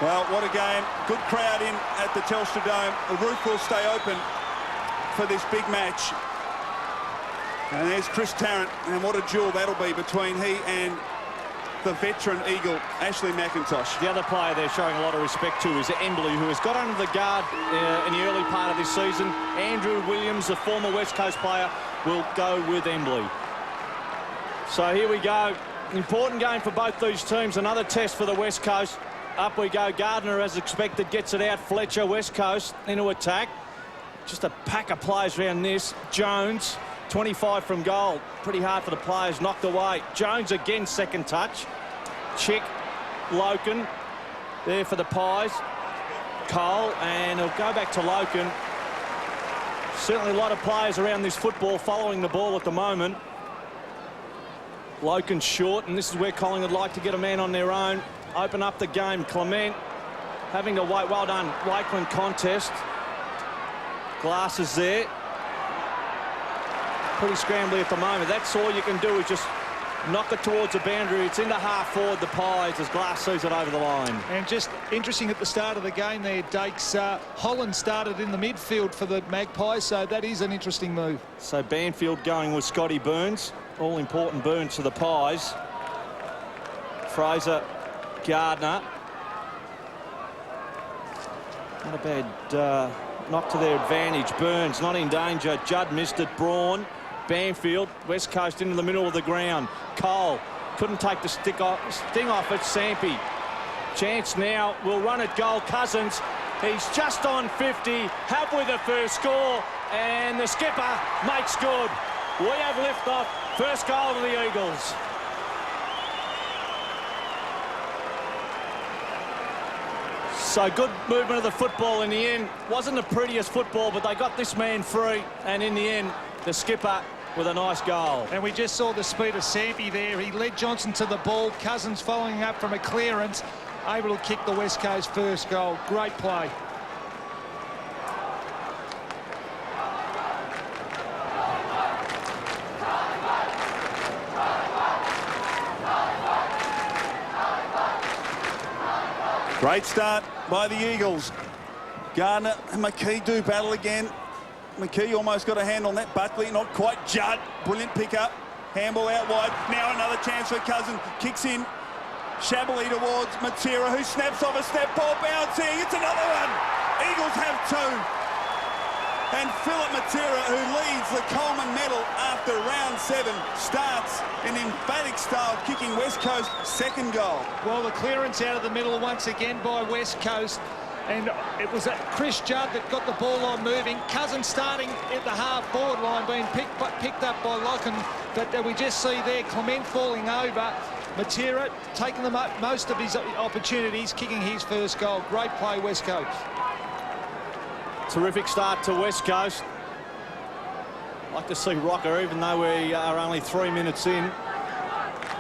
Well, what a game. Good crowd in at the Telstra Dome. The roof will stay open for this big match. And there's Chris Tarrant, and what a duel that'll be between he and the veteran Eagle, Ashley McIntosh. The other player they're showing a lot of respect to is Embley, who has got under the guard in the early part of this season. Andrew Williams, the former West Coast player, will go with Embley. So here we go. Important game for both these teams. Another test for the West Coast. Up we go. Gardiner, as expected, gets it out. Fletcher, West Coast, into attack. Just a pack of players around this. Jones, 25 from goal. Pretty hard for the players. Knocked away. Jones again, second touch. Chick, Loken, there for the Pies. Cole, and he'll go back to Loken. Certainly a lot of players around this football following the ball at the moment. Loken short, and this is where Collingwood like to get a man on their own. Open up the game. Clement having to wait. Well done. Lakeland contest. Glasses there. Pretty scrambly at the moment. That's all you can do is just knock it towards the boundary. It's into half forward, the Pies, as Glass sees it over the line. And just interesting at the start of the game there, Dakes. Holland started in the midfield for the Magpies, so that is an interesting move. So Banfield going with Scotty Burns. All important Burns to the Pies. Fraser, Gardiner. Not a bad knock to their advantage. Burns not in danger. Judd missed it. Braun. Banfield, West Coast into the middle of the ground. Cole couldn't take the sting off it. Sampi. Chance now. Will run at goal. Cousins. He's just on 50. Have with the first score. And the skipper makes good. We have liftoff. First goal to the Eagles. So good movement of the football in the end. Wasn't the prettiest football, but they got this man free. And in the end, the skipper with a nice goal. And we just saw the speed of Sampi there. He led Johnson to the ball. Cousins following up from a clearance, able to kick the West Coast first goal. Great play. Great start by the Eagles. Gardiner and McKee do battle again. McKee almost got a hand on that. Buckley, not quite. Judd, brilliant pickup. Handball out wide. Now another chance for Cousins. Kicks in. Shabbily towards Matera, who snaps off a step ball, bouncing. It's another one. Eagles have two. And Philip Matera, who leads the Coleman medal after round 7, starts in emphatic style, kicking West Coast second goal. Well, the clearance out of the middle once again by West Coast. And it was Chris Judd that got the ball on moving. Cousins starting at the half-forward line, being picked up by Locken. But we just see there Clement falling over. Matera taking most of his opportunities, kicking his first goal. Great play, West Coast. Terrific start to West Coast. Like to see Rocca, even though we are only 3 minutes in,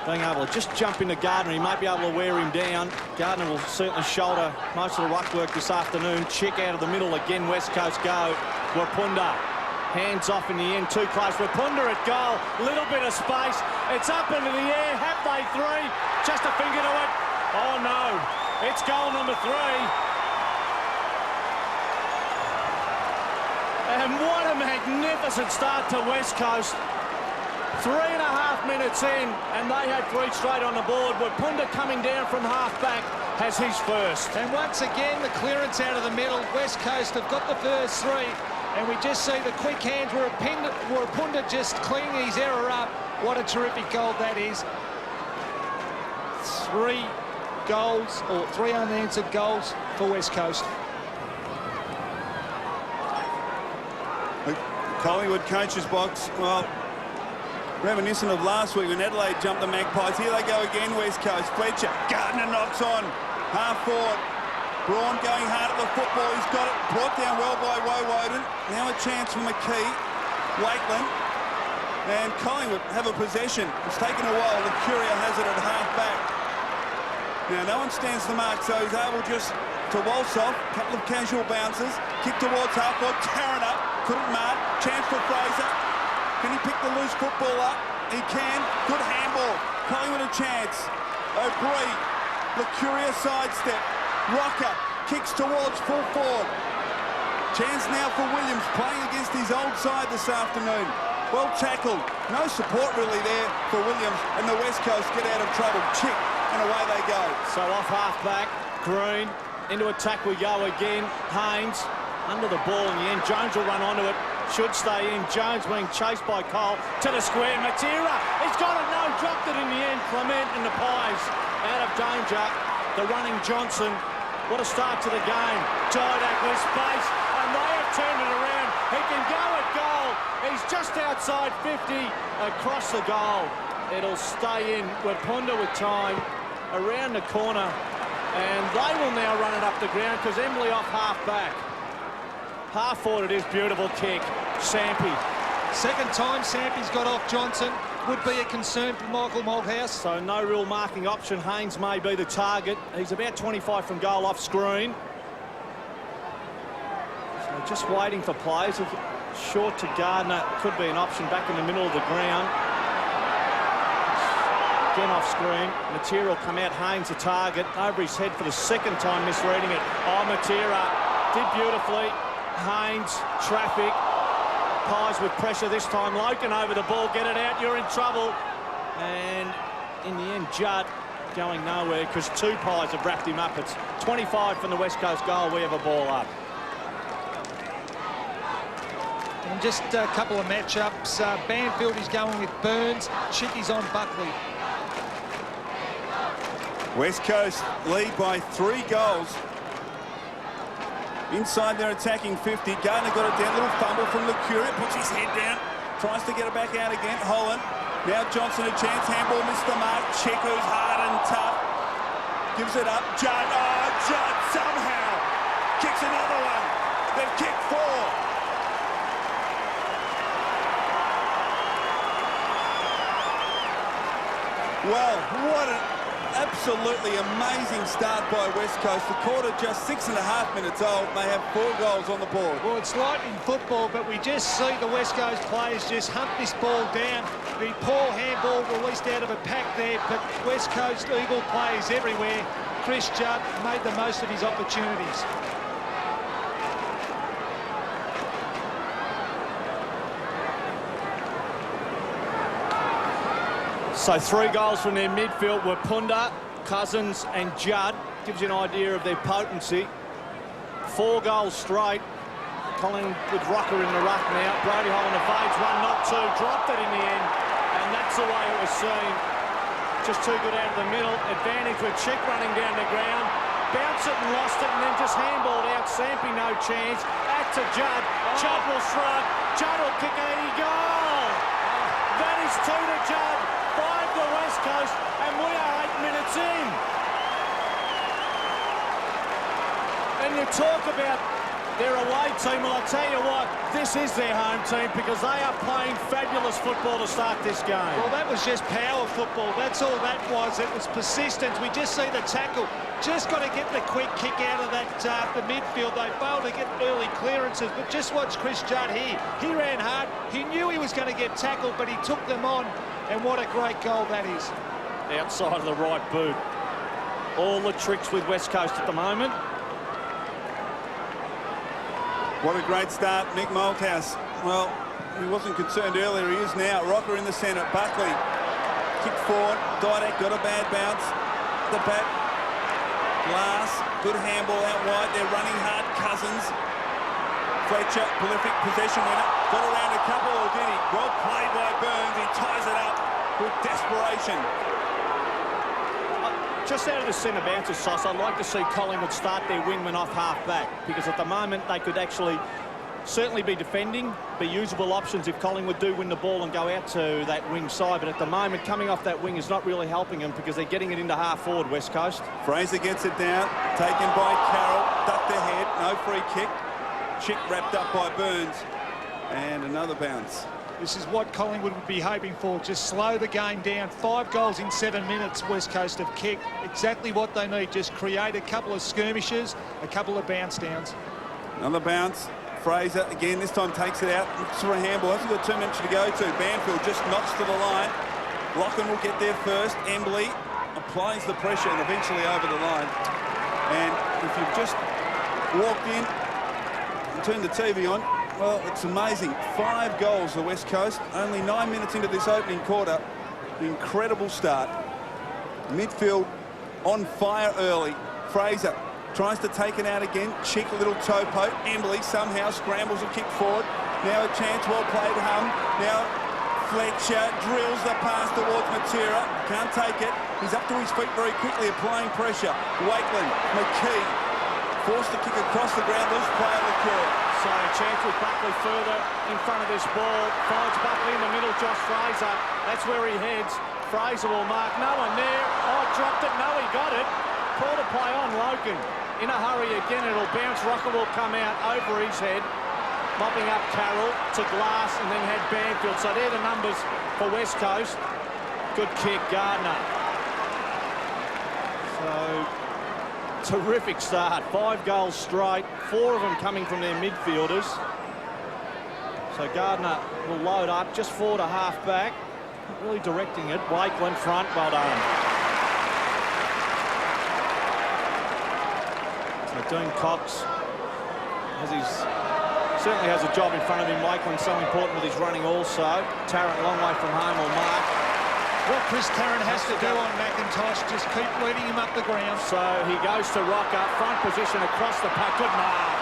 being able to just jump into Gardiner. He might be able to wear him down. Gardiner will certainly shoulder most of the ruck work this afternoon. Check out of the middle again. West Coast go. Wapunda. Hands off in the end. Too close. Wapunda at goal. Little bit of space. It's up into the air. Have they three? Just a finger to it. Oh, no. It's goal number 3. And what a magnificent start to West Coast. 3.5 minutes in, and they had 3 straight on the board. Wapunda coming down from half-back has his first. And once again, the clearance out of the middle. West Coast have got the first 3, and we just see the quick hands where Wapunda just cleaning his error up. What a terrific goal that is. 3 goals, or 3 unanswered goals for West Coast. The Collingwood coach's box, well, reminiscent of last week when Adelaide jumped the Magpies. Here they go again, West Coast. Fletcher, Gardiner knocks on. Half forward. Braun going hard at the football. He's got it brought down well by Woden. Now a chance for McKee. Lakeland. And Collingwood have a possession. It's taken a while. Licuria has it at half back. Now no one stands the mark, so he's able just to waltz off. A couple of casual bounces. Kick towards half forward. Tarrant up. Couldn't mark. Chance for Fraser. Can he pick the loose football up? He can. Good handball. Collingwood a chance. O'Brien. Licuria sidestep. Rocca kicks towards full forward. Chance now for Williams, playing against his old side this afternoon. Well tackled. No support really there for Williams, and the West Coast get out of trouble. Chick, and away they go. So off half-back, Green, into attack we go again. Haynes, under the ball in the end. Jones will run onto it. Should stay in. Jones being chased by Cole to the square. Matera, he's got it. No, dropped it in the end. Clement and the Pies out of danger. The running Johnson. What a start to the game. Didak with space, and they have turned it around. He can go at goal. He's just outside 50, across the goal. It'll stay in. We're Punda with time. Around the corner, and they will now run it up the ground because Embley off half-back. Half forward, it is. Beautiful kick. Sampi. Second time Sampi's got off Johnson. Would be a concern for Michael Malthouse. So no real marking option. Haynes may be the target. He's about 25 from goal off screen. So just waiting for players. Short to Gardiner. Could be an option back in the middle of the ground. Again off screen. Matera come out. Haynes the target. Over his head for the second time, misreading it. Oh, Matera did beautifully. Haynes, traffic. Pies with pressure this time. Loken over the ball. Get it out. You're in trouble. And in the end, Judd going nowhere because two Pies have wrapped him up. It's 25 from the West Coast goal. We have a ball up. And just a couple of matchups. Banfield is going with Burns. Chicky's on Buckley. West Coast lead by 3 goals. Inside their attacking 50. Gardiner got it down. Little fumble from Licuria. Puts his head down. Tries to get it back out again. Holland. Now Johnson a chance. Handball missed the mark. Chick, who's hard and tough. Gives it up. Judd. Oh, Judd somehow kicks another one. They've kicked 4. Well, what an absolutely amazing start by West Coast. The quarter just 6.5 minutes old. They have 4 goals on the board. Well, it's light in football, but we just see the West Coast players just hunt this ball down. The poor handball released out of a pack there, but West Coast Eagle players everywhere. Chris Judd made the most of his opportunities. So 3 goals from their midfield were Punda, Cousins and Judd. Gives you an idea of their potency. 4 goals straight. Collingwood with Rocca in the ruck now. Brody Holland evades 1, not 2. Dropped it in the end. And that's the way it was seen. Just too good out of the middle. Advantage with Chick running down the ground. Bounce it and lost it, and then just handballed out. Sampi no chance. Back to Judd. Judd will shrug. Judd will kick it. He goal. That is 2 to Judd. 5 to West Coast, and we are 8 minutes in. And you talk about their away team, well, I'll tell you what, this is their home team because they are playing fabulous football to start this game. Well, that was just power football. That's all that was. It was persistence. We just see the tackle. Just got to get the quick kick out of that the midfield. They failed to get early clearances, but just watch Chris Judd here. He ran hard. He knew he was going to get tackled, but he took them on. And what a great goal that is. Outside of the right boot. All the tricks with West Coast at the moment. What a great start, Nick Malthouse. Well, he wasn't concerned earlier. He is now. Rocca in the centre. Buckley kicked forward. Didak got a bad bounce. The back. Glass. Good handball out wide. They're running hard. Cousins. Fletcher, prolific possession winner. Got around a couple, or did he? Well played by Burns. He ties it up with desperation. Just out of the centre bounces, Sauce, I'd like to see Collingwood start their wingman off half-back because at the moment they could actually certainly be defending, be usable options if Collingwood do win the ball and go out to that wing side. But at the moment, coming off that wing is not really helping them because they're getting it into half-forward, West Coast. Fraser gets it down. Taken by Carroll. Ducked ahead. No free kick. Chick wrapped up by Burns. And another bounce. This is what Collingwood would be hoping for. Just slow the game down. 5 goals in 7 minutes West Coast have kicked. Exactly what they need. Just create a couple of skirmishes, a couple of bounce downs. Another bounce. Fraser again, this time takes it out. Looks for a handball. Hasn't got 2 minutes to go to. Banfield just knocks to the line. Lachlan will get there first. Embley applies the pressure and eventually over the line. And if you've just walked in and turned the TV on, well, it's amazing. 5 goals, the West Coast. Only 9 minutes into this opening quarter. Incredible start. Midfield on fire early. Fraser tries to take it out again. Chick, a little toe poke. Embley somehow scrambles a kick forward. Now a chance, well played, Hum. Now Fletcher drills the pass towards Matera. Can't take it. He's up to his feet very quickly, applying pressure. Wakeland, McKee, forced to kick across the ground. Loose player, Licuria. So a chance with Buckley further in front of this ball. Finds Buckley in the middle, Josh Fraser. That's where he heads. Fraser will mark. No one there. Oh, dropped it. No, he got it. Call to play on Logan. In a hurry again, it'll bounce. Rocca will come out over his head. Mopping up Carroll to Glass and then had Banfield. So they're the numbers for West Coast. Good kick, Gardiner. So, terrific start. 5 goals straight. 4 of them coming from their midfielders. So Gardiner will load up, just forward a half back. Not really directing it. Wakeland front, well done. So Dean Cox certainly has a job in front of him. Wakeland so important with his running also. Tarrant, a long way from home, will mark. What Chris Tarrant has to do on McIntosh, just keep leading him up the ground. So he goes to Rocca, front position across the pack. Good mark.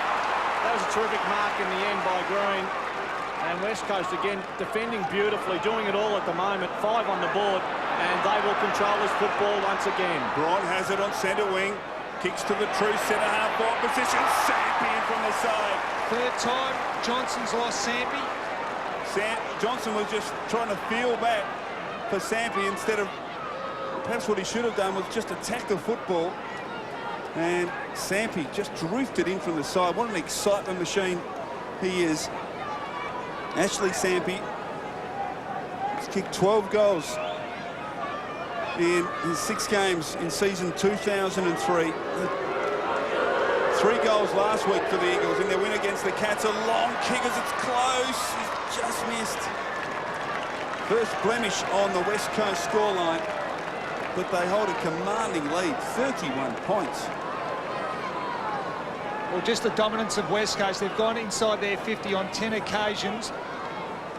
That was a terrific mark in the end by Green. And West Coast again defending beautifully, doing it all at the moment. 5 on the board, and they will control this football once again. Braun has it on centre wing. Kicks to the true centre half forward position. Sampi in from the side. Third time, Johnson's lost Sampi. Johnson was just trying to feel back for Sampi instead of perhaps what he should have done was just attack the football. And Sampi just drifted in from the side. What an excitement machine he is. Ashley Sampi has kicked 12 goals in his 6 games in season 2003. 3 goals last week for the Eagles in their win against the Cats. A long kick as it's close. He's just missed. First blemish on the West Coast scoreline, but they hold a commanding lead, 31 points. Well, just the dominance of West Coast. They've gone inside their 50 on 10 occasions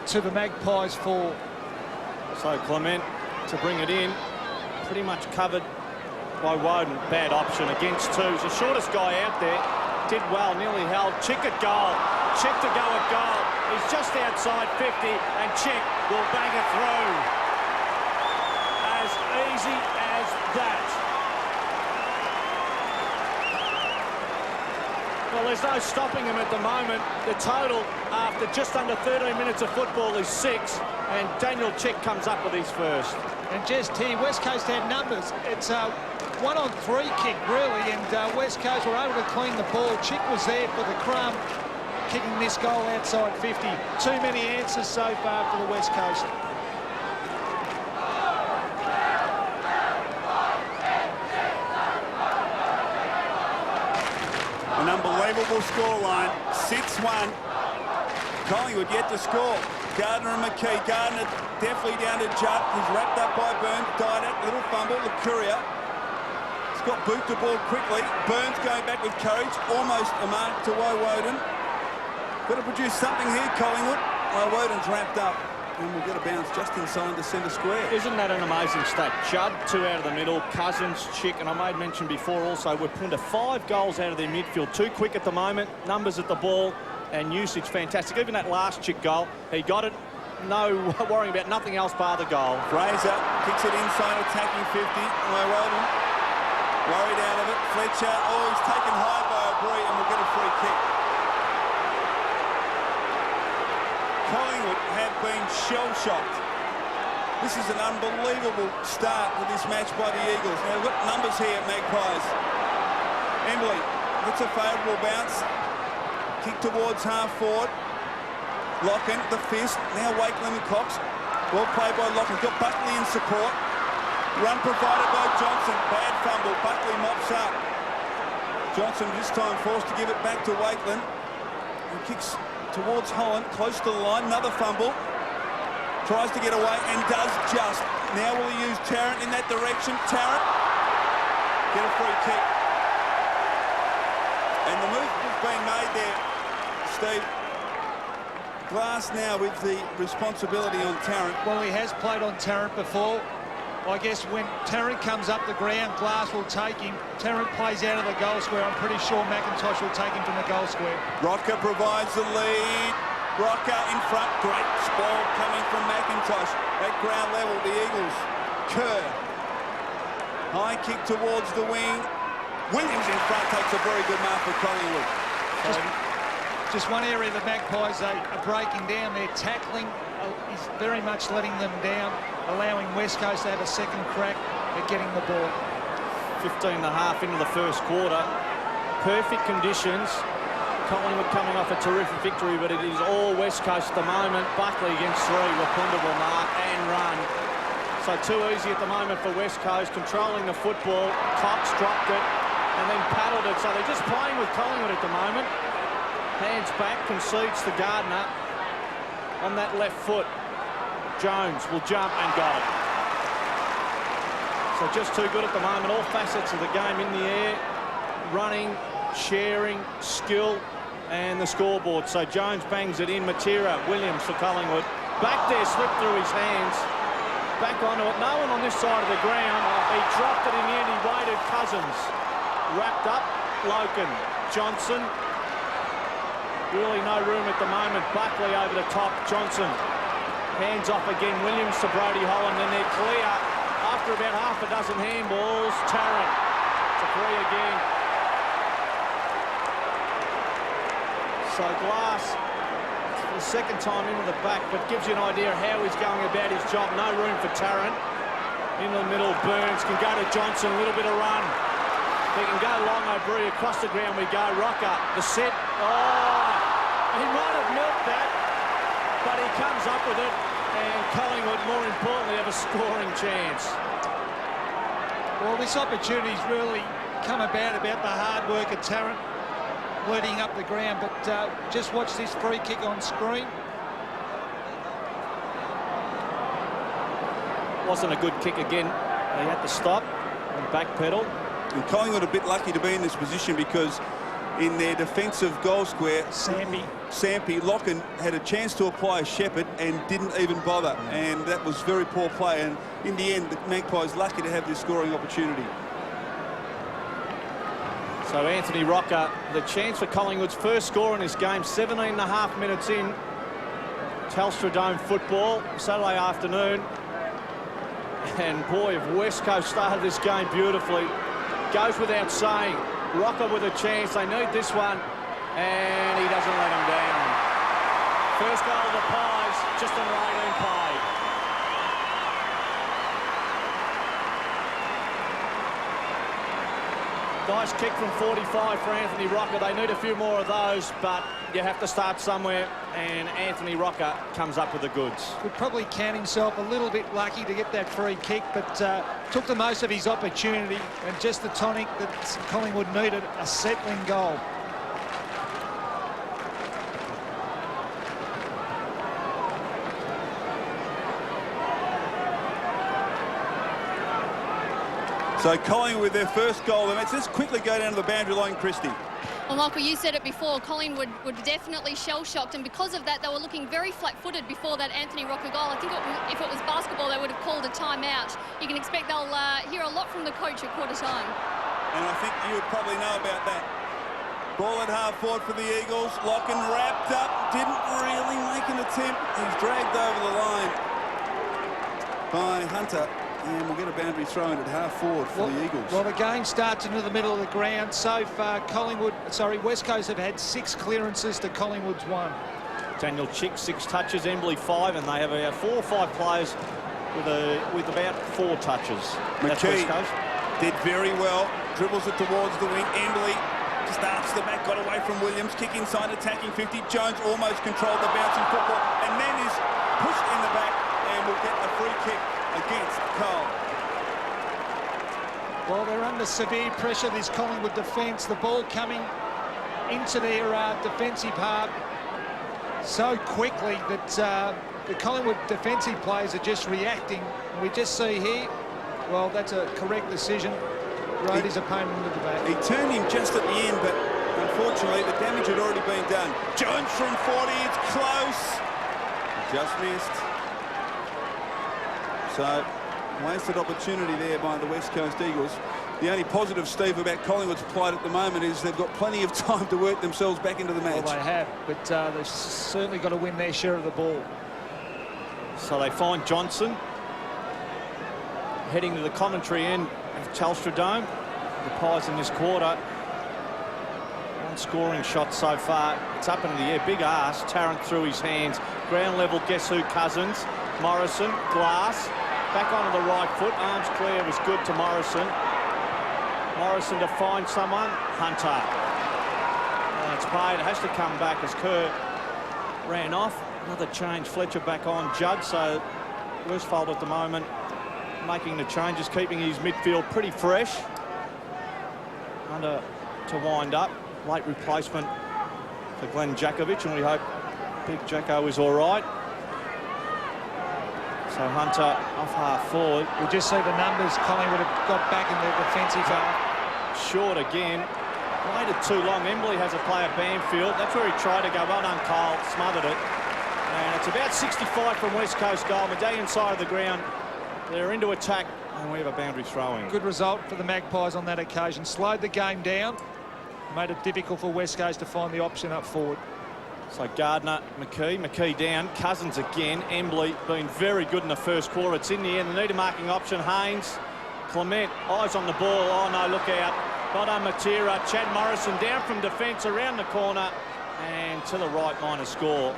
to the Magpies 4. So Clement to bring it in, pretty much covered by Woden. Bad option against 2. He's the shortest guy out there. Did well, nearly held. Chick at goal. Chick to go at goal. He's just outside 50, and Chick will bang it through. As easy as that. Well, there's no stopping him at the moment. The total after just under 13 minutes of football is 6, and Daniel Chick comes up with his first. And just here, West Coast had numbers. It's a 1-on-3 kick, really, and West Coast were able to clean the ball. Chick was there for the crumb, kicking this goal outside 50. Too many answers so far for the West Coast. An unbelievable scoreline, 6-1. Collingwood yet to score. Gardiner and McKee. Gardiner definitely down to Judd. He's wrapped up by Burns. Died at little fumble. Licuria. He's got boot the ball quickly. Burns going back with courage. Almost a mark to Woden. Got to produce something here, Collingwood. Woden's wrapped up. And we'll get a bounce just inside the centre square. Isn't that an amazing stat? Judd, 2 out of the middle. Cousins, Chick, and I made mention before also, we're putting 5 goals out of their midfield. Too quick at the moment. Numbers at the ball and usage fantastic. Even that last Chick goal, he got it. No worrying about nothing else bar the goal. Fraser kicks it inside, attacking 50. Woden worried out of it. Fletcher, he's taken high by a Bree, and we'll get a free kick. Collingwood have been shell-shocked. This is an unbelievable start to this match by the Eagles. Now, we've got numbers here at Magpies. Embley gets a favourable bounce. Kick towards half-forward. Locken, the fist. Now Wakeland and Cox. Well played by Locken. Got Buckley in support. Run provided by Johnson. Bad fumble. Buckley mops up. Johnson this time forced to give it back to Wakeland. And kicks towards Holland, close to the line. Another fumble. Tries to get away and does just. Now will he use Tarrant in that direction? Tarrant. Get a free kick. And the move has been made there, Steve. Glass now with the responsibility on Tarrant. Well, he has played on Tarrant before. I guess when Tarrant comes up the ground, Glass will take him. Tarrant plays out of the goal square. I'm pretty sure McIntosh will take him from the goal square. Rocca provides the lead. Rocca in front. Great spoil coming from McIntosh. At ground level, the Eagles. Kerr. High kick towards the wing. Williams in front takes a very good mark for Collingwood. Just one area the Magpies are breaking down. Their tackling is very much letting them down, allowing West Coast to have a second crack at getting the ball. 15 and a half into the first quarter. Perfect conditions. Collingwood coming off a terrific victory, but it is all West Coast at the moment. Buckley against three. Rapunda will mark and run. So too easy at the moment for West Coast, controlling the football. Cox dropped it and then paddled it. So they're just playing with Collingwood at the moment. Hands back, concedes to Gardiner on that left foot. Jones will jump and got it. So just too good at the moment. All facets of the game in the air. Running, sharing, skill, and the scoreboard. So Jones bangs it in. Matera, Williams for Collingwood. Back there, slipped through his hands. Back onto it. No one on this side of the ground. He dropped it in the end. He waited. Cousins. Wrapped up. Loken. Johnson. Really no room at the moment. Buckley over the top. Johnson. Hands off again. Williams to Brody Holland. And they're clear after about half a dozen handballs. Tarrant. It's a free again. So Glass, for the second time into the back, but gives you an idea how he's going about his job. No room for Tarrant. In the middle, Burns can go to Johnson. A little bit of run. He can go long, O'Brien. Across the ground we go. Rocca, the set. Oh! He might have milked that, but he comes up with it, and Collingwood, more importantly, have a scoring chance. Well, this opportunity's really come about the hard work of Tarrant leading up the ground, but just watch this free kick on screen. Wasn't a good kick again. He had to stop and backpedal. And Collingwood a bit lucky to be in this position because in their defensive goal square, Sampi, Locken had a chance to apply a shepherd and didn't even bother. And that was very poor play. And in the end, the Magpies lucky to have this scoring opportunity. So Anthony Rocca, the chance for Collingwood's first score in this game, 17 and a half minutes in. Telstra Dome football, Saturday afternoon. And boy, if West Coast started this game beautifully. Goes without saying. Rocca with a chance, they need this one, and he doesn't let him down. First goal of the Pies, just under 18 played. Nice kick from 45 for Anthony Rocca. They need a few more of those, but you have to start somewhere, and Anthony Rocca comes up with the goods. Would probably count himself a little bit lucky to get that free kick, but took the most of his opportunity, and just the tonic that Collingwood needed, a settling goal. So Collingwood with their first goal. Let's just quickly go down to the boundary line, Christie. Well, Michael, you said it before, Collingwood were definitely shell-shocked, and because of that, they were looking very flat-footed before that Anthony Rocca goal. I think if it was basketball, they would have called a timeout. You can expect they'll hear a lot from the coach at quarter time. And I think you would probably know about that. Ball at half forward for the Eagles. Locken wrapped up, didn't really make an attempt. He's dragged over the line by Hunter. And we'll get a boundary throw in at half forward for the Eagles. Well, the game starts into the middle of the ground. So far, West Coast have had 6 clearances to Collingwood's 1. Daniel Chick, 6 touches, Embley 5, and they have about 4 or 5 players with about 4 touches. McKee did very well, dribbles it towards the wing. Embley starts the back, got away from Williams, kick inside, attacking 50. Jones almost controlled the bouncing football and then is pushed in the back and will get a free kick against Cole. Well, they're under severe pressure, this Collingwood defence. The ball coming into their defensive half so quickly that the Collingwood defensive players are just reacting. We just see here, well, that's a correct decision. Rode his opponent into the back. He turned him just at the end, but been done. Jones from 40, it's close. Just missed. So, wasted opportunity there by the West Coast Eagles. The only positive, Steve, about Collingwood's plight at the moment is they've got plenty of time to work themselves back into the match. Well, they have, but they've certainly got to win their share of the ball. So they find Johnson heading to the commentary end of Telstra Dome. The Pies in this quarter. One scoring shot so far. It's up into the air. Big arse. Tarrant through his hands. Ground level, guess who? Cousins. Morrison. Glass. Back onto the right foot. Arms clear was good to Morrison. Morrison to find someone. Hunter. And it's paid. It has to come back as Kerr ran off. Another change. Fletcher back on. Judd. So Westfold at the moment making the changes, keeping his midfield pretty fresh. Under to wind up. Late replacement for Glenn Jakovic, and we hope Big Jacko is all right. So Hunter off half forward. We'll just see the numbers Collingwood have got back in their defensive half. Short again. Waited too long. Embley has a play at Banfield. That's where he tried to go. Well done, Cole. Smothered it. And it's about 65 from West Coast goal. Medallion side of the ground. They're into attack, and we have a boundary throwing. Good result for the Magpies on that occasion. Slowed the game down. Made it difficult for West Coast to find the option up forward. So Gardiner, McKee down. Cousins again. Embley been very good in the first quarter. It's in the end. They need a marking option. Haynes. Clement. Eyes on the ball. Oh, no, look out. Bodo Matera. Chad Morrison down from defence around the corner. And to the right, minor score.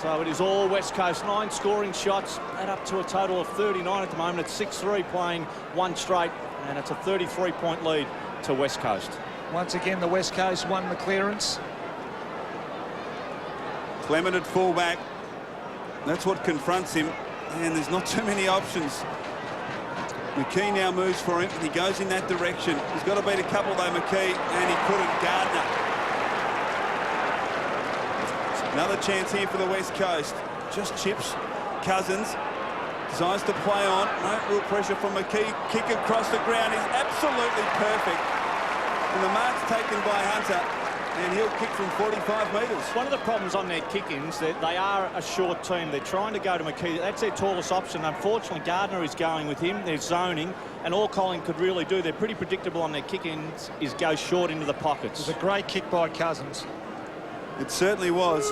So it is all West Coast. 9 scoring shots. Add up to a total of 39 at the moment. It's 6-3 playing one straight. And it's a 33-point lead to West Coast. Once again, the West Coast won the clearance. Clement at fullback. That's what confronts him, and there's not too many options. McKee now moves for him. He goes in that direction. He's got to beat a couple though, McKee, and he couldn't. Gardiner. Another chance here for the West Coast. Just chips. Cousins decides to play on. No real pressure from McKee. Kick across the ground is absolutely perfect. And the mark's taken by Hunter, and he'll kick from 45 metres. One of the problems on their kick-ins, that they are a short team. They're trying to go to McKee. That's their tallest option. Unfortunately, Gardiner is going with him. They're zoning, and all Colin could really do, they're pretty predictable on their kick-ins, is go short into the pockets. It was a great kick by Cousins. It certainly was.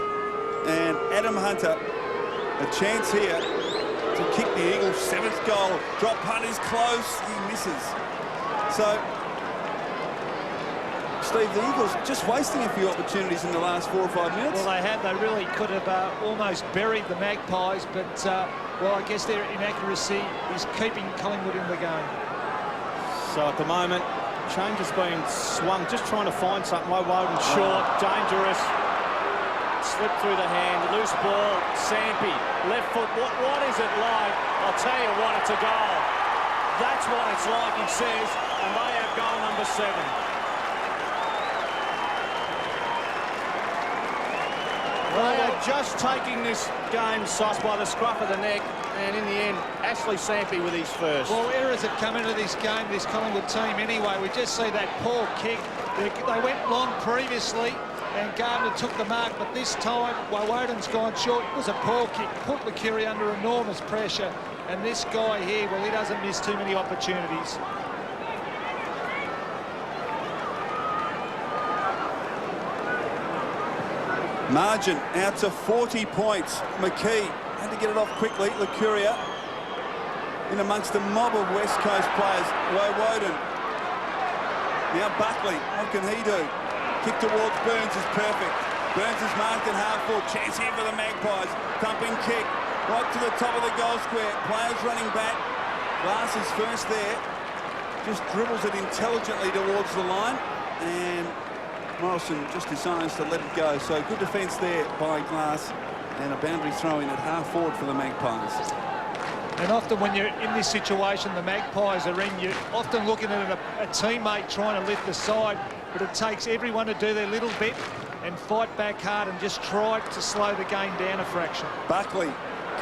And Adam Hunter, a chance here to kick the Eagles' 7th goal. Drop punt is close. He misses. So, Steve, the Eagles just wasting a few opportunities in the last 4 or 5 minutes. Well, they had. They really could have almost buried the Magpies, but, well, I guess their inaccuracy is keeping Collingwood in the game. So at the moment, change has been swung, just trying to find something. Woden short, dangerous. Slipped through the hand, loose ball, Sampi, left foot. What is it like? I'll tell you what, it's a goal. That's what it's like, he says, and they have goal number 7. They are just taking this game, Sauce, by the scruff of the neck, and in the end, Ashley Sampi with his first. Well, errors have come into this game, this Collingwood team anyway. We just see that poor kick. They went long previously, and Gardiner took the mark, but this time, Woden's gone short. It was a poor kick, put Licuria under enormous pressure, and this guy here, well, he doesn't miss too many opportunities. Margin out to 40 points. McKee had to get it off quickly. Licuria in amongst a mob of West Coast players. Woden. Now Buckley, what can he do? Kick towards Burns is perfect. Burns is marked in half forward. Chance here for the Magpies. Thumping kick right to the top of the goal square. Players running back. Glass is first there. Just dribbles it intelligently towards the line. And Morrison just decides to let it go. So good defence there by Glass. And a boundary throw in at half forward for the Magpies. And often when you're in this situation, the Magpies are in, you're often looking at a teammate trying to lift the side, but it takes everyone to do their little bit and fight back hard and just try to slow the game down a fraction. Buckley,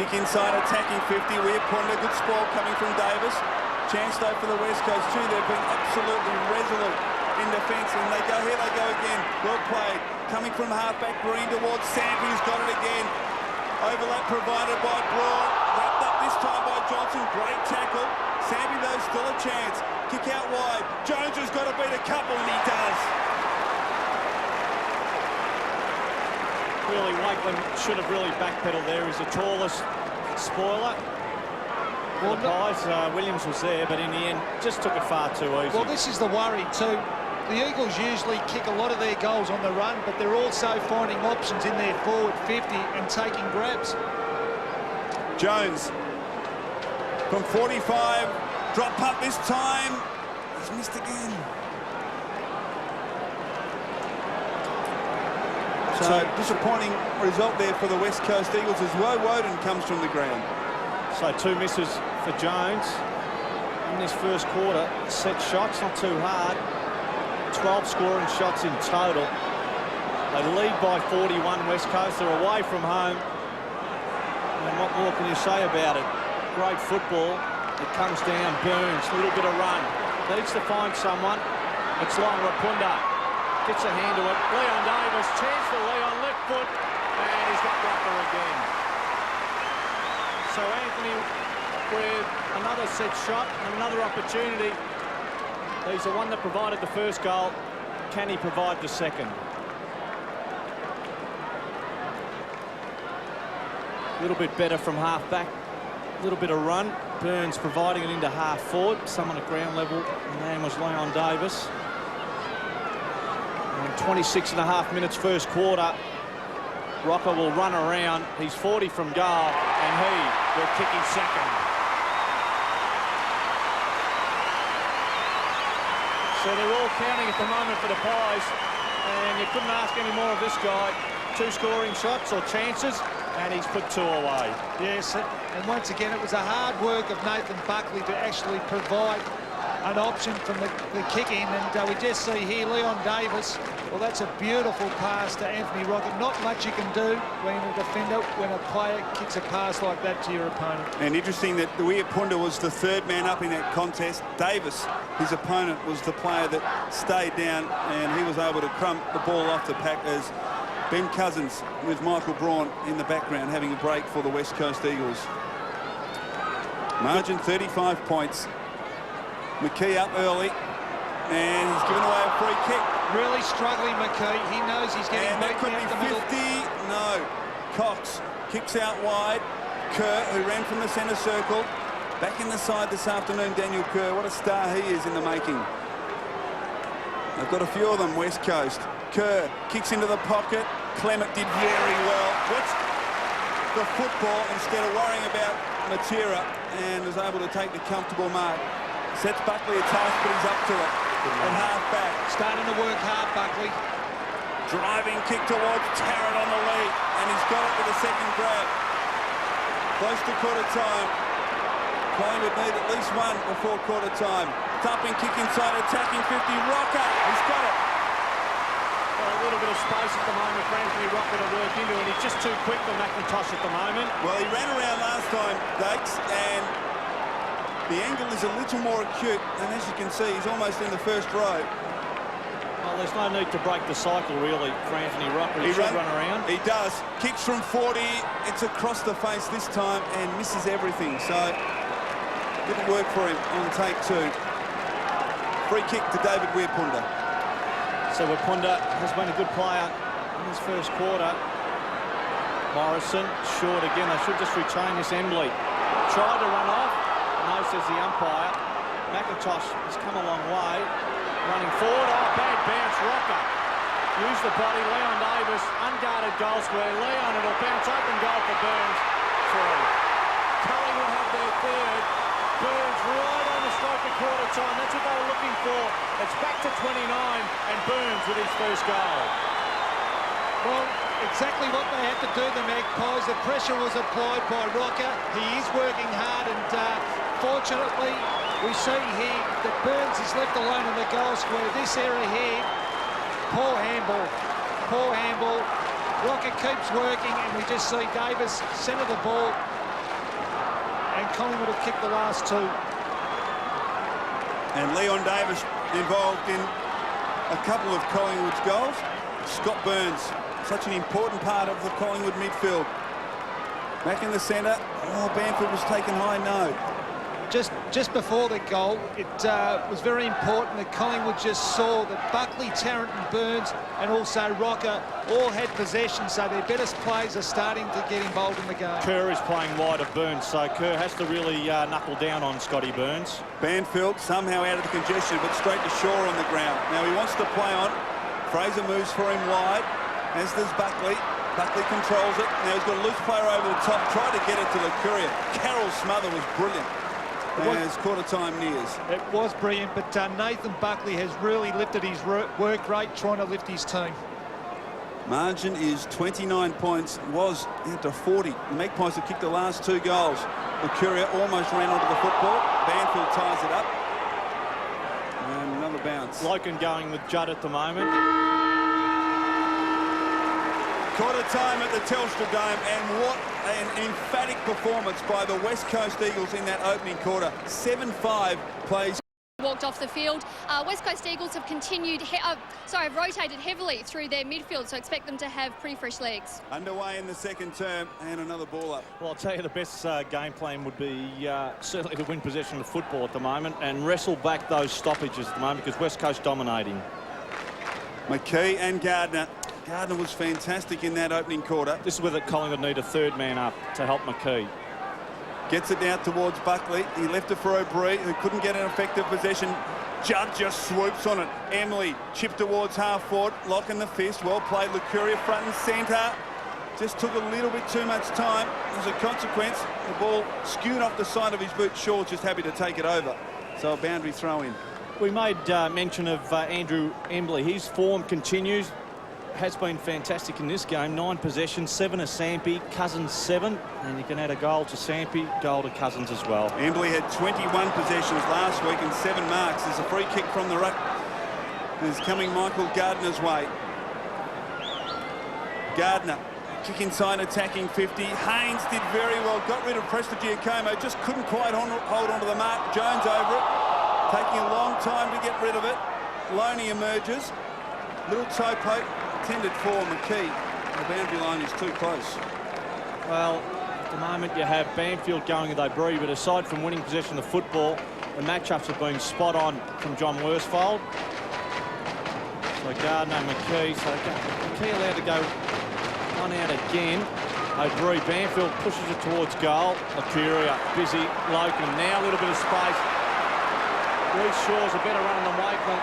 kick inside, attacking 50. Weir put a good spoil coming from Davis. Chance though for the West Coast too. They've been absolutely resolute in defence, and they go here, they go again. Well played. coming from half-back Green towards Sampi, who's got it again. Overlap provided by Braun. Wrapped up this time by Johnson. Great tackle. Sampi, though, still a chance. Kick out wide. Jones has got to beat a couple, and he does. Really, Wakeland should have really backpedaled there. He's the tallest spoiler. Well, the Pies, Williams was there, but in the end, just took it far too easy. Well, this is the worry too. The Eagles usually kick a lot of their goals on the run, but they're also finding options in their forward 50 and taking grabs. Jones from 45, drop punt this time. He's missed again. So disappointing result there for the West Coast Eagles as Woden comes from the ground. So 2 misses for Jones in this first quarter. Set shots, not too hard. 12 scoring shots in total. They lead by 41, West Coast. They're away from home. And what more can you say about it? Great football. It comes down, Burns, a little bit of run. Needs to find someone. It's long, Rapunda. Gets a hand to it. Leon Davis, chance for Leon, left foot. And he's got Rocca again. So Anthony with another set shot and another opportunity. He's the one that provided the first goal. Can he provide the second? A little bit better from half-back. A little bit of run. Burns providing it into half-forward. Someone at ground level. The name was Leon Davis. And 26.5 minutes first quarter. Rocca will run around. He's 40 from goal. And he will kick his second. So they're all counting at the moment for the Pies, and you couldn't ask any more of this guy. 2 scoring shots or chances, and he's put 2 away. Yes, and once again, it was a hard work of Nathan Buckley to actually provide an option from the kick-in, and we just see here Leon Davis. Well, that's a beautiful pass to Anthony Rocca. Not much you can do when a defender, when a player kicks a pass like that to your opponent. And interesting that Licuria was the 3rd man up in that contest. Davis, his opponent, was the player that stayed down, and he was able to crump the ball off the pack as Ben Cousins with Michael Braun in the background having a break for the West Coast Eagles. Margin 35 points. McKee up early, and he's given away a free kick. Really struggling, McKee. He knows he's getting beat. And that could be 50. No. Cox kicks out wide. Kerr, who ran from the centre circle, back in the side this afternoon. Daniel Kerr, what a star he is in the making. They've got a few of them, West Coast. Kerr kicks into the pocket. Clement did very well. Watch the football instead of worrying about Matera, and was able to take the comfortable mark. Sets Buckley a task, but he's up to it. And half-back. Starting to work hard, Buckley. Driving kick towards Tarrant on the lead, and he's got it with a second grab. Close to quarter time. Collingwood need at least 1 before quarter time. Thumping kick inside, attacking 50. Rocca, he's got it. Well, a little bit of space at the moment for Anthony Rocca to work into, and he's just too quick for McIntosh at the moment. Well, he ran around last time, Dakes, and the angle is a little more acute, and as you can see, he's almost in the first row. Well, there's no need to break the cycle, really, for Anthony Rocca. He should run around. He does. Kicks from 40. It's across the face this time and misses everything. So, didn't work for him on take 2. Free kick to David Weirpunda. So Weirpunda has been a good player in his first quarter. Morrison, short again. They should just retain this Embley. Tried to run off. No, says the umpire. McIntosh has come a long way. Running forward. Oh, bad bounce. Rocca. Use the body. Leon Davis. Unguarded goal square. Leon, it'll bounce. Open goal for Burns. 3. Collingwood have their 3rd. Burns right on the stroke of quarter time. That's what they were looking for. It's back to 29. And Burns with his first goal. Well, exactly what they had to do, the Magpies. The pressure was applied by Rocca. He is working hard, and fortunately, we see here that Burns is left alone in the goal square. This area here, poor handball. Poor handball. Rocca keeps working, and we just see Davis centre the ball, and Collingwood have kicked the last 2. And Leon Davis involved in a couple of Collingwood's goals. Scott Burns, such an important part of the Collingwood midfield. Back in the centre. Oh, Banfield was taken high, no. Just before the goal, it was very important that Collingwood just saw that Buckley, Tarrant and Burns and also Rocca all had possession, so their best players are starting to get involved in the game. Kerr is playing wide of Burns, so Kerr has to really knuckle down on Scotty Burns. Banfield somehow out of the congestion, but straight to shore on the ground. Now he wants to play on. Fraser moves for him wide, as does Buckley. Buckley controls it. Now he's got a loose player over the top. Tried to get it to Licuria. Carroll's smother was brilliant. As quarter time nears. It was brilliant, but Nathan Buckley has really lifted his work rate trying to lift his team. Margin is 29 points, was into 40. The Magpies have kicked the last 2 goals. Licuria almost ran onto the football. Banfield ties it up. And another bounce. Loken going with Judd at the moment. Quarter time at the Telstra Dome, and what an emphatic performance by the West Coast Eagles in that opening quarter. 7-5 plays. Walked off the field. West Coast Eagles have have rotated heavily through their midfield, so expect them to have pretty fresh legs. Underway in the second term, and another ball up. Well, I'll tell you, the best game plan would be certainly to win possession of the football at the moment and wrestle back those stoppages at the moment, because West Coast dominating. McKee and Gardiner. Gardiner was fantastic in that opening quarter. This is where the Collingwood need a third man up to help McKee. Gets it out towards Buckley. He left it for O'Brien, who couldn't get an effective possession. Judd just swoops on it. Embley chipped towards half forward. Lock in the fist. Well played. Licuria front and centre. Just took a little bit too much time. As a consequence, the ball skewed off the side of his boot. Shaw's just happy to take it over. So a boundary throw in. We made mention of Andrew Embley. His form continues. Has been fantastic in this game. 9 possessions, 7 to Sampi, Cousins 7, and you can add a goal to Sampi, goal to Cousins as well. Embley had 21 possessions last week and 7 marks. There's a free kick from the ruck. It's coming Michael Gardiner's way. Gardiner, kick inside, attacking 50. Haynes did very well, got rid of Prestigiacomo, just couldn't quite hold onto the mark. Jones over it, taking a long time to get rid of it. Loney emerges. Little toe poke. Intended for McKee. The boundary line is too close. Well, at the moment you have Banfield going with O'Brien, but aside from winning possession of the football, the matchups have been spot on from John Worsfold. So Gardiner, McKee. So McKee allowed to go one out again. O'Brien, Banfield pushes it towards goal. Licuria, busy. Loken, now a little bit of space. Reece Shaw's a better runner than Wakeland.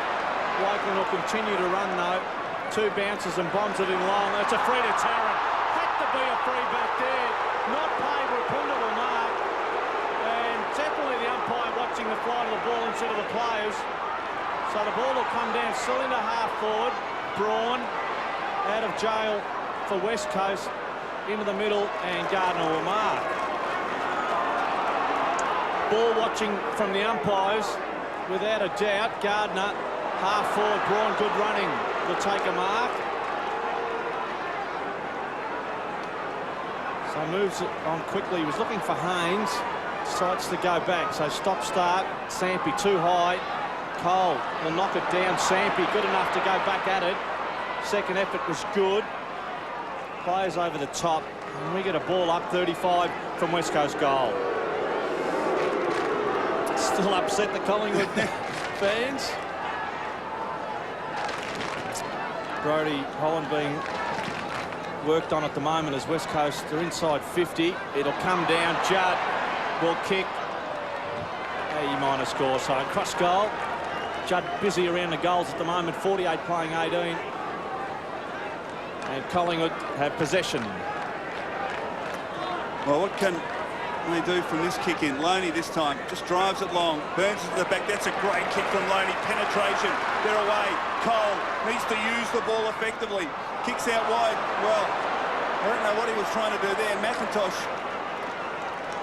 Wakeland will continue to run though. 2 bounces and bombs it in long. It's a free to Tarrant. Had to be a free back there. Not paid repundable mark. And definitely the umpire watching the flight of the ball instead of the players. So the ball will come down still into half forward. Braun out of jail for West Coast. Into the middle, and Gardiner will mark. Ball watching from the umpires. Without a doubt, Gardiner, half forward, Braun, good running. Will take a mark. So moves it on quickly. He was looking for Haynes. Decides to go back. So stop start. Sampi too high. Cole will knock it down. Sampi good enough to go back at it. Second effort was good. Players over the top. And we get a ball up 35 from West Coast goal. Still upset the Collingwood fans. Brodie Holland being worked on at the moment as West Coast are inside 50. It'll come down. Judd will kick. A- score. So cross goal. Judd busy around the goals at the moment. 48 playing 18. And Collingwood have possession. Well, what can they do from this kick in? Loney this time just drives it long. Burns it to the back. That's a great kick from Loney. Penetration. They're away. Cole needs to use the ball effectively. Kicks out wide. Well, I don't know what he was trying to do there. McIntosh,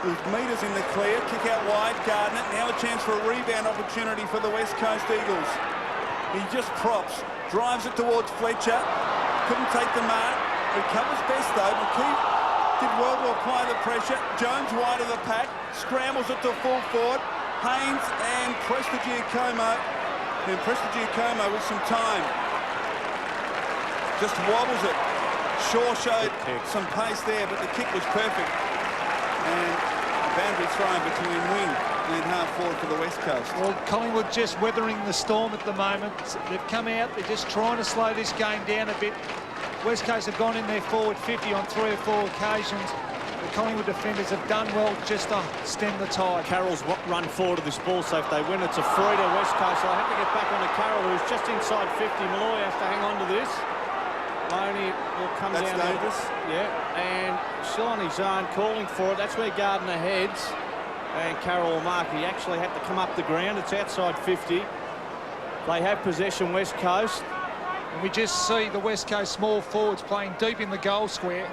with metres in the clear. Kick out wide. Gardiner. Now a chance for a rebound opportunity for the West Coast Eagles. He just props. Drives it towards Fletcher. Couldn't take the mark. Recovers best though. McKee did well to apply the pressure. Jones wide of the pack. Scrambles it to full forward. Haynes and Prestigiacomo. And Prestigiacomo with some time. just wobbles it. Shaw showed some pace there, but the kick was perfect. And boundary thrown between wing and half forward for the West Coast. Well, Collingwood just weathering the storm at the moment. They've come out, they're just trying to slow this game down a bit. West Coast have gone in there forward 50 on 3 or 4 occasions. The Collingwood defenders have done well just to stem the tide. Carroll's run forward of this ball, so if they win, it's a free to West Coast. So they have to get back on to Carroll, who's just inside 50. Malloy has to hang on to this. Loney will come down. That's dangerous. Yeah, and still on his own, calling for it. That's where Gardiner heads. And Carroll will mark. He actually had to come up the ground. It's outside 50. They have possession, West Coast. And we just see the West Coast small forwards playing deep in the goal square.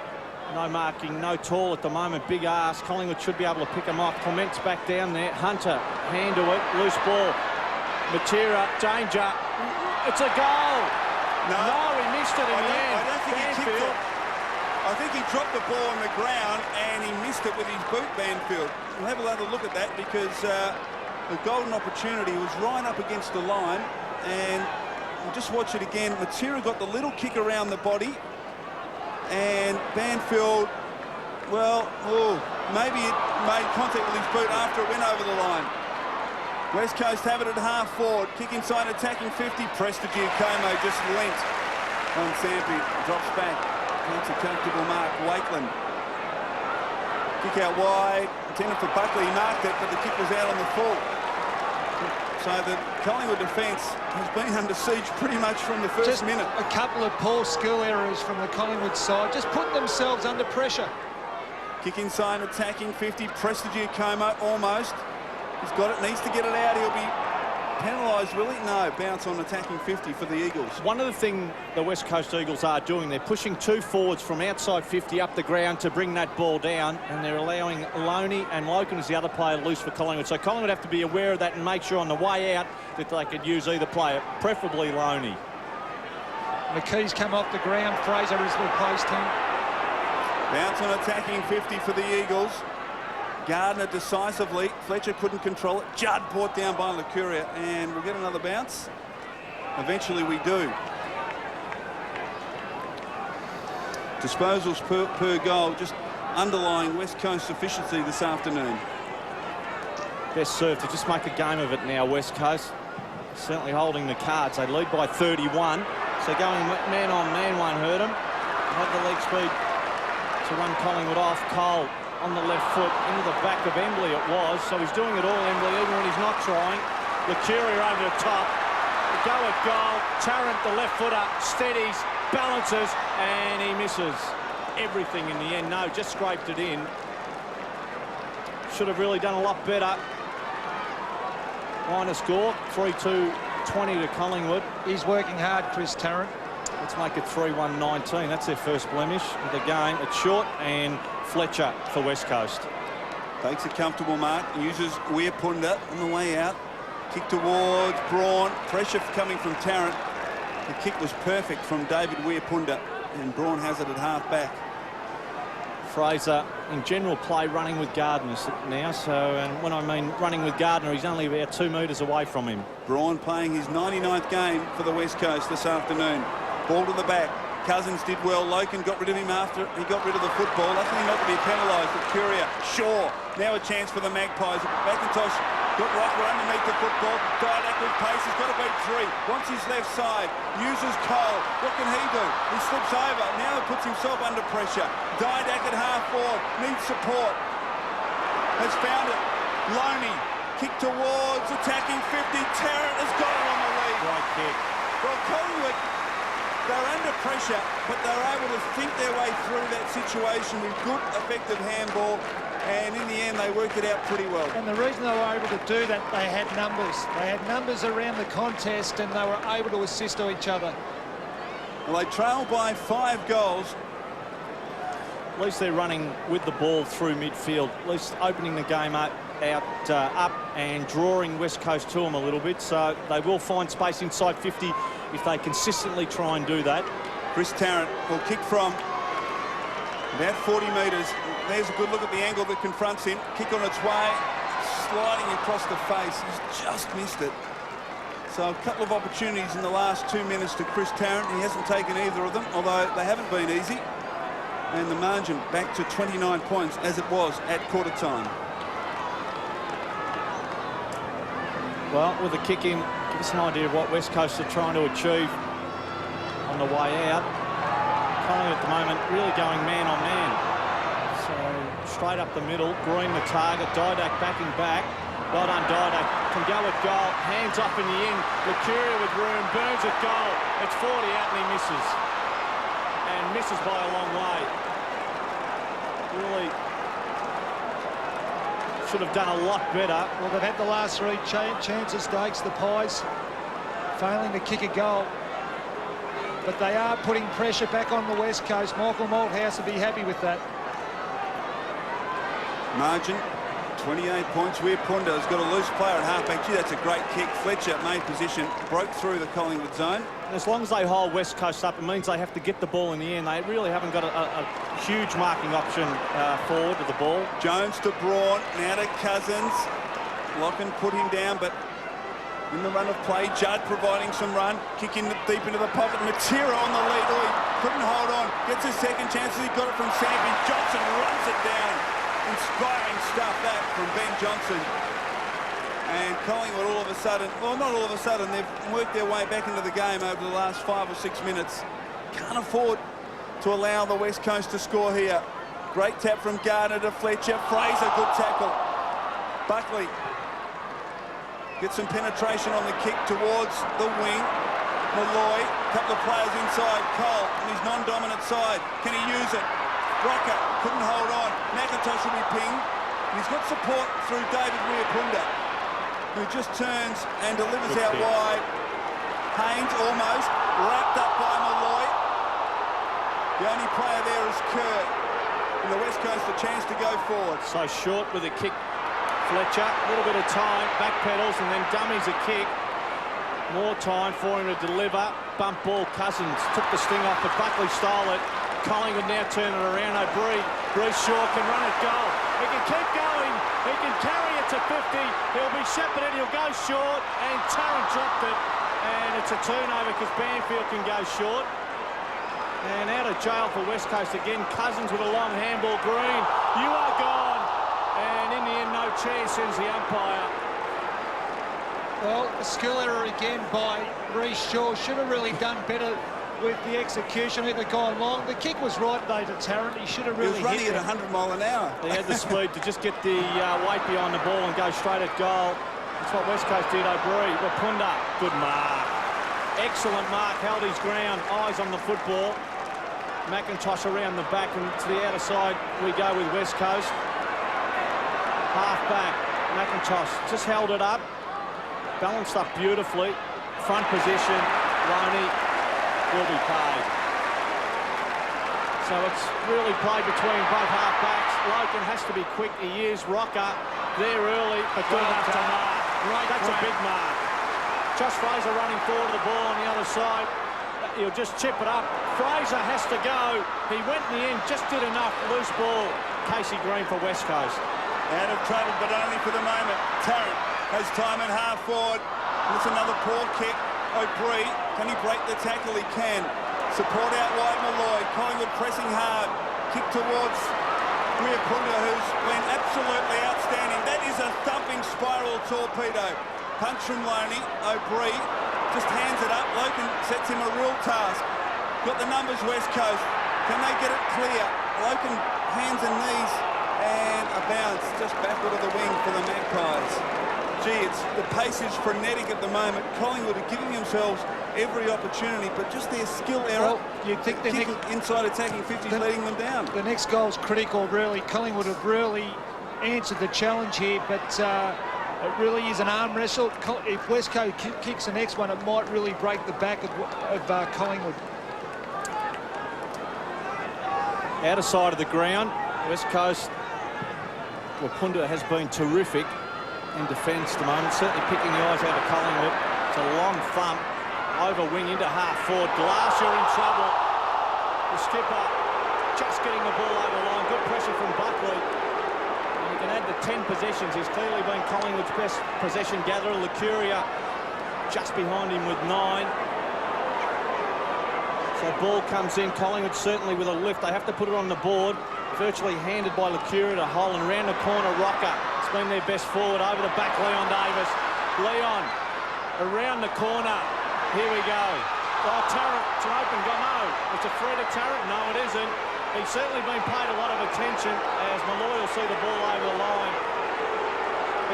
No marking, no tall at the moment. Big arse. Collingwood should be able to pick him off. Clement's back down there. Hunter, hand to it. Loose ball. Matera, danger. It's a goal. No, he missed it in the end. I don't think he kicked it. I think he dropped the ball on the ground and he missed it with his boot, Banfield. We'll have another look at that because the golden opportunity was right up against the line. And we'll just watch it again. Matera got the little kick around the body. And Banfield, well, maybe it made contact with his boot after it went over the line. West Coast have it at half forward. Kick inside, attacking 50. Prestige Como just lent on Sampi. Drops back. That's a comfortable mark. Wakeland. Kick out wide. Intended for Buckley. He marked it, but the kick was out on the full. So the Collingwood defence has been under siege pretty much from the first minute. A couple of poor skill errors from the Collingwood side, just putting themselves under pressure. Kick inside, attacking 50. Prestige Como almost. He's got it, needs to get it out. He'll be penalised, will he? No, bounce on attacking 50 for the Eagles. One of the things the West Coast Eagles are doing, they're pushing 2 forwards from outside 50 up the ground to bring that ball down, and they're allowing Loney and Loken as the other player loose for Collingwood. So Collingwood have to be aware of that and make sure on the way out that they could use either player, preferably Loney. McKee's come off the ground. Fraser has replaced him. Bounce on attacking 50 for the Eagles. Gardiner decisively. Fletcher couldn't control it. Judd brought down by Licuria, and we'll get another bounce. Eventually we do. Disposals per goal, just underlying West Coast efficiency this afternoon. Best serve to just make a game of it now, West Coast. Certainly holding the cards. They lead by 31. So going man on man won't hurt them. Have the leg speed to run Collingwood off. Cole on the left foot into the back of Embley it was. So he's doing it all, Embley, even when he's not trying. Licuria over the top. The go at goal. Tarrant, the left footer, steadies, balances, and he misses everything in the end. No, just scraped it in. Should have really done a lot better. Line of score, 3-2-20 to Collingwood. He's working hard, Chris Tarrant. Let's make it 3-1-19. That's their first blemish of the game. It's short, and Fletcher for West Coast. Takes a comfortable mark, uses Weirpunda on the way out. Kick towards Braun. Pressure coming from Tarrant. The kick was perfect from David Weirpunda, and Braun has it at half back. Fraser, in general play, running with Gardiner now. So, and when I mean running with Gardiner, he's only about 2 metres away from him. Braun playing his 99th game for the West Coast this afternoon. Ball to the back. Cousins did well. Loken got rid of him after he got rid of the football. Luckily not to be penalised. Licuria, Shaw. Now a chance for the Magpies. McIntosh got Rocca underneath the football. Didak with pace. He's got to beat 3. Wants his left side. Uses Cole. What can he do? He slips over. Now he puts himself under pressure. Didak at half forward. Needs support. Has found it. Loney. Kick towards attacking 50. Tarrant has got it on the lead. Right kick. Well, Collingwood, they're under pressure, but they're able to think their way through that situation with good, effective handball, and in the end, they worked it out pretty well. And the reason they were able to do that, they had numbers. They had numbers around the contest, and they were able to assist to each other. Well, they trail by 5 goals. At least they're running with the ball through midfield, at least opening the game up and drawing West Coast to them a little bit. So they will find space inside 50 if they consistently try and do that. Chris Tarrant will kick from about 40 metres. There's a good look at the angle that confronts him. Kick on its way, sliding across the face. He's just missed it. So a couple of opportunities in the last 2 minutes to Chris Tarrant. He hasn't taken either of them, although they haven't been easy. And the margin back to 29 points as it was at quarter time. Well, with the kick in, give us an idea of what West Coast are trying to achieve on the way out. Collingwood at the moment really going man on man. So straight up the middle, Green the target, Didak backing back. Well done, Didak. Can go at goal, hands up in the end. Licuria with room, Burns at goal. It's 40 out and he misses. And misses by a long way. Really should have done a lot better. Well, they've had the last 3 chances, Dakes, the Pies, failing to kick a goal. But they are putting pressure back on the West Coast. Michael Malthouse will be happy with that. Margin, 28 points. Punda has got a loose player at halfback. Gee, that's a great kick. Fletcher made position, broke through the Collingwood zone. As long as they hold West Coast up, it means they have to get the ball in the end. They really haven't got a huge marking option forward to the ball. Jones to Braun, now to Cousins. Locken put him down, but in the run of play, Judd providing some run, kicking deep into the pocket. Matera on the lead. Oh, he couldn't hold on. Gets his second chance. He got it from Sampi. Johnson runs it down. Inspiring stuff that from Ben Johnson. And Collingwood all of a sudden, well, not all of a sudden, they've worked their way back into the game over the last 5 or 6 minutes. Can't afford to allow the West Coast to score here. Great tap from Gardiner to Fletcher. Fraser, good tackle. Buckley gets some penetration on the kick towards the wing. Malloy, couple of players inside. Cole on his non-dominant side. Can he use it? Rocca couldn't hold on. McIntosh will be pinged. He's got support through David Weir-Punda, who just turns and delivers out wide. Haynes almost wrapped up by Malloy. The only player there is Kerr. And the West Coast a chance to go forward. So short with a kick. Fletcher, a little bit of time, back pedals and then dummies a kick. More time for him to deliver. Bump ball, Cousins took the sting off, but Buckley stole it. Collingwood now turn it around. O'Brien, Bruce Shaw can run it goal. He can keep going. He can carry it to 50. He'll be shepherded. He'll go short. And Tarrant dropped it. And it's a turnover because Banfield can go short. And out of jail for West Coast again. Cousins with a long handball. Green, you are gone. And in the end, no chance, sends the umpire. Well, a skill error again by Reece Shaw. Should have really done better with the execution. Either gone long. The kick was right though to Tarrant. He should have really hit He was running at 100 mile an hour. He had the speed to just get the weight behind the ball and go straight at goal. That's what West Coast did. O'Brien, Rapunda, good mark. Excellent mark, held his ground, eyes on the football. McIntosh around the back and to the outer side we go with West Coast. Half back, McIntosh just held it up. Balanced up beautifully. Front position, Loney will be paid. So it's really played between both half-backs. Logan has to be quick. He is. Rocca there early, but good enough to mark. Right, that's a big mark. Josh Fraser running forward to the ball on the other side. He'll just chip it up. Fraser has to go. He went in the end, just did enough. Loose ball. Casey Green for West Coast. Out of trouble, but only for the moment. Tarrant has time at half forward. It's another poor kick. O'Brien, can he break the tackle? He can. Support out wide Malloy. Collingwood pressing hard. Kick towards Weir-Punda, who's been absolutely outstanding. That is a thumping spiral torpedo. Punch from Loney. O'Brien just hands it up. Logan sets him a real task. Got the numbers, West Coast. Can they get it clear? Logan hands and knees and a bounce just backward of the wing for the Magpies. Gee, the pace is frenetic at the moment. Collingwood are giving themselves every opportunity, but just their skill error. Well, you'd think the inside attacking 50s letting them down. The next goal's critical, really. Collingwood have really answered the challenge here, but it really is an arm wrestle. If West Coast kicks the next one, it might really break the back of Collingwood. Outer side of the ground, West Coast. Rapunda has been terrific in defence at the moment, certainly picking the eyes out of Collingwood. It's a long thump, over wing into half forward. Glacier in trouble. The skipper just getting the ball over the line. Good pressure from Buckley. And you can add the 10 possessions. He's clearly been Collingwood's best possession gatherer. Licuria just behind him with 9. So ball comes in. Collingwood certainly with a lift. They have to put it on the board. Virtually handed by Licuria to Holland. Around the corner, Rocca. It's been their best forward. Over the back, Leon Davis. Leon around the corner. Here we go. Oh, Tarrant, it's an open goal. No, it's a free to Tarrant. No, it isn't. He's certainly been paid a lot of attention as Malloy will see the ball over the line.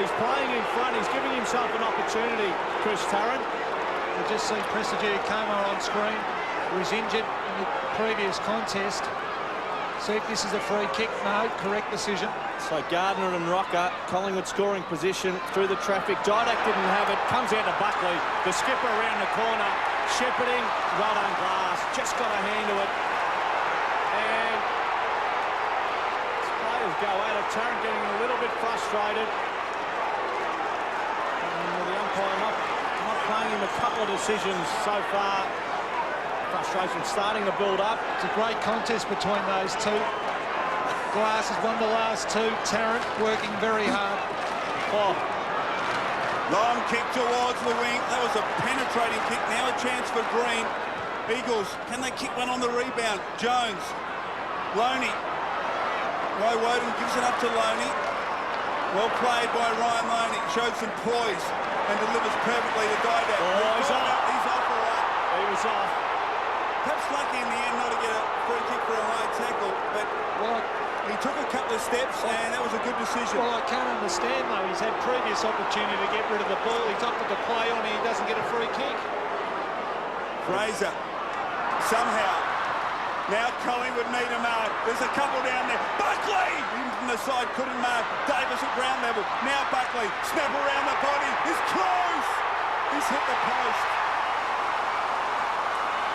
He's playing in front. He's giving himself an opportunity, Chris Tarrant. We've just seen Prestigiu Como on screen, who was injured in the previous contest. See if this is a free kick. No, correct decision. So Gardiner and Rocca, Collingwood scoring position through the traffic. Didak didn't have it. Comes out to Buckley. The skipper around the corner. Shepherding. Well done, Glass. Just got a hand to it. And players go out of Tarrant getting a little bit frustrated. And the umpire not playing him a couple of decisions so far. Frustration starting to build up. It's a great contest between those two. Glass has won the last 2. Tarrant working very hard. Oh. Long kick towards the wing. That was a penetrating kick. Now a chance for Green. Eagles, can they kick one on the rebound? Jones. Loney. Woden gives it up to Loney. Well played by Ryan Loney. Showed some poise and delivers perfectly to Didak. Oh, he's off. He's off all right. He was off. Perhaps lucky in the end not to get a free kick for a high tackle, but he took a couple of steps and that was a good decision. Well, I can't understand though. He's had previous opportunity to get rid of the ball. He's opted to play on and he doesn't get a free kick. Fraser, somehow, now Collingwood need a mark. There's a couple down there. Buckley! In from the side, couldn't mark. Davis at ground level. Now Buckley, snap around the body. He's close! He's hit the post.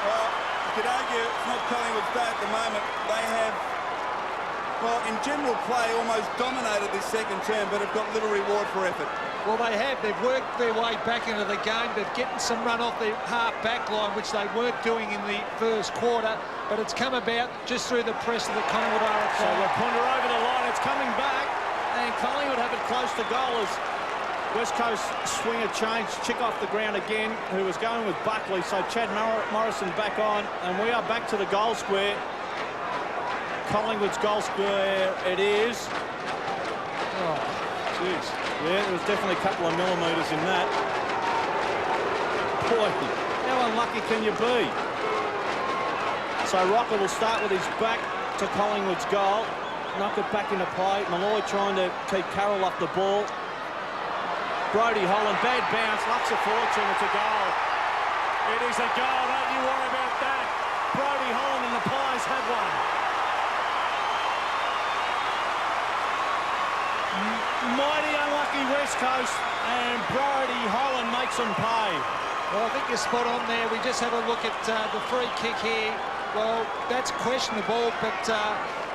Well, you could argue it's not Collingwood's day at the moment. They have, well, in general play, almost dominated this second term, but have got little reward for effort. Well, they have. They've worked their way back into the game. They're getting some run off their half-back line, which they weren't doing in the first quarter, but it's come about just through the press of the Collingwood AFL. So Rapunda over the line. It's coming back, and Collingwood have it close to goal as West Coast swing a change, chick off the ground again, who was going with Buckley. So Chad Morrison back on, and we are back to the goal square. Collingwood's goal square it is. Oh, jeez. Yeah, there was definitely a couple of millimetres in that. Boy, how unlucky can you be? So Rocca will start with his back to Collingwood's goal. Knock it back into play. Malloy trying to keep Carroll off the ball. Brodie Holland, bad bounce, Lux a fortune, it's a goal. It is a goal, don't you worry about that. Brodie Holland and the Pies have one. Mighty unlucky West Coast, and Brodie Holland makes them pay. Well, I think you're spot on there. We just have a look at the free kick here. Well, that's questionable, but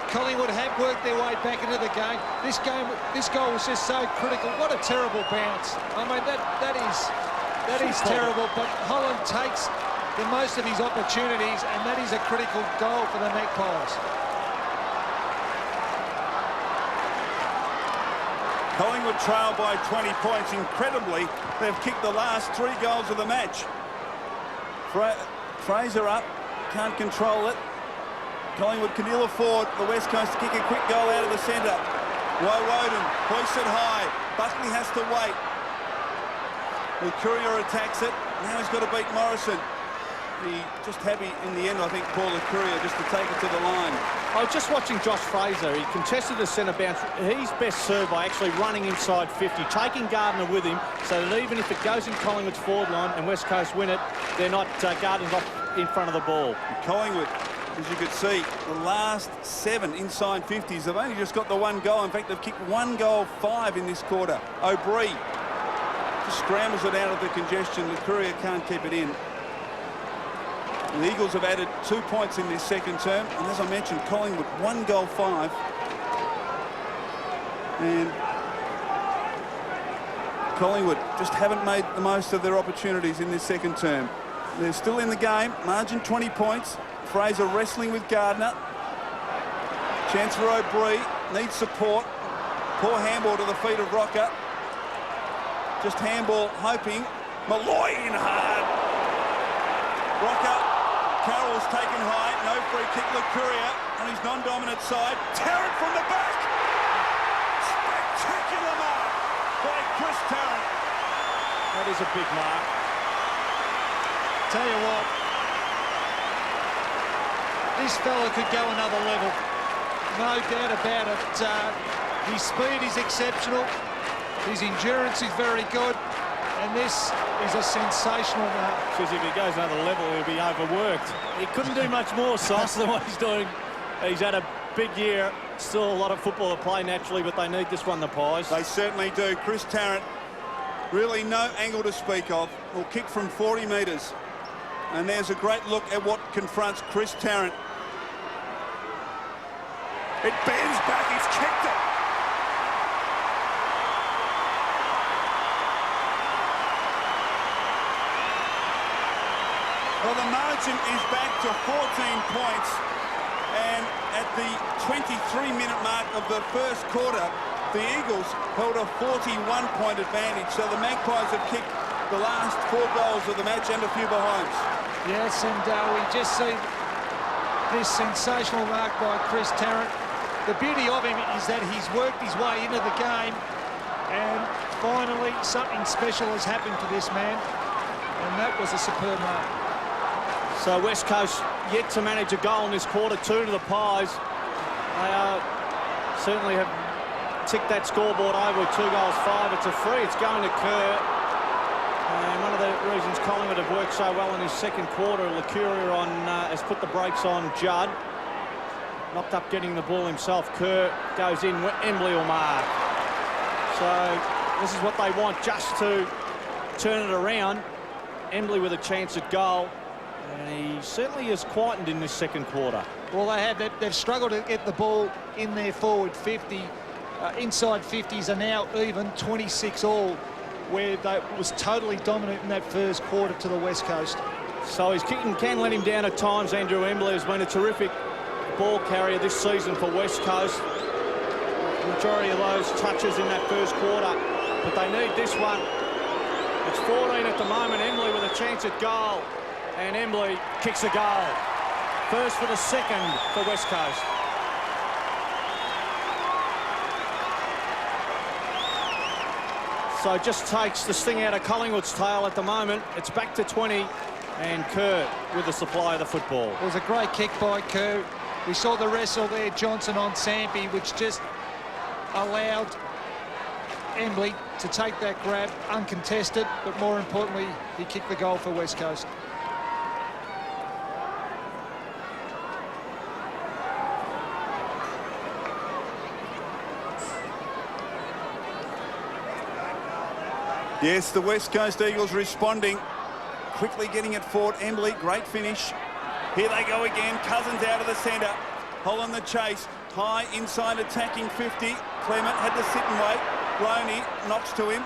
Collingwood have worked their way back into the game. This goal was just so critical. What a terrible bounce. I mean, that is terrible, but Holland takes the most of his opportunities, and that is a critical goal for the Magpies. Collingwood trail by 20 points. Incredibly, they've kicked the last 3 goals of the match. Fraser up, can't control it. Collingwood can ill afford the West Coast to kick a quick goal out of the centre. Woden hoists it high. Buckley has to wait. Licuria attacks it. Now he's got to beat Morrison. He just happy in the end, I think, Paul Licuria, just to take it to the line. I was just watching Josh Fraser. He contested the centre bounce. He's best served by actually running inside 50, taking Gardiner with him, so that even if it goes in Collingwood's forward line and West Coast win it, they're not Gardiner's off in front of the ball. Collingwood, as you could see, the last 7 inside 50s. They've only just got the 1 goal. In fact, they've kicked 1 goal 5 in this quarter. O'Brien just scrambles it out of the congestion. Licuria can't keep it in. The Eagles have added 2 points in this second term, and as I mentioned, Collingwood 1 goal 5. And Collingwood just haven't made the most of their opportunities in this second term. They're still in the game, margin 20 points. Fraser wrestling with Gardiner. Chance for O'Brien, needs support. Poor handball to the feet of Rocca. Just handball hoping Malloy in hard. Rocca. Carroll's taken high. No free kick. Licuria on his non-dominant side. Tarrant from the back. Spectacular mark by Chris Tarrant. That is a big mark. Tell you what, this fella could go another level. No doubt about it. His speed is exceptional. His endurance is very good. And this is a sensational mark. Because if he goes another level, he'll be overworked. He couldn't do much more, Sauce, than what he's doing. He's had a big year. Still a lot of football to play naturally, but they need this one, the Pies. They certainly do. Chris Tarrant, really no angle to speak of. Will kick from 40 metres. And there's a great look at what confronts Chris Tarrant. It bends back. He's kicked it. Well, the margin is back to 14 points. And at the 23-minute mark of the first quarter, the Eagles held a 41-point advantage. So the Magpies have kicked the last 4 goals of the match and a few behinds. Yes, and we just see this sensational mark by Chris Tarrant. The beauty of him is that he's worked his way into the game, and finally something special has happened to this man, and that was a superb mark. So West Coast yet to manage a goal in this quarter, 2 to the Pies. They certainly have ticked that scoreboard over with 2 goals, 5. It's a free. It's going to Kerr. And one of the reasons Collingwood have worked so well in his second quarter, Licuria has put the brakes on Judd. Knocked up getting the ball himself. Kerr goes in. Embley will mark. So this is what they want, just to turn it around. Embley with a chance at goal. And he certainly has quietened in this second quarter. Well, they have. They've struggled to get the ball in their forward 50. Inside 50s are now even 26 all, where they was totally dominant in that first quarter to the West Coast. So his kicking can let him down at times. Andrew Embley has been a terrific ball carrier this season for West Coast. The majority of those touches in that first quarter, but they need this one. It's 14 at the moment. Embley with a chance at goal, and Embley kicks a goal. First for the second for West Coast. So it just takes the sting out of Collingwood's tail at the moment. It's back to 20, and Kerr with the supply of the football. It was a great kick by Kerr. We saw the wrestle there, Johnson on Sampi, which just allowed Embley to take that grab uncontested, but more importantly, he kicked the goal for West Coast. Yes, the West Coast Eagles responding, quickly getting it forward. Embley, great finish. Here they go again. Cousins out of the centre. Hole on the chase. High inside attacking 50. Clement had to sit and wait. Loney knocks to him.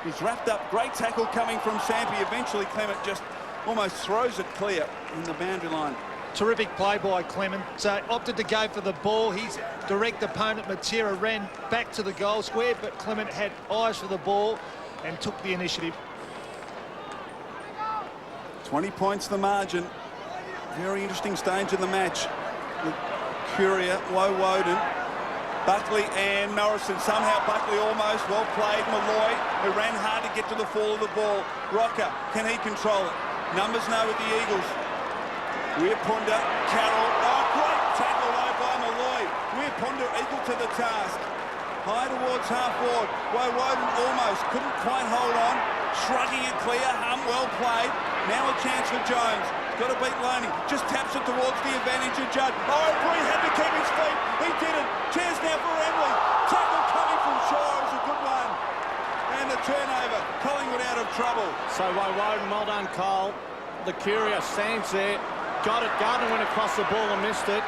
He's wrapped up. Great tackle coming from Sampi. Eventually Clement just almost throws it clear in the boundary line. Terrific play by Clement. Opted to go for the ball. His direct opponent, Matera, ran back to the goal square, but Clement had eyes for the ball and took the initiative. 20 points the margin. Very interesting stage of the match. Licuria, Woden, Buckley and Morrison. Somehow Buckley almost well played. Malloy, who ran hard to get to the fall of the ball. Rocca, can he control it? Numbers know with the Eagles. Weirpunda, Carroll. Oh, great tackle though by Malloy. Weirpunda equal to the task. High towards half forward. Woden almost couldn't quite hold on. Shrugging it clear. Well played. Now a chance for Jones. Got to beat Loney. Just taps it towards the advantage of Judd. Oh, Bree had to keep his feet. He did it. Chance now for Embley. Tackle coming from Shaw is a good one. And the turnover. Collingwood out of trouble. So Woden, well done, Cole. Licuria stands there. Got it. Gardiner went across the ball and missed it.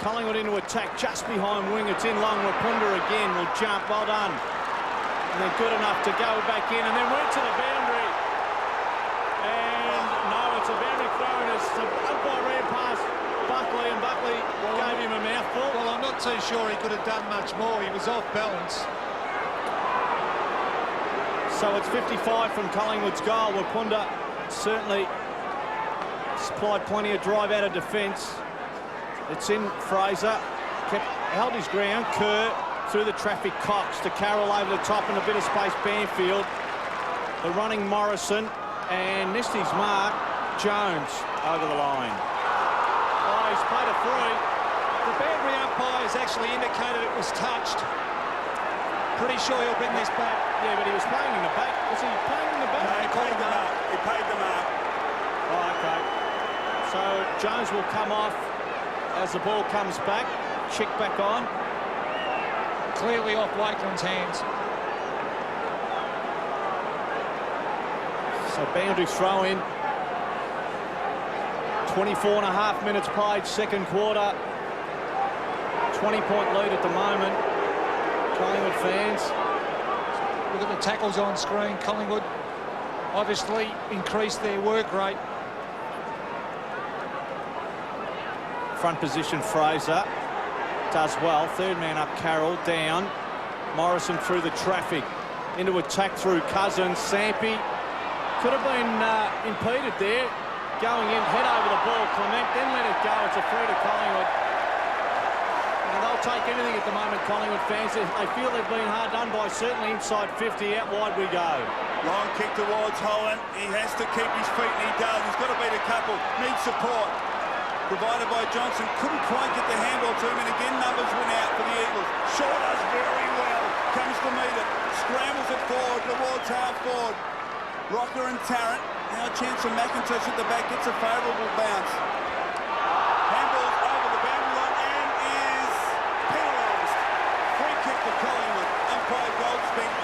Collingwood into attack just behind wing. It's in long. Rapunda again will jump. Well done. And they're good enough to go back in and then went to the boundary. And no, it's a boundary throw, and it's the umpire ran past Buckley, and Buckley gave him a mouthful. Well, I'm not too sure he could have done much more. He was off balance. So it's 55 from Collingwood's goal. Wapunda certainly supplied plenty of drive out of defence. It's in Fraser. Held his ground. Kerr through the traffic. Cox to Carroll over the top and a bit of space. Banfield. The running Morrison. And missed his mark. Jones over the line. Oh, he's played a free. The boundary umpire has actually indicated it was touched. Pretty sure he'll bring this back. Yeah, but he was playing in the back. Was he playing in the back? No, he paid them up. He paid them up. Oh, okay. So Jones will come off as the ball comes back. Chick back on. Clearly off Lakeland's hands. So boundary throw in. 24.5 minutes played, second quarter. 20-point lead at the moment. Collingwood fans. Look at the tackles on screen. Collingwood obviously increased their work rate. Front position Fraser does well. Third man up, Carroll down. Morrison through the traffic into attack through Cousins. Sampi could have been impeded there. Going in, head over the ball. Clement then let it go. It's a free to Collingwood. And they'll take anything at the moment, Collingwood fans. They feel they've been hard done by, certainly inside 50. Out wide we go. Long kick towards Holland. He has to keep his feet, and he does. He's got to beat a couple. Needs support. Provided by Johnson. Couldn't quite get the handball to him, and again numbers went out for the Eagles. Shaw does very well. Comes to meet it. Scrambles it forward towards half forward. Rocca and Tarrant. Now a chance for McIntosh at the back. Gets a favourable bounce. Handball over the boundary line and is penalised. Free kick to Collingwood. Umpire Goldsmith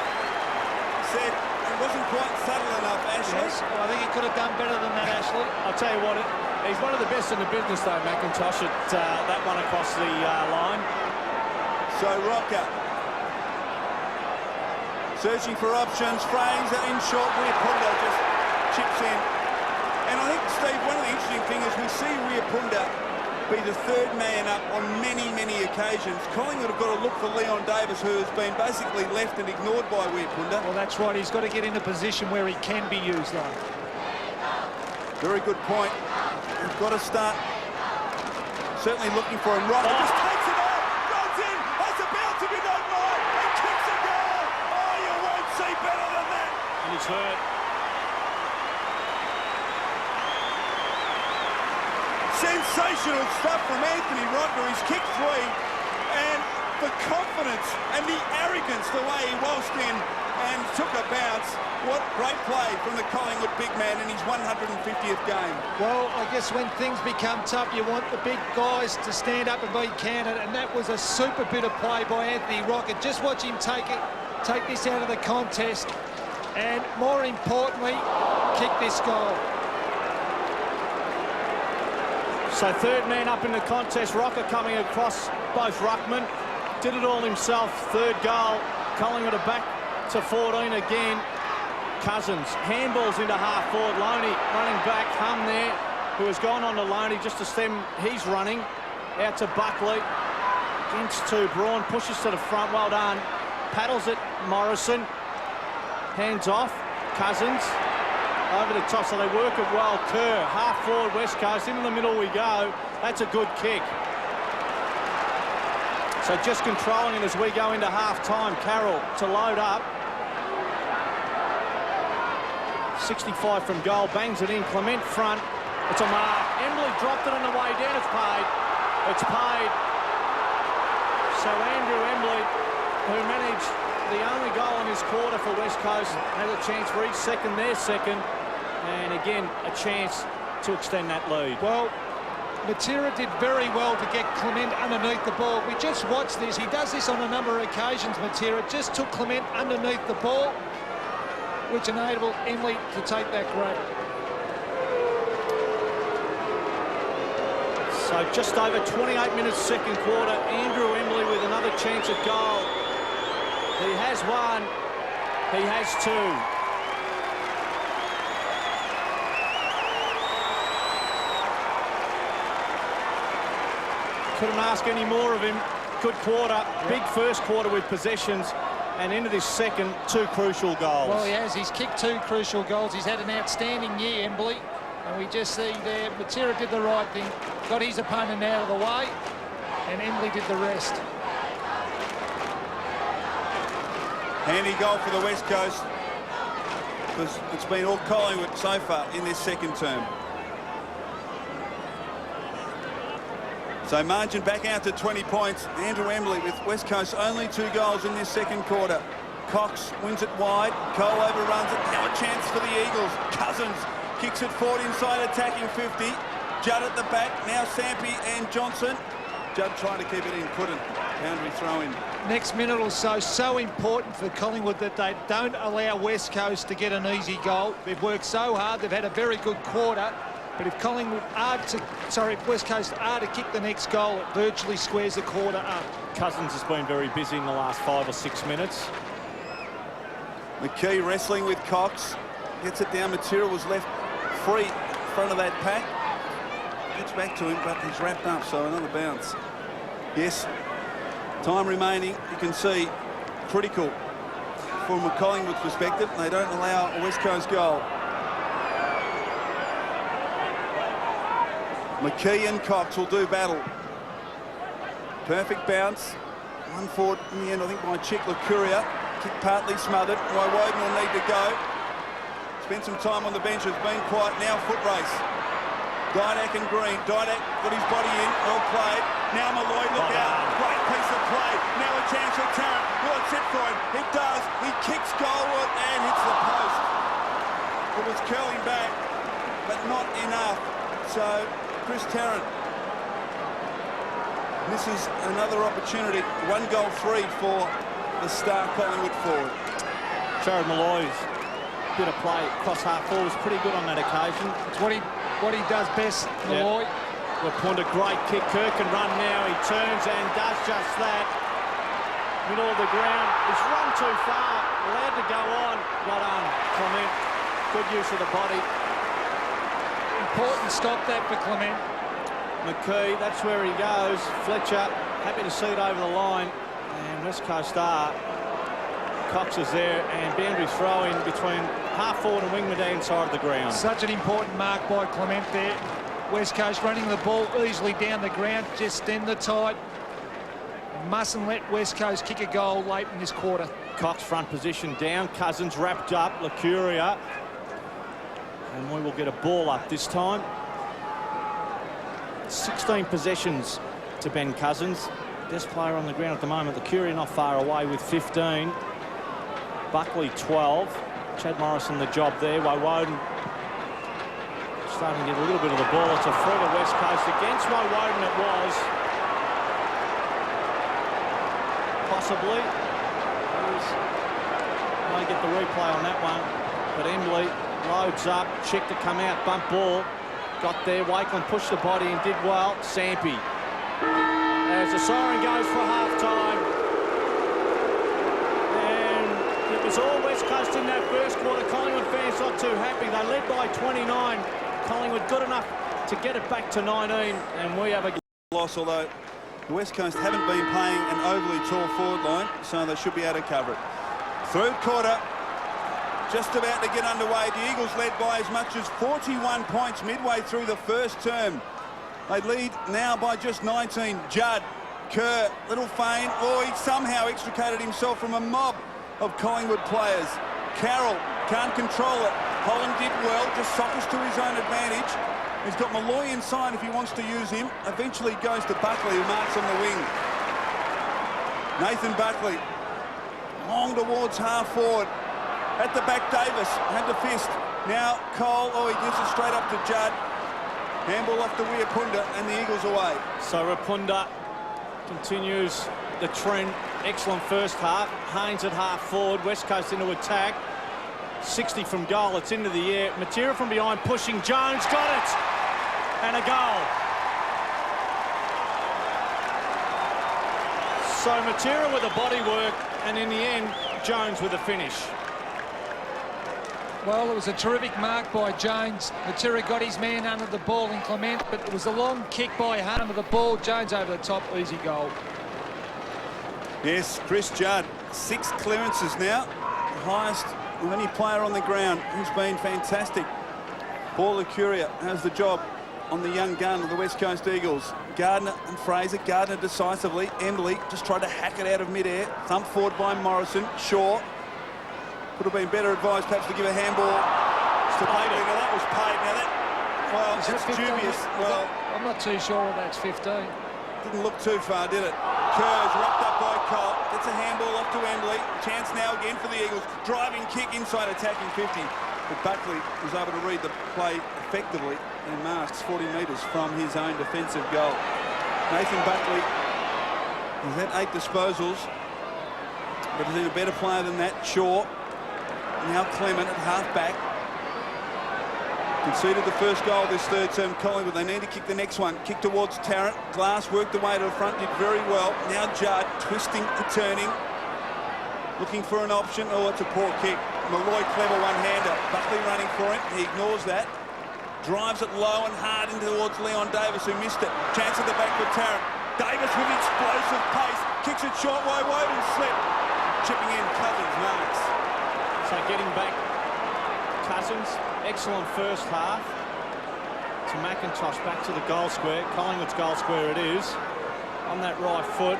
said it wasn't quite subtle enough, Ashley. Yes, I think he could have done better than that, Ashley. I'll tell you what, he's one of the best in the business, though, McIntosh, at that one across the line. So Rocca searching for options. Fraser in short. Riapunda just chips in. And I think, Steve, one of the interesting things is we see Riapunda be the third man up on many, many occasions. Collingwood have got to look for Leon Davis, who has been basically left and ignored by Riapunda. Well, that's right. He's got to get in a position where he can be used, though. Very good point. We've got to start certainly looking for him. Rocca just takes it off, runs in, has a bounce if you don't mind, and kicks a goal. Oh, you won't see better than that. And he's hurt. Sensational stuff from Anthony Rocca. He's kicked three, and the confidence and the arrogance, the way he waltzed in and took a bounce. What great play from the Collingwood big man in his 150th game. Well, I guess when things become tough, you want the big guys to stand up and be candid, and that was a super bit of play by Anthony Rocca. Just watch him take this out of the contest, and more importantly, kick this goal. So third man up in the contest. Rocca coming across both ruckmen. Did it all himself. Third goal. Collingwood are back to 14 again. Cousins. Handballs into half forward. Loney running back. Hum there, who has gone on to Loney just to stem. He's running. Out to Buckley. Against two. Braun pushes to the front. Well done. Paddles it. Morrison. Hands off. Cousins. Over the top, so they work it well. Kerr, half forward, West Coast, into the middle we go. That's a good kick. So just controlling it as we go into half-time. Carroll to load up. 65 from goal, bangs it in. Clement front. It's a mark. Embley dropped it on the way down. It's paid. It's paid. So Andrew Embley, who managed the only goal in his quarter for West Coast, has a chance for each second, their second. And again, a chance to extend that lead. Well, Matera did very well to get Clement underneath the ball. We just watched this. He does this on a number of occasions, Matera. Just took Clement underneath the ball, which enabled Embley to take that grab. So just over 28 minutes second quarter. Andrew Embley with another chance at goal. He has one. He has two. Couldn't ask any more of him. Good quarter. Big first quarter with possessions. and into this second, 2 crucial goals. Well, he has. He's kicked 2 crucial goals. He's had an outstanding year, Embley. And we just see there, Matera did the right thing, got his opponent out of the way, and Embley did the rest. Handy goal for the West Coast, because it's been all Collingwood so far in this second term. So margin back out to 20 points. Andrew Embley with West Coast only 2 goals in this second quarter. Cox wins it wide. Cole overruns it. Now a chance for the Eagles. Cousins kicks it forward inside, attacking 50. Judd at the back. Now Sampi and Johnson. Judd trying to keep it in, couldn't. Boundary throw in. Next minute or so important for Collingwood that they don't allow West Coast to get an easy goal. They've worked so hard. They've had a very good quarter. But if if West Coast are to kick the next goal, it virtually squares the quarter up. Cousins has been very busy in the last 5 or 6 minutes. McKee wrestling with Cox. Gets it down. Material was left free in front of that pack. Gets back to him, but he's wrapped up, so another bounce. Yes, time remaining. You can see critical from a Collingwood perspective. They don't allow a West Coast goal. McKee and Cox will do battle. Perfect bounce. One forward in the end, I think, by Licuria. Kick partly smothered. Woden will need to go. Spent some time on the bench. Has been quiet. Now foot race. Didak and Green. Didak got his body in. Well played. Now Malloy, look out. Great piece of play. Now a chance for Tarrant. Will it sit for him? It does. He kicks goalward and hits the post. It was curling back, but not enough. So Chris Tarrant misses another opportunity. 1 goal 3 for the star Collingwood forward. Jared Malloy's bit of play across half forward was pretty good on that occasion. It's what he does best, Malloy. Lapunda, great kick. Kirk can run now. He turns and does just that. Middle of the ground. He's run too far. Allowed to go on. Well done, Clement. Good use of the body. Important stop that for Clement. McKee, that's where he goes. Fletcher, happy to see it over the line. And West Coast are. Cox is there, and boundary throw in between half forward and wingman inside of the ground. Such an important mark by Clement there. West Coast running the ball easily down the ground, just stem the tide. Mustn't let West Coast kick a goal late in this quarter. Cox front position down. Cousins wrapped up. Licuria. And we will get a ball up this time. 16 possessions to Ben Cousins. Best player on the ground at the moment. Licuria not far away with 15. Buckley 12. Chad Morrison the job there. Woden starting to get a little bit of the ball. It's a free to West Coast against Woden. It was. Possibly. Might get the replay on that one. But Embley loads up. Check to come out. Bump ball. Got there. Wakeland pushed the body and did well. Sampi. As the siren goes for half-time. And it was all West Coast in that first quarter. Collingwood fans not too happy. They led by 29. Collingwood good enough to get it back to 19. And we have a loss, although the West Coast haven't been playing an overly tall forward line, so they should be able to cover it. Third quarter, just about to get underway. The Eagles led by as much as 41 points midway through the first term. They lead now by just 19. Judd, Kerr, little feint. Oh, he somehow extricated himself from a mob of Collingwood players. Carroll can't control it. Holland did well, just sockers to his own advantage. He's got Malloy inside if he wants to use him. Eventually goes to Buckley, who marks on the wing. Nathan Buckley, long towards half forward. At the back, Davis had the fist. Now Cole, oh, he gives it straight up to Judd. Handball off to Rapunda and the Eagles away. So Rapunda continues the trend. Excellent first half. Haynes at half forward. West Coast into attack. 60 from goal. It's into the air. Matera from behind pushing. Jones got it. And a goal. So Matera with the body work, and in the end, Jones with the finish. Well, it was a terrific mark by Jones. Matera got his man under the ball in Clement, but it was a long kick by Hunt with the ball. Jones over the top, easy goal. Yes, Chris Judd, 6 clearances now. The highest of any player on the ground, who's been fantastic. Paul Licuria has the job on the young gun of the West Coast Eagles. Gardiner and Fraser. Gardiner decisively. Embley just tried to hack it out of mid-air. Thumped forward by Morrison. Shaw. Could have been better advised perhaps to give a handball to Magpies. Now that was paid. Now that, well, it's dubious. Well, I'm not too sure if that's 15. Didn't look too far, did it? Kerr's wrapped up by Cole. Gets a handball off to Embley. Chance now again for the Eagles. Driving kick inside attacking 50. But Buckley was able to read the play effectively and masks 40 metres from his own defensive goal. Nathan Buckley has had 8 disposals, but he's been a better player than that. Shaw, now Clement at half-back. Conceded the first goal this third term, Collingwood. They need to kick the next one. Kick towards Tarrant. Glass worked the way to the front, did very well. Now Judd twisting and turning, looking for an option. Oh, it's a poor kick. Malloy, clever one-hander. Buckley running for him. He ignores that. Drives it low and hard into towards Leon Davis, who missed it. Chance at the back for Tarrant. Davis with explosive pace. Kicks it short. Woden slip. Chipping in Cousins marks. So getting back Cousins, excellent first half. To McIntosh back to the goal square. Collingwood's goal square it is. On that right foot.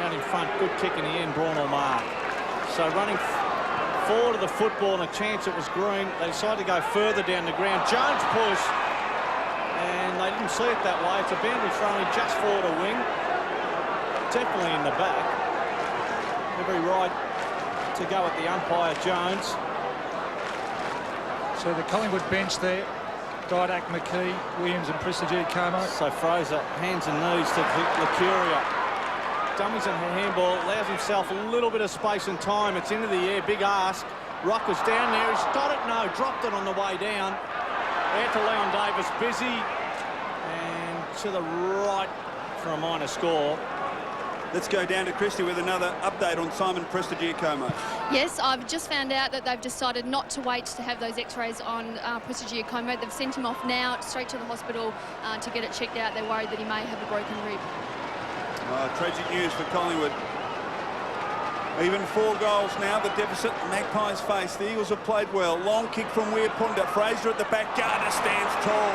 Out in front, good kick in the end, Braun or mark. So running forward of the football and a chance it was green. They decided to go further down the ground. Jones push. And they didn't see it that way. It's a boundary throwing just forward a wing. Definitely in the back. Every right to go at the umpire, Jones. So the Collingwood bench there, Didak, McKee, Williams and Prestigiacomo. So Fraser, hands and knees to Licuria. Dummies on the handball, allows himself a little bit of space and time. It's into the air, big ask. Rocca's down there, he's got it, no, dropped it on the way down. Out to Leon Davis, busy. And to the right for a minor score. Let's go down to Christie with another update on Simon Prestigiacomo. Yes, I've just found out that they've decided not to wait to have those x-rays on Prestigiacomo. They've sent him off now, straight to the hospital to get it checked out. They're worried that he may have a broken rib. Tragic news for Collingwood. Even 4 goals now, the deficit Magpies face. The Eagles have played well. Long kick from Weirpunda. Fraser at the back. Gardiner stands tall.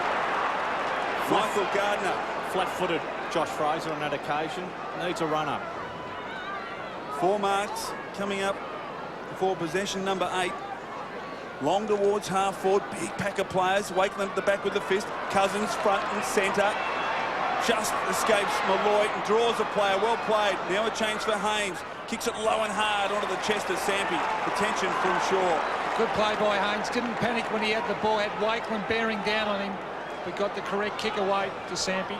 Michael Gardiner. Flat-footed Josh Fraser on that occasion. Needs a runner. 4 marks coming up for possession number 8. Long towards half forward. Big pack of players. Wakeland at the back with the fist. Cousins front and centre. Just escapes Malloy and draws a player. Well played. Now a change for Haynes. Kicks it low and hard onto the chest of Sampi. Attention from Shaw. Good play by Haynes. Didn't panic when he had the ball. Had Wakeland bearing down on him, but got the correct kick away to Sampi.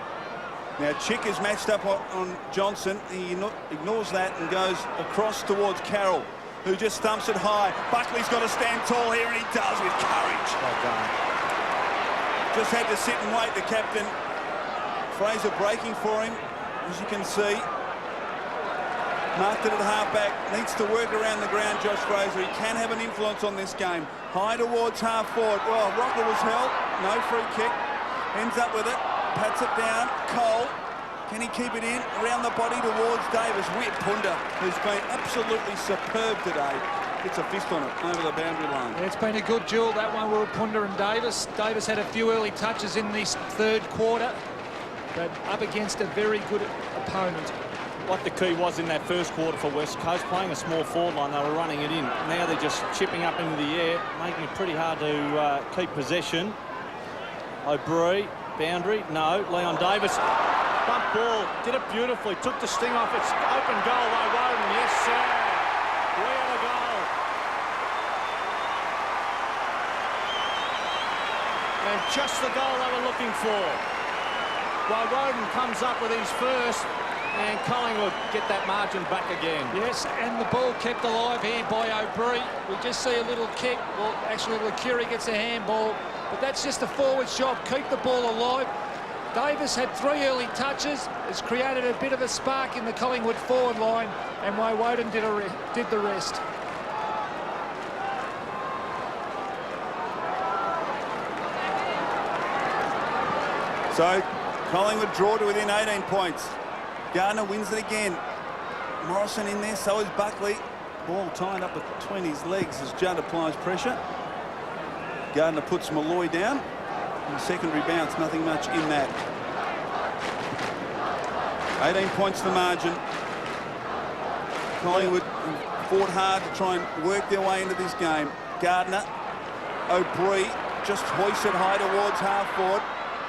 Now Chick is matched up on Johnson. He ignores that and goes across towards Carroll, who just stumps it high. Buckley's got to stand tall here, and he does with courage. Well done. Just had to sit and wait, the captain. Fraser breaking for him, as you can see. Marked it at half-back. Needs to work around the ground, Josh Fraser. He can have an influence on this game. High towards half-forward. Well, Rocca was held. No free kick. Ends up with it. Pats it down. Cole. Can he keep it in? Around the body towards Davis. Weirpunda, who's been absolutely superb today. Gets a fist on it over the boundary line. Yeah, it's been a good duel, that one, Weirpunda and Davis. Davis had a few early touches in this third quarter, but up against a very good opponent. What the key was in that first quarter for West Coast, playing a small forward line, they were running it in. Now they're just chipping up into the air, making it pretty hard to keep possession. O'Brien, boundary, no. Leon Davis, bump ball, did it beautifully, took the sting off. It's open goal by Woden, yes sir. We have a goal. And just the goal they were looking for. While Woden comes up with his first, and Collingwood get that margin back again. Yes, and the ball kept alive here by O'Brien. We just see a little kick. Well, actually, Licuria gets a handball, but that's just a forward's job. Keep the ball alive. Davis had 3 early touches. It's created a bit of a spark in the Collingwood forward line, and Woden did the rest. So, Collingwood draw to within 18 points. Gardiner wins it again. Morrison in there, so is Buckley. Ball tied up between his legs as Judd applies pressure. Gardiner puts Malloy down. And secondary bounce, nothing much in that. 18 points the margin. Collingwood fought hard to try and work their way into this game. Gardiner, O'Brien just hoisted high towards half forward.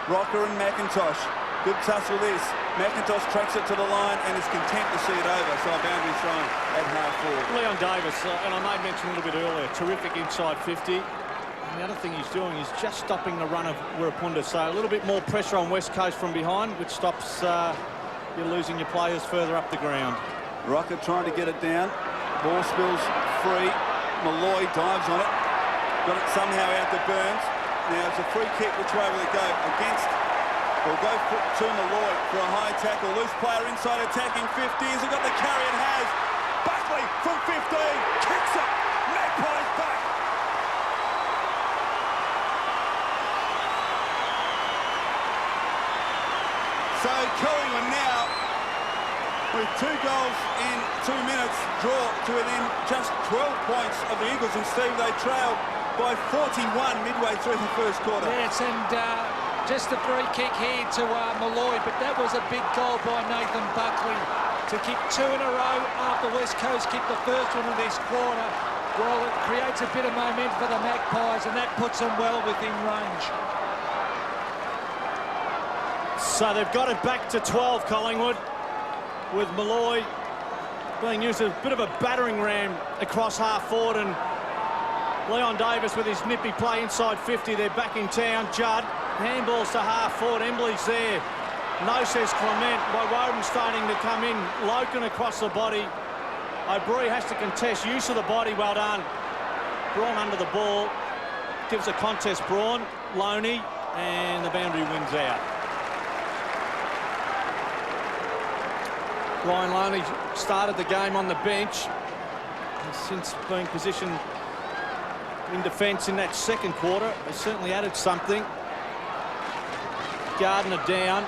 Rocca and McIntosh. Good tussle this. McIntosh tracks it to the line and is content to see it over. So a boundary thrown at half forward. Leon Davis, and I made mention a little bit earlier, terrific inside 50. And the other thing he's doing is just stopping the run of Wirrapunda. So a little bit more pressure on West Coast from behind, which stops you losing your players further up the ground. Rocca trying to get it down. Ball spills free. Malloy dives on it. Got it somehow out to Burns. Now it's a free kick. Which way will it go? Against. Will go to Malloy for a high tackle. Loose player inside attacking 50. Has it got the carry? It has. Buckley from 15. Kicks it. Magpies back. So Collingwood now, with 2 goals in 2 minutes, draw to within just 12 points of the Eagles, and Steve, they trailed by 41 midway through the first quarter. Yes, and just a free kick here to Malloy, but that was a big goal by Nathan Buckley to kick 2 in a row after West Coast kicked the first one of this quarter. Well, it creates a bit of momentum for the Magpies, and that puts them well within range. So they've got it back to 12, Collingwood, with Malloy being used as a bit of a battering ram across half forward, and Leon Davis with his nippy play inside 50. They're back in town. Judd, handballs to half forward. Embley's there. No, says Clement. By Woden starting to come in. Loken across the body. O'Brien has to contest. Use of the body, well done. Braun under the ball. Gives a contest, Braun. Loney, and the boundary wins out. Ryan Loney started the game on the bench. Has since been positioned in defence in that second quarter. They certainly added something. Gardiner down.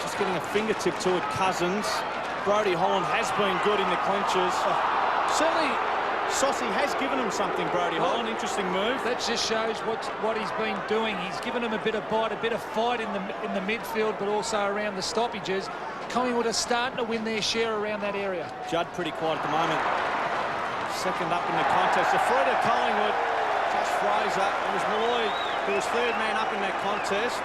Just getting a fingertip to it, Cousins. Brodie Holland has been good in the clinches. Certainly, Saucy has given him something, Brodie Holland. Interesting move. That just shows what he's been doing. He's given him a bit of bite, a bit of fight in the midfield, but also around the stoppages. Collingwood are starting to win their share around that area. Judd pretty quiet at the moment. Second up in the contest. The free to Collingwood. Josh Fraser. It was Malloy who was third man up in that contest.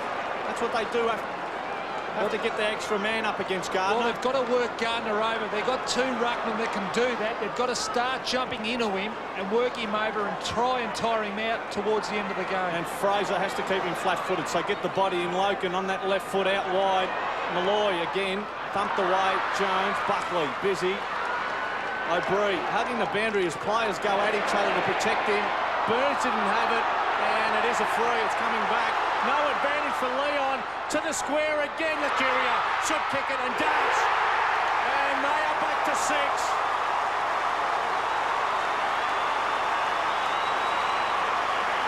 That's what they do have to get the extra man up against Gardiner. Well, they've got to work Gardiner over. They've got 2 ruckmen that can do that. They've got to start jumping into him and work him over and try and tire him out towards the end of the game. And Fraser has to keep him flat-footed, so get the body in. Loken on that left foot out wide. Malloy again, thumped away. Jones, Buckley, busy. O'Brien hugging the boundary as players go at each other to protect him. Burns didn't have it, and it is a free. It's coming back. No advantage for Leon. To the square again. Licuria should kick it and does. And they are back to 6.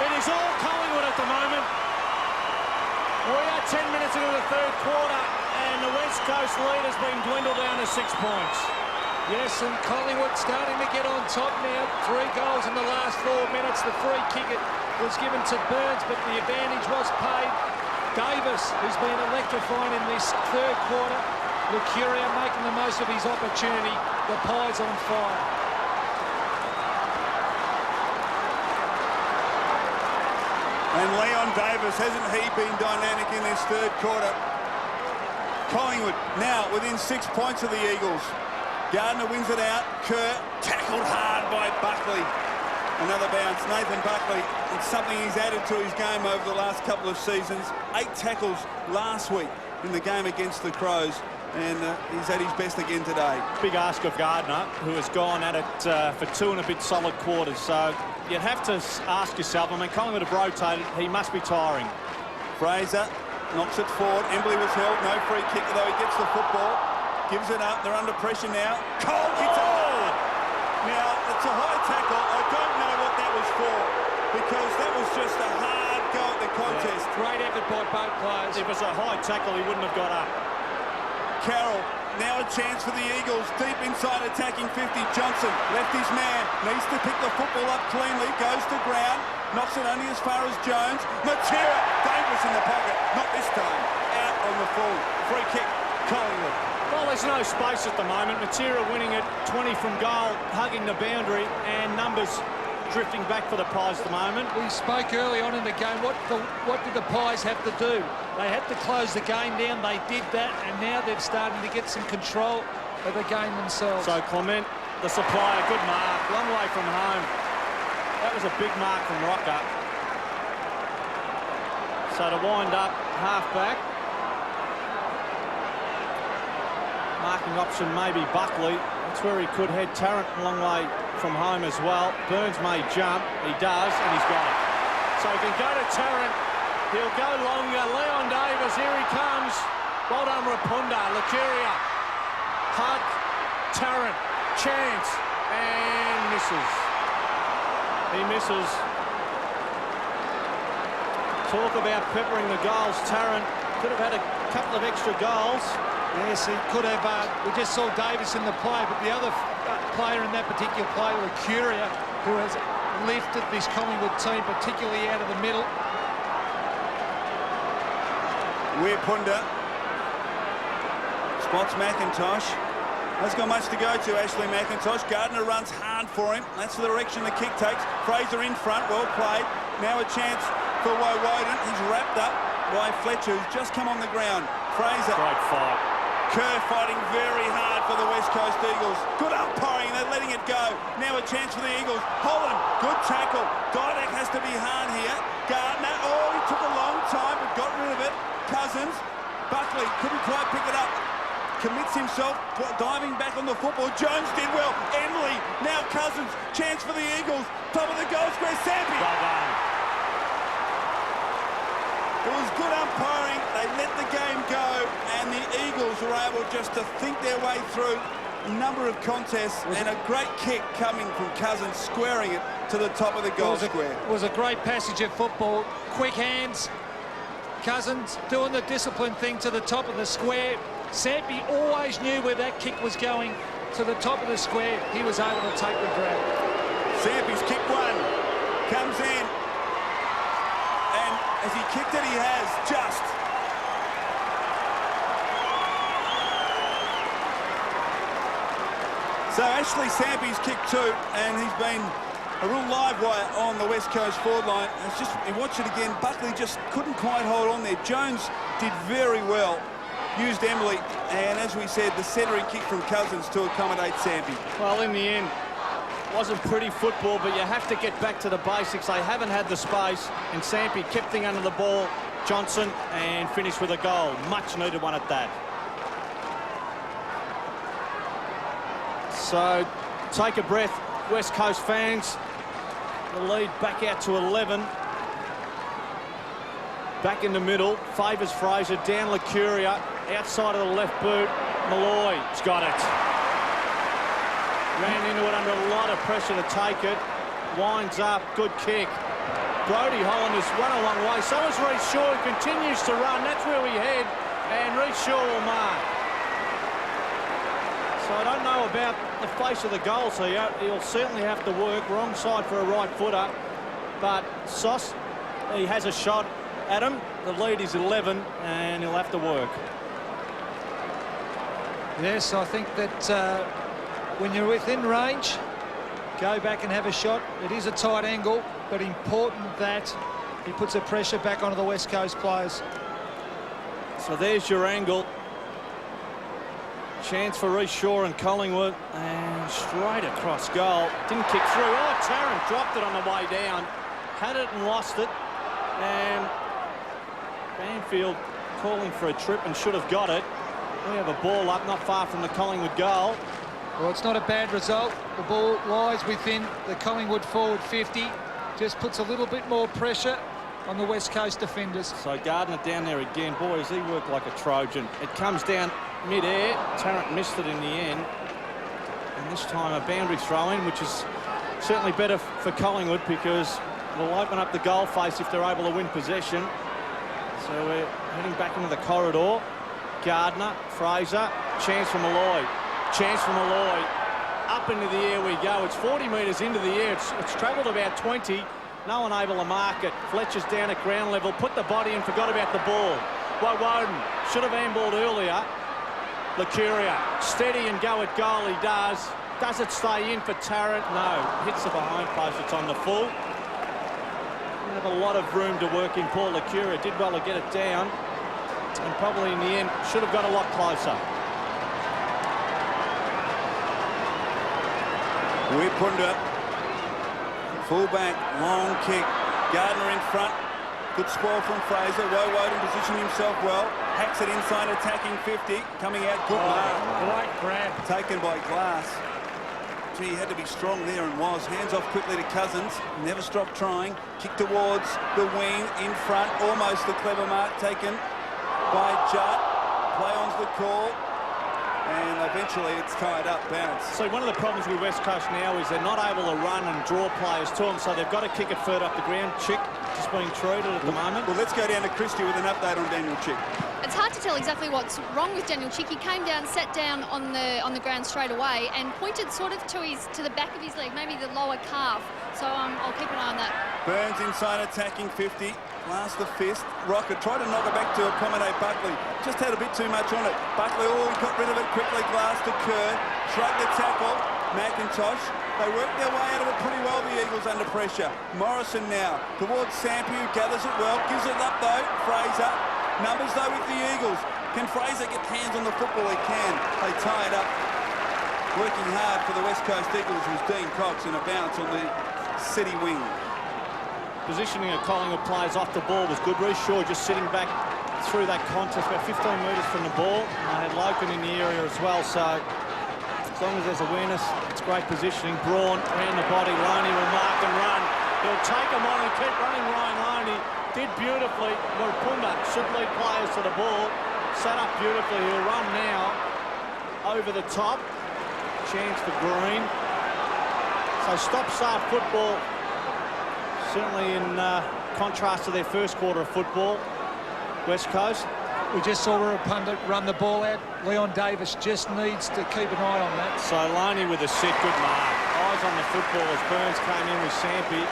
It is all Collingwood at the moment. We are 10 minutes into the third quarter, and the West Coast lead has been dwindled down to 6 points. Yes, and Collingwood starting to get on top now. 3 goals in the last 4 minutes. The free kick was given to Burns, but the advantage was paid. Davis, who's been electrifying in this third quarter. Licuria making the most of his opportunity. The Pies on fire. And Leon Davis, hasn't he been dynamic in this third quarter? Collingwood now within 6 points of the Eagles. Gardiner wins it out. Kerr tackled hard by Buckley. Another bounce. Nathan Buckley, it's something he's added to his game over the last couple of seasons. 8 tackles last week in the game against the Crows, and he's at his best again today. Big ask of Gardiner, who has gone at it for 2 and a bit solid quarters. So you'd have to ask yourself, I mean, Collingwood have rotated. He must be tiring. Fraser knocks it forward. Embley was held. No free kick, though he gets the football. Gives it up. They're under pressure now. Cole hits it hard. Now, it's a high tackle. I don't know what that was for, because that was just a hard go at the contest. Great effort by both players. If it was a high tackle, he wouldn't have got up. Carroll Now a chance for the Eagles. Deep inside attacking 50. Johnson left his man. Needs to pick the football up cleanly. Goes to ground. Knocks it only as far as Jones. Licuria, dangerous in the pocket. Not this time. Out on the full. Free kick, Collingwood. Well, there's no space at the moment. Licuria winning it 20 from goal, hugging the boundary, and numbers drifting back for the Pies at the moment. We spoke early on in the game. What did the Pies have to do? They had to close the game down. They did that, and now they're starting to get some control of the game themselves. So Clement, the supplier, good mark, long way from home. That was a big mark from Rocca. So to wind up, half-back. Marking option maybe Buckley. That's where he could head. Tarrant a long way from home as well. Burns may jump. He does, and he's got it. So he can go to Tarrant. He'll go longer. Leon Davis, here he comes. Well done, Rapunda. Licuria. Hug. Tarrant. Chance. And misses. He misses. Talk about peppering the goals. Tarrant could have had a couple of extra goals. Yes, he could have. We just saw Davis in the play, but the other player in that particular play, Licuria, who has lifted this Collingwood team, particularly out of the middle. Rapunda spots McIntosh. Hasn't got much to go to, Ashley McIntosh. Gardiner runs hard for him. That's the direction the kick takes. Fraser in front, well played. Now a chance for Woden. He's wrapped up by Fletcher, who's just come on the ground. Fraser. Great fight. Kerr fighting very hard for the West Coast Eagles. Good umpiring, they're letting it go. Now a chance for the Eagles. Holland, good tackle. Didak has to be hard here. Gardiner, oh, he took a long time but got rid of it. Cousins, Buckley couldn't quite pick it up. Commits himself, diving back on the football. Jones did well. Embley, now Cousins. Chance for the Eagles. Top of the goal square, Sampi. Well done. It was good umpiring. They let the game go, and the Eagles were able just to think their way through a number of contests, and a great kick coming from Cousins, squaring it to the top of the goal square. It was a great passage of football. Quick hands. Cousins doing the discipline thing to the top of the square. Sampi always knew where that kick was going, to the top of the square. He was able to take the grab. Sampi's kick one. Comes in. And as he kicked it, he has just. So Ashley Sampi's kicked two, and he's been a real live wire on the West Coast forward line. It's just, you watch it again, Buckley just couldn't quite hold on there. Jones did very well, used Embley, and as we said, the centering kick from Cousins to accommodate Sampi. Well, in the end, wasn't pretty football, but you have to get back to the basics. They haven't had the space, and Sampi kept thing under the ball. Johnson, and finished with a goal. Much needed one at that. So, take a breath, West Coast fans. The lead back out to 11. Back in the middle, favours Fraser, down Licuria, outside of the left boot. Malloy's got it. Ran into it under a lot of pressure to take it. Winds up, good kick. Brodie Holland has run a long way. So is Reece Shaw, who continues to run. That's where we head, and Reece Shaw will mark. So I don't know about the face of the goals here. He'll certainly have to work. Wrong side for a right footer. But Sauce, he has a shot at him. The lead is 11, and he'll have to work. Yes, I think that when you're within range, go back and have a shot. It is a tight angle, but important that he puts the pressure back onto the West Coast players. So there's your angle. Chance for Reece Shaw and Collingwood, and straight across goal. Didn't kick through. Oh, Tarrant dropped it on the way down. Had it and lost it. And Banfield calling for a trip and should have got it. We have a ball up not far from the Collingwood goal. Well, it's not a bad result. The ball lies within the Collingwood forward 50. Just puts a little bit more pressure on the West Coast defenders. So Gardiner down there again. Boys, he worked like a Trojan. It comes down mid-air. Tarrant missed it in the end. And this time a boundary throw-in, which is certainly better for Collingwood because it'll open up the goal face if they're able to win possession. So we're heading back into the corridor. Gardiner, Fraser, chance for Malloy. Chance for Malloy. Up into the air we go. It's 40 metres into the air. It's travelled about 20. No one able to mark it. Fletcher's down at ground level. Put the body in. Forgot about the ball. Woden should have handballed earlier. Licuria. Steady and go at goal. He does. Does it stay in for Tarrant? No. Hits the behind post. It's on the full. We have a lot of room to work in. Paul Licuria did well to get it down. And probably in the end should have got a lot closer. We put it up. Full back, long kick. Gardiner in front. Good spoil from Fraser. Woden positioned himself well. Hacks it inside, attacking 50. Coming out, good mark. Great grab. Taken by Glass. Gee, he had to be strong there and was. Hands off quickly to Cousins. Never stopped trying. Kick towards the wing, in front. Almost the clever mark taken by Judd. Play on's the call. And eventually it's tied up, bounce. So one of the problems with West Coast now is they're not able to run and draw players to them, so they've got to kick it further up the ground. Chick just being treated at the moment. Well, let's go down to Christie with an update on Daniel Chick. It's hard to tell exactly what's wrong with Daniel Chick. He came down, sat down on the ground straight away and pointed sort of to the back of his leg, maybe the lower calf. So I'll keep an eye on that. Burns inside attacking 50. Last the fist. Rocca tried to knock it back to accommodate Buckley. Just had a bit too much on it. Buckley, he got rid of it quickly. Glass to Kerr. Shrugged the tackle. McIntosh. They worked their way out of it pretty well, the Eagles, under pressure. Morrison now towards Sampi, who gathers it well. Gives it up, though. Fraser. Numbers, though, with the Eagles. Can Fraser get hands on the football? He can. They tie it up. Working hard for the West Coast Eagles was Dean Cox in a bounce on the City wing. Positioning of Collingwood players off the ball was good. Reece Shaw just sitting back through that contest about 15 metres from the ball. I had Loken in the area as well, so as long as there's awareness, it's great positioning. Braun ran the body. Loney will mark and run. He'll take him on and keep running. Ryan Loney did beautifully. Murpumba should lead players to the ball. Set up beautifully. He'll run now over the top. Chance for Green. So stop-start football. Certainly in contrast to their first quarter of football, West Coast. We just saw a pundit run the ball out. Leon Davis just needs to keep an eye on that. So Loney with a set, good mark. Eyes on the football as Burns came in with Sampi.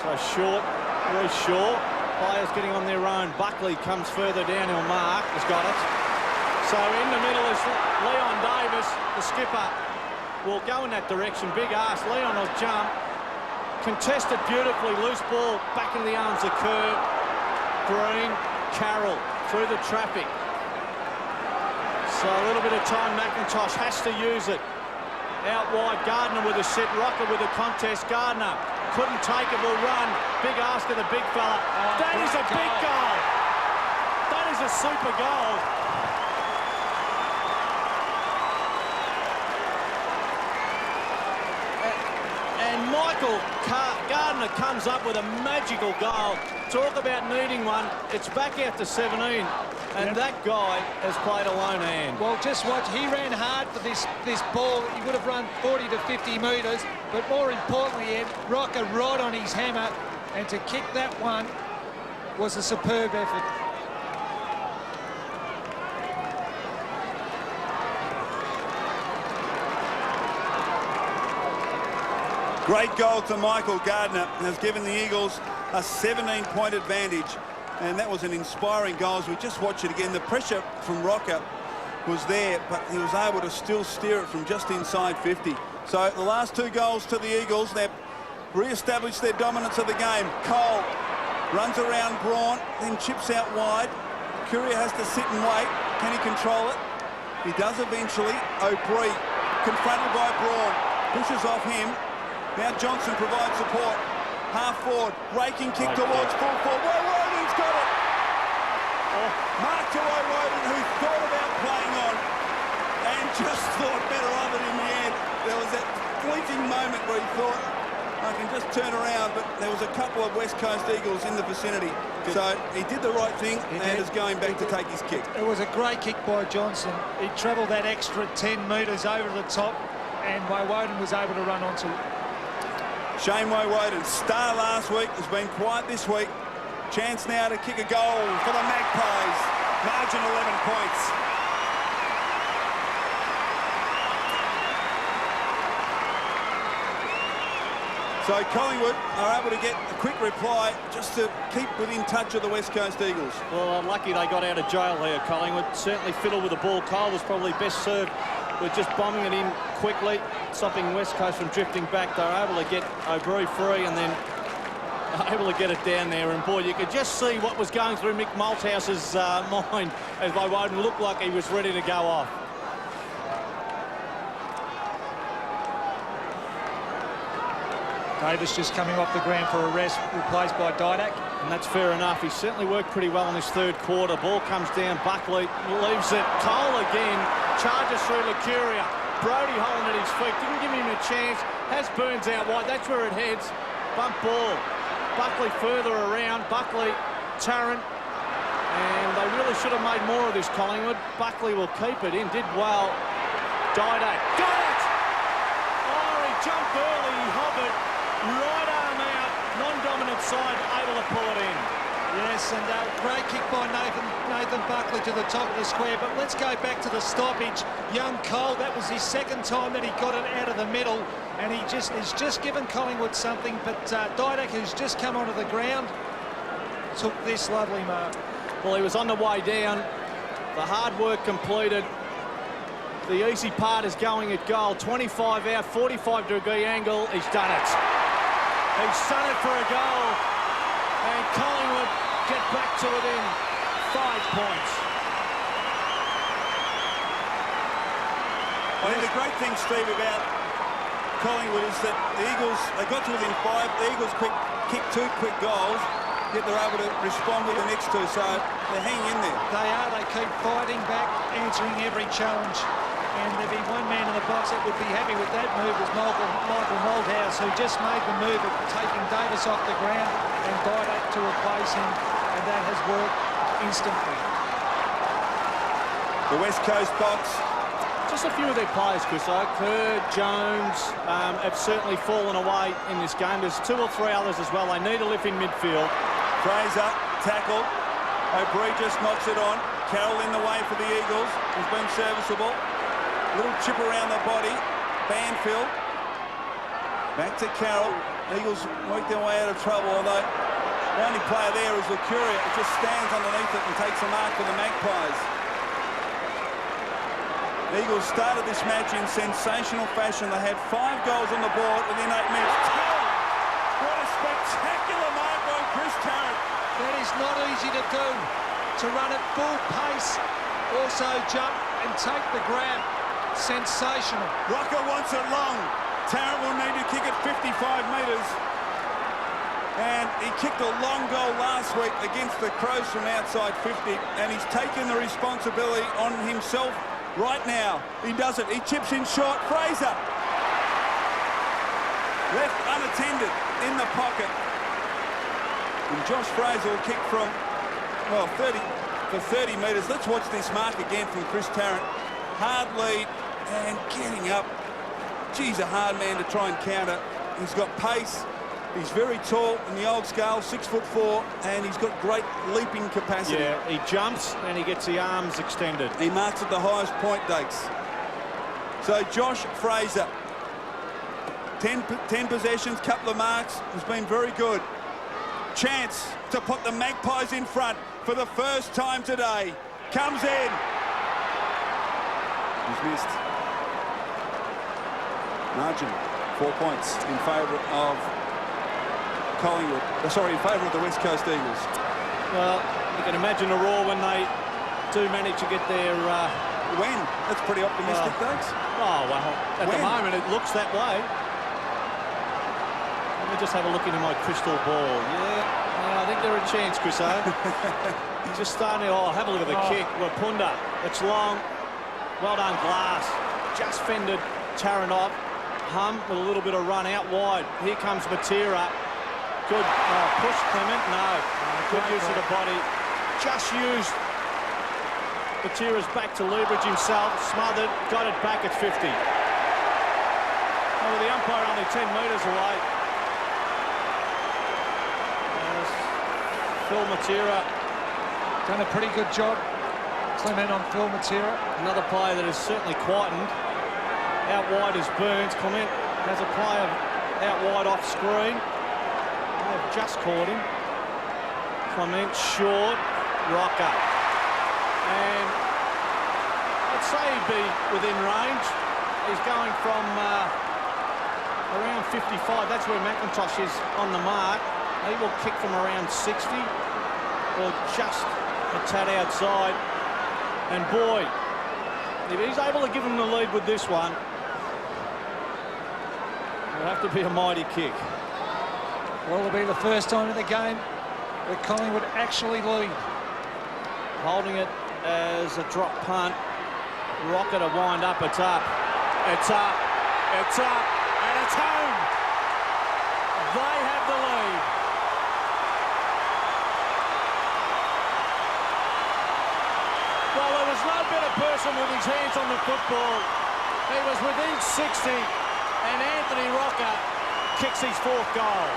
So short, very short. Players getting on their own. Buckley comes further down, he'll mark, has got it. So in the middle is Leon Davis, the skipper, will go in that direction. Big ass, Leon will jump. Contested beautifully, loose ball, back into the arms of Kerr. Green, Carroll, through the traffic. So a little bit of time, McIntosh has to use it. Out wide, Gardiner with a set, Rocca with a contest. Gardiner couldn't take it, will run. Big ask of the big fella. That is a big goal. That is a super goal. And Michael Gardiner comes up with a magical goal. Talk about needing one. It's back out to 17. And that guy has played a lone hand. Well, just watch. He ran hard for this ball. He would have run 40 to 50 metres. But more importantly, Ed, Rocca right on his hammer. And to kick that one was a superb effort. Great goal to Michael Gardiner, has given the Eagles a 17-point advantage, and that was an inspiring goal. As we just watch it again, the pressure from Rocca was there, but he was able to still steer it from just inside 50. So the last two goals to the Eagles, they've re-established their dominance of the game. Cole runs around Braun, then chips out wide. Courier has to sit and wait. Can he control it? He does eventually. O'Brien confronted by Braun, pushes off him. Now Johnson provides support. Half forward, raking kick towards full forward. Woden's got it. Mark to Woden, who thought about playing on and just thought better of it in the end. There was that fleeting moment where he thought, I can just turn around, but there was a couple of West Coast Eagles in the vicinity. So he did the right thing and is going back to take his kick. It was a great kick by Johnson. He travelled that extra 10 metres over the top, and Woden was able to run onto it. Shane Woden, star last week, has been quiet this week. Chance now to kick a goal for the Magpies. Margin 11 points. So Collingwood are able to get a quick reply just to keep within touch of the West Coast Eagles. Well, lucky they got out of jail here, Collingwood. Certainly fiddled with the ball. Cole was probably best served with just bombing it in quickly, stopping West Coast from drifting back. They were able to get O'Brien free and then able to get it down there. And, boy, you could just see what was going through Mick Malthouse's mind as they Woden looked like he was ready to go off. Davis just coming off the ground for a rest, replaced by Didak. And that's fair enough. He certainly worked pretty well in this third quarter. Ball comes down. Buckley leaves it. Cole again. Charges through Licuria. Brody holding at his feet. Didn't give him a chance. Has Burns out wide. That's where it heads. Bump ball. Buckley further around. Buckley, Tarrant. And they really should have made more of this, Collingwood. Buckley will keep it in. Did well. Didak. Got it! Oh, he jumped early. He hovered. Right arm out, non-dominant side, able to pull it in. Yes, and great kick by Nathan Buckley to the top of the square. But let's go back to the stoppage. Young Cole, that was his second time that he got it out of the middle, and he's just given Collingwood something. But Didak, who's just come onto the ground, took this lovely mark. Well, he was on the way down. The hard work completed. The easy part is going at goal. 25 out, 45-degree angle. He's done it. He's done it for a goal. And Collingwood get back to within 5 points. I think the great thing, Steve, about Collingwood is that the Eagles, they got to within 5. The Eagles kicked 2 quick goals, yet they're able to respond with the next 2. So they're hanging in there. They are. They keep fighting back, answering every challenge. And there'd be one man in the box that would be happy with that move was Michael Malthouse, who just made the move of taking Davis off the ground and Didak to replace him, and that has worked instantly. The West Coast box. Just a few of their players, Chris. Kerr, Jones have certainly fallen away in this game. There's 2 or 3 others as well. They need a lift in midfield. Fraser, tackled. O'Brien just knocks it on. Carroll in the way for the Eagles. He's been serviceable. Little chip around the body. Banfield. Back to Carroll. Eagles work their way out of trouble, although the only player there is Licuria. It just stands underneath it and takes a mark for the Magpies. The Eagles started this match in sensational fashion. They had 5 goals on the board within 8 minutes. Tarrant! What a spectacular mark by Chris Tarrant. That is not easy to do. To run at full pace, also jump and take the grab. Sensational. Rocca wants it long. Tarrant will need to kick it 55 metres. And he kicked a long goal last week against the Crows from outside 50. And he's taken the responsibility on himself right now. He does it. He chips in short. Fraser. Left unattended in the pocket. And Josh Fraser will kick from, well, 30 metres. Let's watch this mark again from Chris Tarrant. Hard lead and getting up. Geez, a hard man to try and counter. He's got pace. He's very tall in the old scale, 6'4", and he's got great leaping capacity. Yeah, he jumps and he gets the arms extended. He marks at the highest point, Dakes. So Josh Fraser, 10 possessions, couple of marks, has been very good. Chance to put the Magpies in front for the first time today. Comes in. He's missed. Margin, 4 points in favour of Collingwood. Sorry, in favour of the West Coast Eagles. Well, you can imagine a roar when they do manage to get their... When? That's pretty optimistic, Dakes. Oh, well, at the moment it looks that way. Let me just have a look into my crystal ball. Yeah, I think they're a chance, Chris. Just starting to... Oh, have a look at the kick. Rapunda, it's long. Well done, Glass. Just fended Tarrant off. Hum with a little bit of run out wide. Here comes Matera. Good push, Clement. No. Good use of the body. Just used Matera's back to leverage himself. Smothered. Got it back at 50. Well, the umpire only 10 metres away. Phil Matera. Done a pretty good job. Clement on Phil Matera. Another player that is certainly quietened. Out wide is Burns. Clement has a player out wide off screen. They've just caught him. Clement short, Rocca. And I'd say he'd be within range. He's going from around 55. That's where McIntosh is on the mark. He will kick from around 60 or just a tad outside. And boy, if he's able to give him the lead with this one, it'll have to be a mighty kick. Well, it'll be the first time in the game that Collingwood actually lead. Holding it as a drop punt. Rocca to wind up. It's up. It's up. It's up. And it's home. They have the lead. Well, there was no better person with his hands on the football. He was within 60, and Anthony Rocca kicks his 4th goal.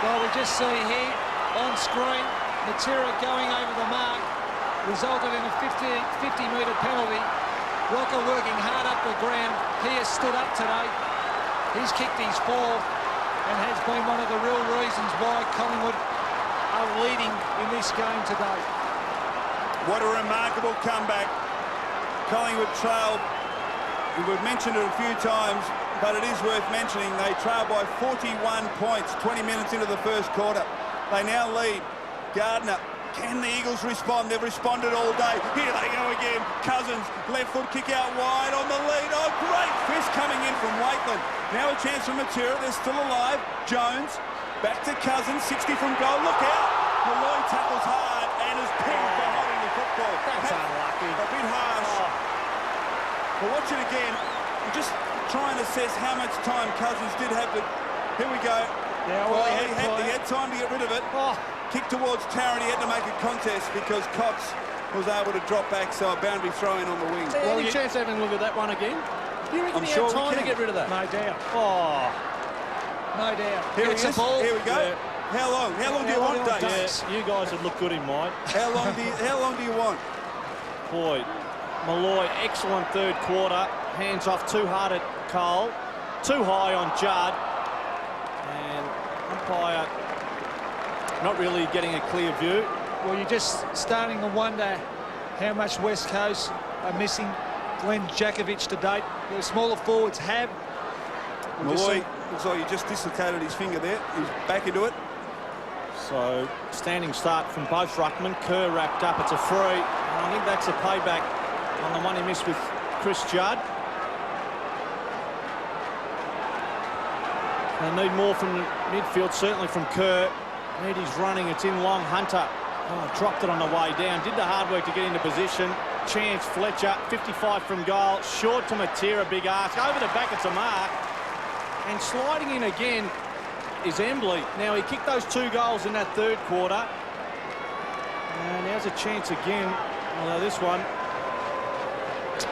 Well, we just see here on screen, Licuria going over the mark, resulted in a 50-metre penalty. Rocca working hard up the ground. He has stood up today. He's kicked his 4th and has been one of the real reasons why Collingwood are leading in this game today. What a remarkable comeback. Collingwood trailed, we've mentioned it a few times, but it is worth mentioning, they trailed by 41 points 20 minutes into the first quarter. They now lead. Gardiner, can the Eagles respond? They've responded all day. Here they go again. Cousins, left foot kick out wide on the lead. Oh, great fist coming in from Waitland. Now a chance for Licuria. They're still alive. Jones, back to Cousins, 60 from goal. Look out. Malloy tackles hard and is pinned for holding the football. That's unlucky. A bit harsh. But watch it again. Just try and assess how much time Cousins did have. But here we go. Yeah, well, he had time to get rid of it. Kick towards Tarrant. He had to make a contest because Cox was able to drop back, so a boundary throw-in on the wing. Any chance of having a look at that one again? Do you reckon I'm he sure had time to get rid of that? No doubt. Oh. No doubt. Here Gets he the is. ball. Here we go. Yeah. How long? How long do you want, Dave? Yes, you guys would look good in mine. How long do you want? Boy, Malloy, excellent 3rd quarter. Hands off too hard at Cole. Too high on Judd. And umpire not really getting a clear view. Well, you're just starting to wonder how much West Coast are missing Glenn Jakovich to date. The smaller forwards have. Malloy, looks like he just dislocated his finger there. He's back into it. So, standing start from both ruckmen. Kerr wrapped up. It's a free. And I think that's a payback on the one he missed with Chris Judd. They need more from the midfield, certainly from Kerr. Need his running. It's in long. Hunter dropped it on the way down. Did the hard work to get into position. Chance Fletcher, 55 from goal. Short to Matera, big ask. Over the back, it's a mark. And sliding in again is Embley. Now, he kicked those 2 goals in that 3rd quarter. And now's a chance again. Although this one,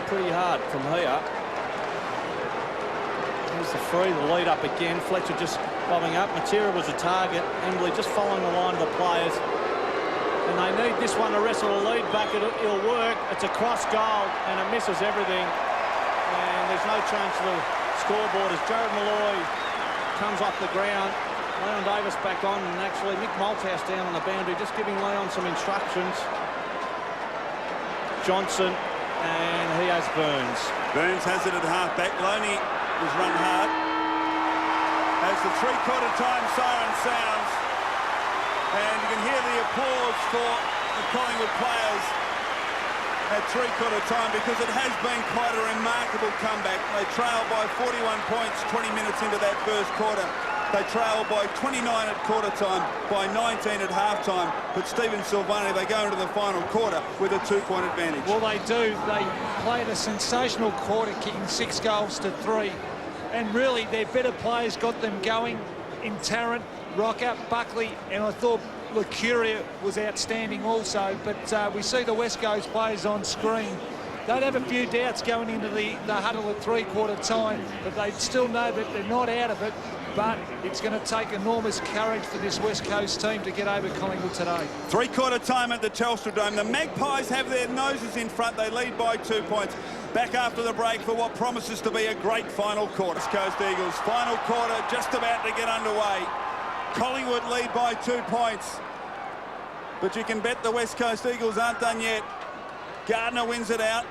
pretty hard from here. Here's the free, the lead up again. Fletcher just bobbing up. Matera was a target. Embley just following the line of the players. And they need this one to wrestle a lead back. It'll work. It's a cross goal, and it misses everything. And there's no change to the scoreboard as Jared Malloy comes off the ground. Leon Davis back on, and actually Mick Malthouse down on the boundary, just giving Leon some instructions. Johnson, and he has Burns. Burns has it at half-back. Loney was run hard. As the 3/4 time siren sounds, and you can hear the applause for the Collingwood players at 3/4 time, because it has been quite a remarkable comeback. They trail by 41 points 20 minutes into that first quarter. They trail by 29 at quarter time, by 19 at half time. But Stephen Silvani, they go into the final quarter with a 2-point advantage. Well, they do. They played a sensational quarter, kicking 6 goals to 3. And really, their better players got them going in Tarrant, Rocca, Buckley, and I thought Licuria was outstanding also. But we see the West Coast players on screen. They'd have a few doubts going into the huddle at 3/4 time, but they still know that they're not out of it. but it's going to take enormous courage for this West Coast team to get over Collingwood today. Three-quarter time at the Telstra Dome. The Magpies have their noses in front. They lead by 2 points. Back after the break for what promises to be a great final quarter. West Coast Eagles, final quarter just about to get underway. Collingwood lead by 2 points. But you can bet the West Coast Eagles aren't done yet. Gardiner wins it out.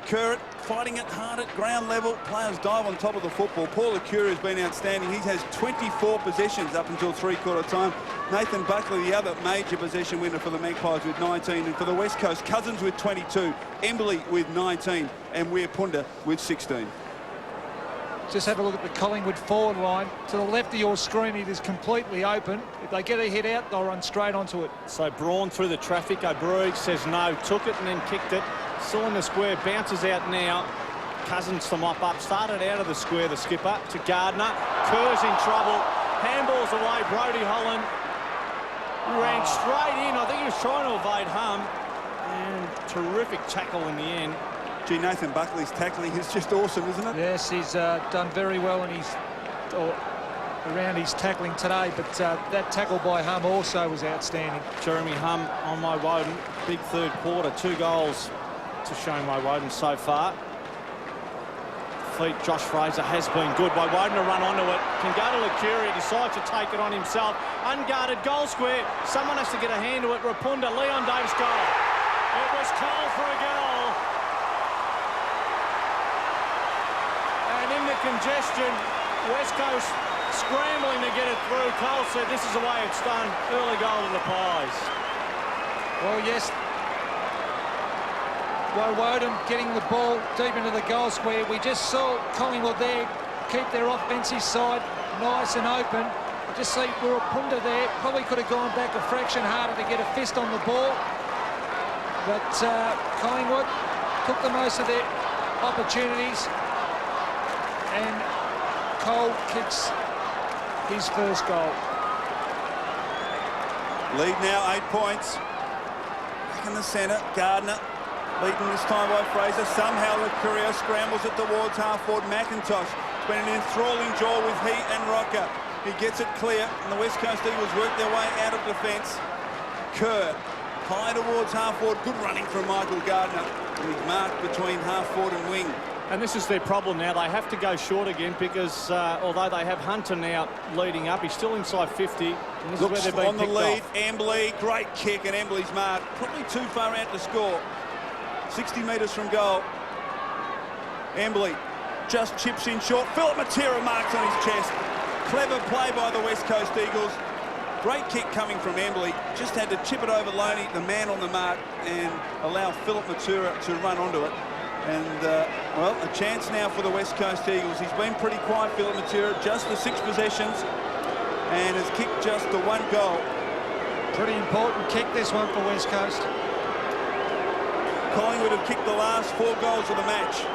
Currett fighting it hard at ground level. Players dive on top of the football. Paul Licuria has been outstanding. He has 24 possessions up until three-quarter time. Nathan Buckley, the other major possession winner for the Magpies, with 19. And for the West Coast, Cousins with 22. Embley with 19. And Weir Punda with 16. Just have a look at the Collingwood forward line. To the left of your screen, it is completely open. If they get a hit out, they'll run straight onto it. So Braun through the traffic. O'Brien says no, took it and then kicked it. Still in the square, bounces out now. Cousins to mop up, started out of the square, the skipper, to Gardiner. Kerr's in trouble, handballs away, Brodie Holland. He ran straight in, I think he was trying to evade harm. And terrific tackle in the end. Gee, Nathan Buckley's tackling is just awesome, isn't it? Yes, he's done very well in his, around his tackling today, but that tackle by Hum also was outstanding. Jeremy Hum on my Woden, big third quarter, 2 goals to Shane Woden so far. Feet, Josh Fraser has been good by Woden to run onto it. Can go to Licuria, decides to take it on himself. Unguarded, goal square. Someone has to get a hand to it. Rapunda, Leon Davis goal. It was Cole for a goal. And in the congestion, West Coast scrambling to get it through. Cole said this is the way it's done. Early goal to the Pies. Well, yes. Woden getting the ball deep into the goal square. We just saw Collingwood there keep their offensive side nice and open. I just see Rapunda there. Probably could have gone back a fraction harder to get a fist on the ball. But Collingwood took the most of their opportunities. And Cole kicks his first goal. Lead now 8 points. Back in the centre, Gardiner. Beaten this time by Fraser. Somehow Licuria scrambles it towards half-forward McIntosh. It's been an enthralling draw with he and Rocca. He gets it clear, and the West Coast Eagles work their way out of defence. Kerr, high towards half-forward. Good running from Michael Gardiner. And he's marked between half-forward and wing. And this is their problem now. They have to go short again because although they have Hunter now leading up, he's still inside 50. And this Looks is where they're being on the lead. off. Embley, great kick, and Embley's marked. Probably too far out to score. 60 metres from goal. Embley just chips in short. Philip Matera marks on his chest. Clever play by the West Coast Eagles. Great kick coming from Embley. Just had to chip it over Loney, the man on the mark, and allow Philip Matera to run onto it. And, well, a chance now for the West Coast Eagles. He's been pretty quiet, Philip Matera, just the 6 possessions, and has kicked just the 1 goal. Pretty important kick, this one, for West Coast. Collingwood have kicked the last 4 goals of the match.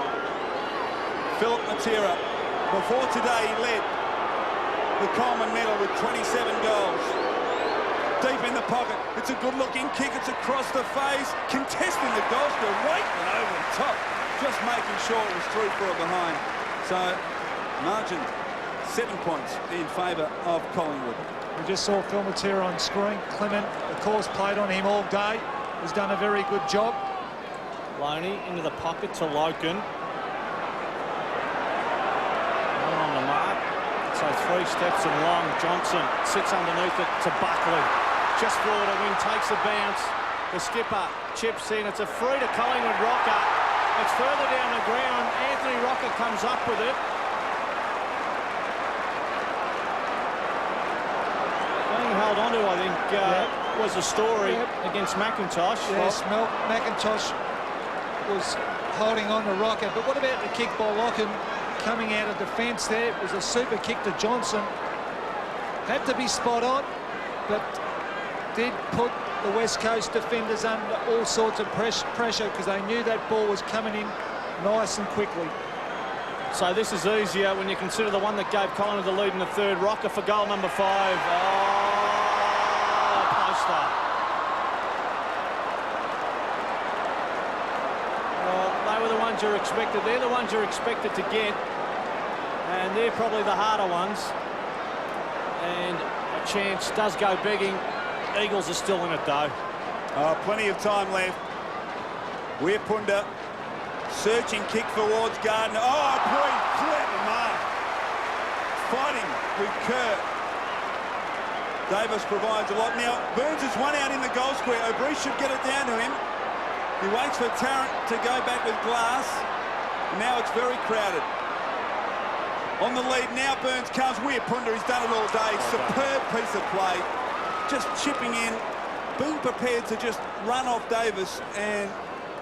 Philip Matera, before today, he led the Coleman medal with 27 goals. Deep in the pocket, it's a good-looking kick, it's across the face, contesting the goal square, waiting over the top, just making sure it was through for it behind. So, margin, 7 points in favour of Collingwood. We just saw Phil Matera on screen. Clement, of course, played on him all day. Has done a very good job. Loney into the pocket to Loken. On the mark. So 3 steps and long. Johnson sits underneath it to Buckley. Just forward a wing, takes a bounce. The skipper chips in. It's a free to Collingwood. Rocca. It's further down the ground. Anthony Rocca comes up with it. Being held onto, I think, was a story against McIntosh. Yes, McIntosh was holding on to Rocca. But what about the kick by Locken coming out of defence there? It was a super kick to Johnson. Had to be spot on, but did put the West Coast defenders under all sorts of pressure because they knew that ball was coming in nice and quickly. So this is easier when you consider the one that gave Collingwood the lead in the third. Rocca for goal number 5. Oh, poster. Well, they were the ones you're expected. They're the ones you're expected to get. And they're probably the harder ones. And a chance does go begging. Eagles are still in it, though. Plenty of time left. Weirpunda searching kick towards Gardiner. Oh, boy, clever mark. Fighting with Kerr. Davis provides a lot. Now, Burns is one out in the goal square. O'Brien should get it down to him. He waits for Tarrant to go back with Glass. Now it's very crowded. On the lead now, Burns comes. Weirpunda, he's done it all day. Superb piece of play. Just chipping in, being prepared to just run off Davis and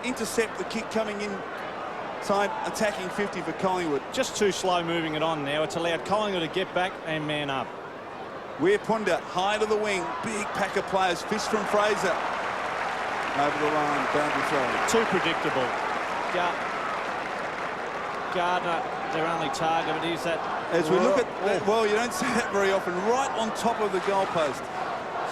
intercept the kick coming inside, attacking 50 for Collingwood. Just too slow moving it on now. It's allowed Collingwood to get back and man up. Weirpunda, high to the wing, big pack of players. Fist from Fraser. Over the line, boundary throw. Too predictable. Gardiner, their only target, but here's that. As we look at that, well, you don't see that very often, right on top of the goalpost.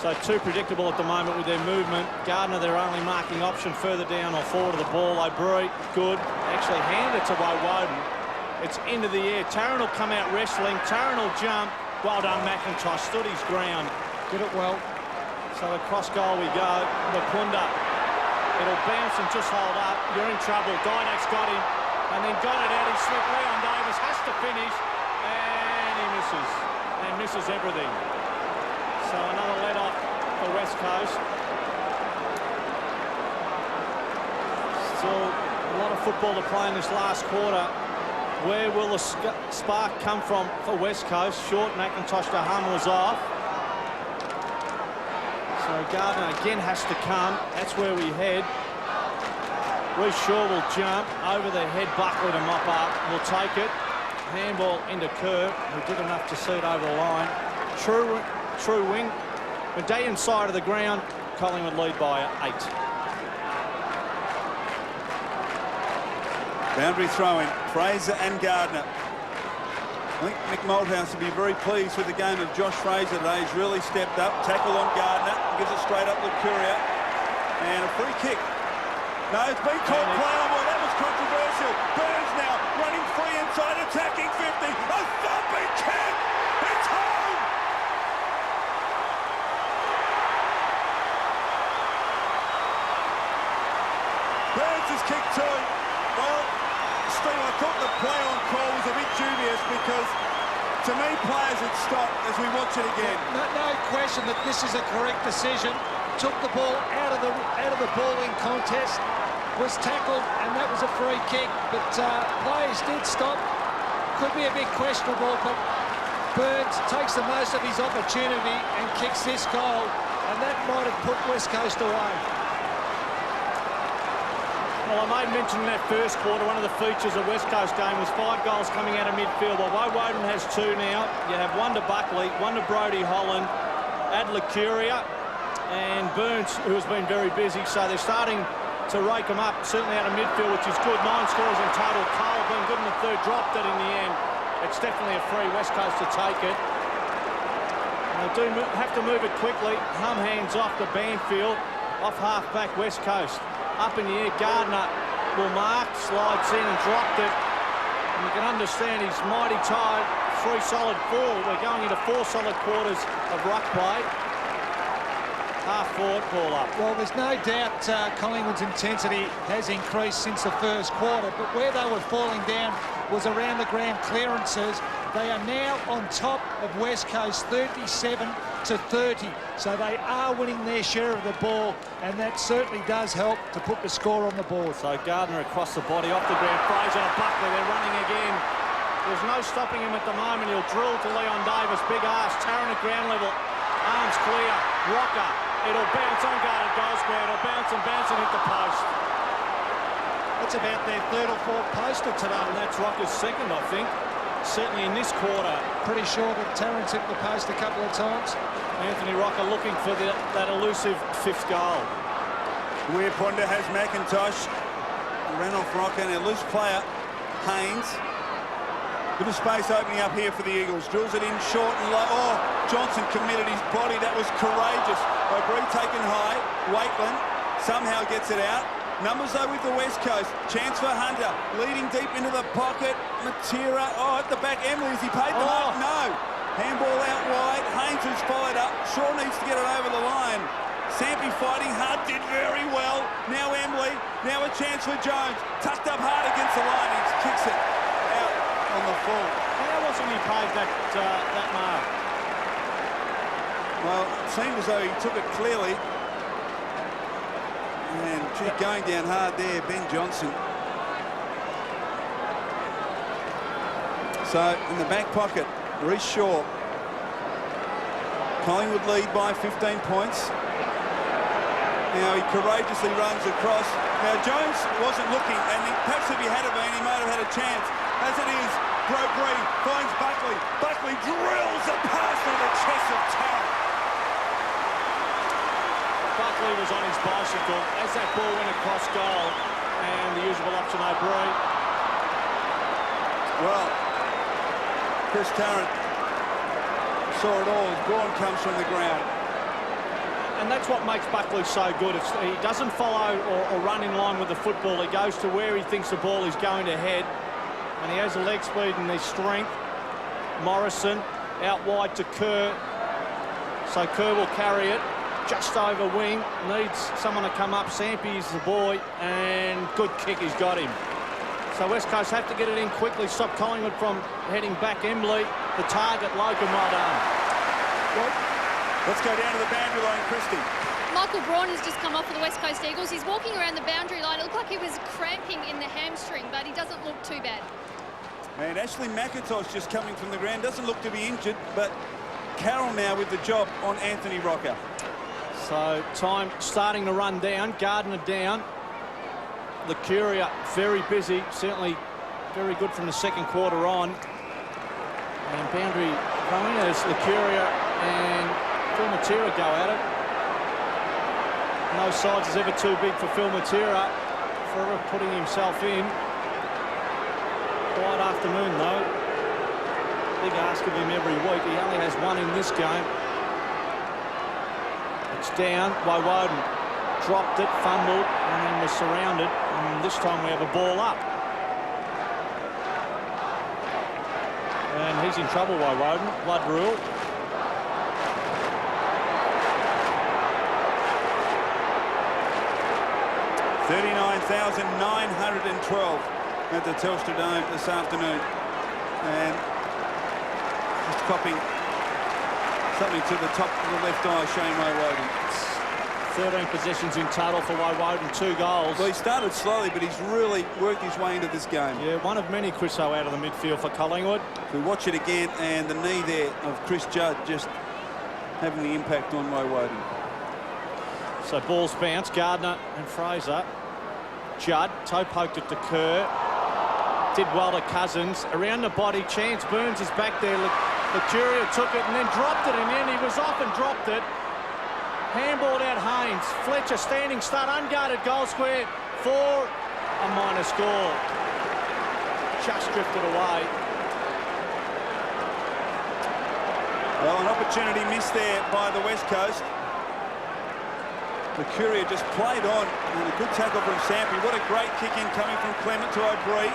So too predictable at the moment with their movement. Gardiner, their only marking option further down or forward of the ball. O'Brien, good. Actually hand it to Woden. It's into the air. Tarrant will come out wrestling. Tarrant will jump. Well done, McIntosh. Stood his ground. Did it well. So across goal we go. Mapunda. It'll bounce and just hold up. You're in trouble. Didak's got him. And then got it out. He slipped. Leon Davis has to finish. And he misses. And misses everything. So another let off for West Coast. Still a lot of football to play in this last quarter. Where will the spark come from for West Coast? Short, McIntosh to Hum was off. So Gardiner again has to come. That's where we head. Reece Shaw will jump over the head. Buckley to mop up. Will take it. Handball into Kerr, who did enough to see it over the line. True wing. Medallion side of the ground. Collingwood lead by 8. Boundary throw-in, Fraser and Gardiner. I think Mick Malthouse will be very pleased with the game of Josh Fraser today. He's really stepped up. Tackle on Gardiner. Gives it straight up Licuria. And a free kick. No, it's been called play on. Well, that was controversial. Burns now running free inside, attacking 50. A thumping kick. It's home. Burns has kicked two. Well, Steve, I thought the play on call was a bit dubious because, to me, players had stopped as we watch it again. No question that this is a correct decision. Took the ball out of the balling contest, was tackled, and that was a free kick. But players did stop. Could be a bit questionable, but Burns takes the most of his opportunity and kicks this goal, and that might have put West Coast away. Well, I made mention in that first quarter, one of the features of West Coast game was 5 goals coming out of midfield. Well, Woden has 2 now. You have 1 to Buckley, 1 to Brodie Holland, add Licuria, and Burns, who has been very busy. So they're starting to rake them up, certainly out of midfield, which is good. 9 scores in total. Cole been good in the third, dropped it in the end. It's definitely a free, West Coast to take it. They do have to move it quickly. Hum hands off to Banfield, off half-back West Coast. Up in the air, Gardiner will mark, slides in and dropped it. And you can understand he's mighty tired. 3 solid 4. We're going into 4 solid quarters of ruck play. Half forward, ball up. Well, there's no doubt Collingwood's intensity has increased since the first quarter, but where they were falling down was around the ground clearances. They are now on top of West Coast, 37-30. So they are winning their share of the ball, and that certainly does help to put the score on the board. So Gardiner across the body, off the ground. Fraser and Buckley, they're running again. There's no stopping him at the moment. He'll drill to Leon Davis. Big arse. Tarrant at ground level. Arms clear. Rocca. It'll bounce on guarded goal square. It'll bounce and hit the post. That's about their 3rd or 4th poster today. And that's Rocca's 2nd, I think. Certainly in this quarter. Pretty sure that Tarrant's hit the post a couple of times. Anthony Rocca looking for that elusive 5th goal. Weirpunda has McIntosh. Ran off Rocca, and a loose player, Haynes. Bit of space opening up here for the Eagles. Drills it in short and low. Oh, Johnson committed his body. That was courageous. O'Brien taken high. Waitland somehow gets it out. Numbers though with the West Coast. Chance for Hunter. Leading deep into the pocket. Matera. Oh, at the back. Embley, has he paid the mark? No. Handball out wide. Haynes has followed up. Shaw needs to get it over the line. Sampi fighting hard, did very well. Now Embley, now a chance for Jones. Tucked up hard against the line. He kicks it out on the full. How wasn't he paid that mark? Well, it seemed as though he took it clearly. And gee, going down hard there, Ben Johnson. So in the back pocket, Reece Shaw. Collingwood lead by 15 points. Now he courageously runs across. Now Jones wasn't looking, and perhaps if he had been, he might have had a chance. As it is, Green finds Buckley. Buckley drills a pass through the chest of Tarrant. Buckley was on his bicycle as that ball went across goal, and the usual option O'Brien. Well, Chris Tarrant saw it all as Braun comes from the ground. And that's what makes Buckley so good. He doesn't follow or run in line with the football. He goes to where he thinks the ball is going to head. And he has the leg speed and the strength. Morrison out wide to Kerr. So Kerr will carry it just over wing. Needs someone to come up. Sampi is the boy. And good kick, he's got him. So West Coast have to get it in quickly. Stop Collingwood from heading back. Embley, the target. Logan, well done. Well, let's go down to the boundary line, Christie. Michael Braun has just come off for the West Coast Eagles. He's walking around the boundary line. It looked like he was cramping in the hamstring, but he doesn't look too bad. And Ashley McIntosh just coming from the ground. Doesn't look to be injured, but Carroll now with the job on Anthony Rocca. So time starting to run down. Gardiner down. Licuria very busy. Certainly very good from the second quarter on. And boundary running as Licuria and Phil Matera go at it. No sides is ever too big for Phil Matera. Forever putting himself in. Quiet afternoon though. Big ask of him every week. He only has one in this game. It's down. Woden dropped it, fumbled, and then was surrounded. And this time we have a ball up. And he's in trouble, Woden. Blood rule. $39,912 at the Telstra Dome this afternoon. And just copying something to the top of the left eye, Shane Woden. 13 possessions in total for Woden, 2 goals. Well, he started slowly, but he's really worked his way into this game. Yeah, one of many, Chris, out of the midfield for Collingwood. We watch it again, and the knee there of Chris Judd just having the impact on Woden. So balls bounce, Gardiner and Fraser. Judd, toe poked it to Kerr. Did well to Cousins. Around the body, chance. Burns is back there. Licuria took it and then dropped it, and then he was off and dropped it. Handballed out Haynes. Fletcher standing start, unguarded goal square for a minor score. Just drifted away. Well, an opportunity missed there by the West Coast. Licuria just played on, and a good tackle from Sampi. What a great kick in coming from Clement to O'Brien.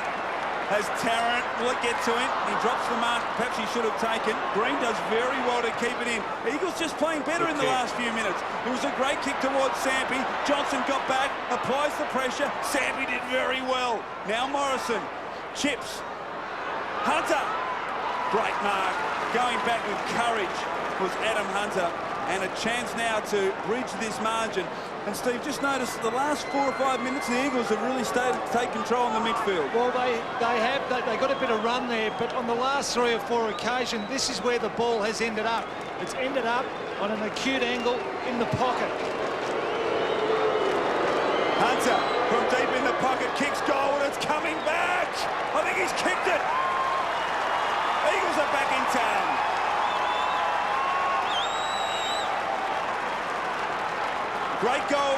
Has Tarrant, will it get to him? He drops the mark, perhaps he should have taken. Green does very well to keep it in. Eagles just playing better in the last few minutes. It was a great kick towards Sampi. Johnson got back, applies the pressure. Sampi did very well. Now Morrison, chips. Hunter, great mark. Going back with courage was Adam Hunter. And a chance now to bridge this margin. And Steve, just notice the last 4 or 5 minutes, the Eagles have really started to take control in the midfield. Well, they got a bit of run there, but on the last 3 or 4 occasions, this is where the ball has ended up. It's ended up on an acute angle in the pocket. Hunter from deep in the pocket kicks goal, and it's coming back. I think he's kicked it. Eagles are back in town. Great goal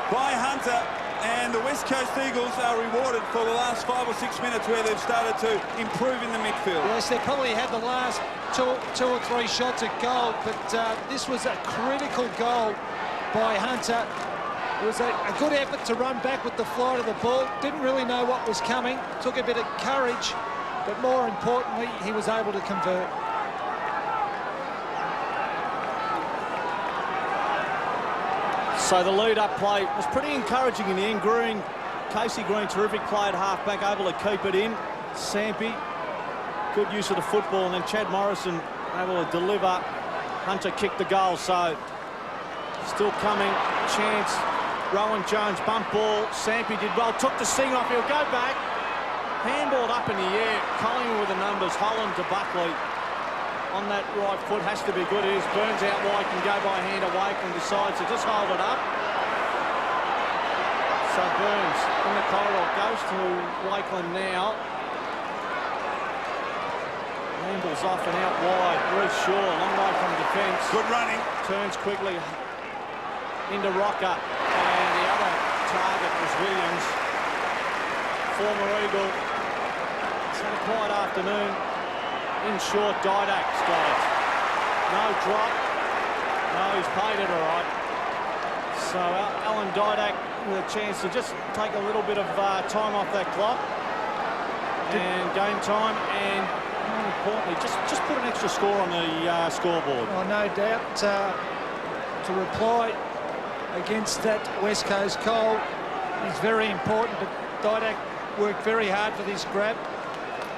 by Hunter, and the West Coast Eagles are rewarded for the last 5 or 6 minutes where they've started to improve in the midfield. Yes, they probably had the last two or three shots at goal, but this was a critical goal by Hunter. It was a good effort to run back with the flight of the ball. Didn't really know what was coming. Took a bit of courage, but more importantly, he was able to convert. So the lead-up play was pretty encouraging in the end. Casey Green, terrific play at half-back, able to keep it in. Sampi, good use of the football, and then Chad Morrison able to deliver. Hunter kicked the goal, so still coming. Chance. Rowan Jones, bump ball. Sampi did well, took the sting off. He'll go back. Handballed up in the air. Collingwood with the numbers. Holland to Buckley. On that right foot, has to be good. It is. Burns out wide, can go by hand away, and decides to just hold it up. So Burns in the corridor, goes to Lakeland now. Handballs off and out wide. Reece Shaw, long way from defence. Good running. Turns quickly into Rocca. And the other target was Williams. Former Eagle. It's had a quiet afternoon. In short, Didak's got it. No drop. No, he's paid it all right. So Alan Didak with a chance to just take a little bit of time off that clock. And game time, and more importantly, just put an extra score on the scoreboard. Oh, no doubt. To reply against that West Coast goal is very important, but Didak worked very hard for this grab.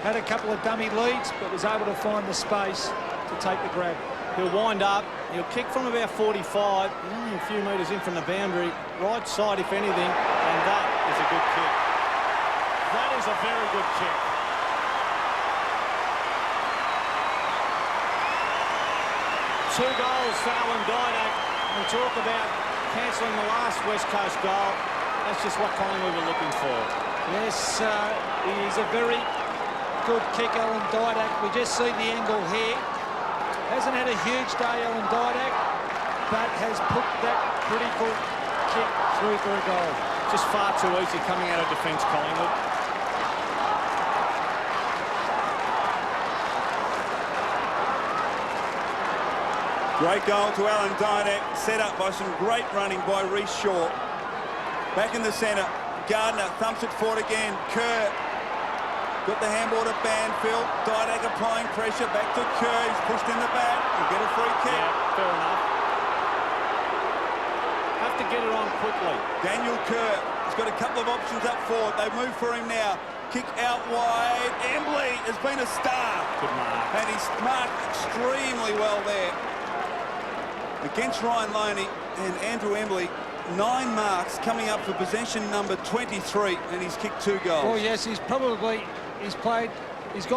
Had a couple of dummy leads, but was able to find the space to take the grab. He'll wind up. He'll kick from about 45, only a few metres in from the boundary. Right side, if anything, and that is a good kick. That is a very good kick. Two goals for Alan Didak. We talk about cancelling the last West Coast goal. That's just what Collingwood were looking for. Yes, he is a very good kick, Alan Didak. We just see the angle here. Hasn't had a huge day, Alan Didak, but has put that pretty good kick through for a goal. Just far too easy coming out of defence, Collingwood. Great goal to Alan Didak, set up by some great running by Reece Shaw. Back in the centre, Gardiner thumps it forward again. Kerr got the handball to Banfield. Didak applying pressure, back to Kerr. He's pushed in the back and get a free kick. Yeah, fair enough. Have to get it on quickly. Daniel Kerr has got a couple of options up forward. They move for him now. Kick out wide. Embley has been a star. Good mark. And he's marked extremely well there. Against Ryan Loney and Andrew Embley, 9 marks coming up for possession number 23, and he's kicked 2 goals. Well, yes, he's gone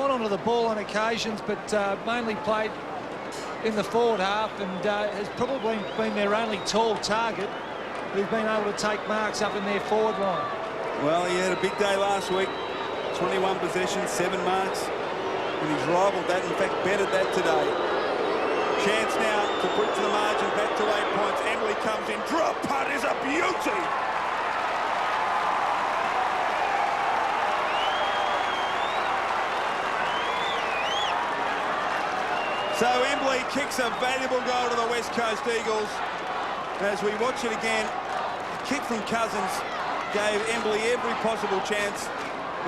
onto the ball on occasions, but mainly played in the forward half, and has probably been their only tall target who's been able to take marks up in their forward line. Well, he had a big day last week. 21 possessions, 7 marks, and he's rivaled that, in fact bettered that today. Chance now to breach the margin, back to 8 points. Embley comes in, drop punt is a beauty. So Embley kicks a valuable goal to the West Coast Eagles. As we watch it again, the kick from Cousins gave Embley every possible chance.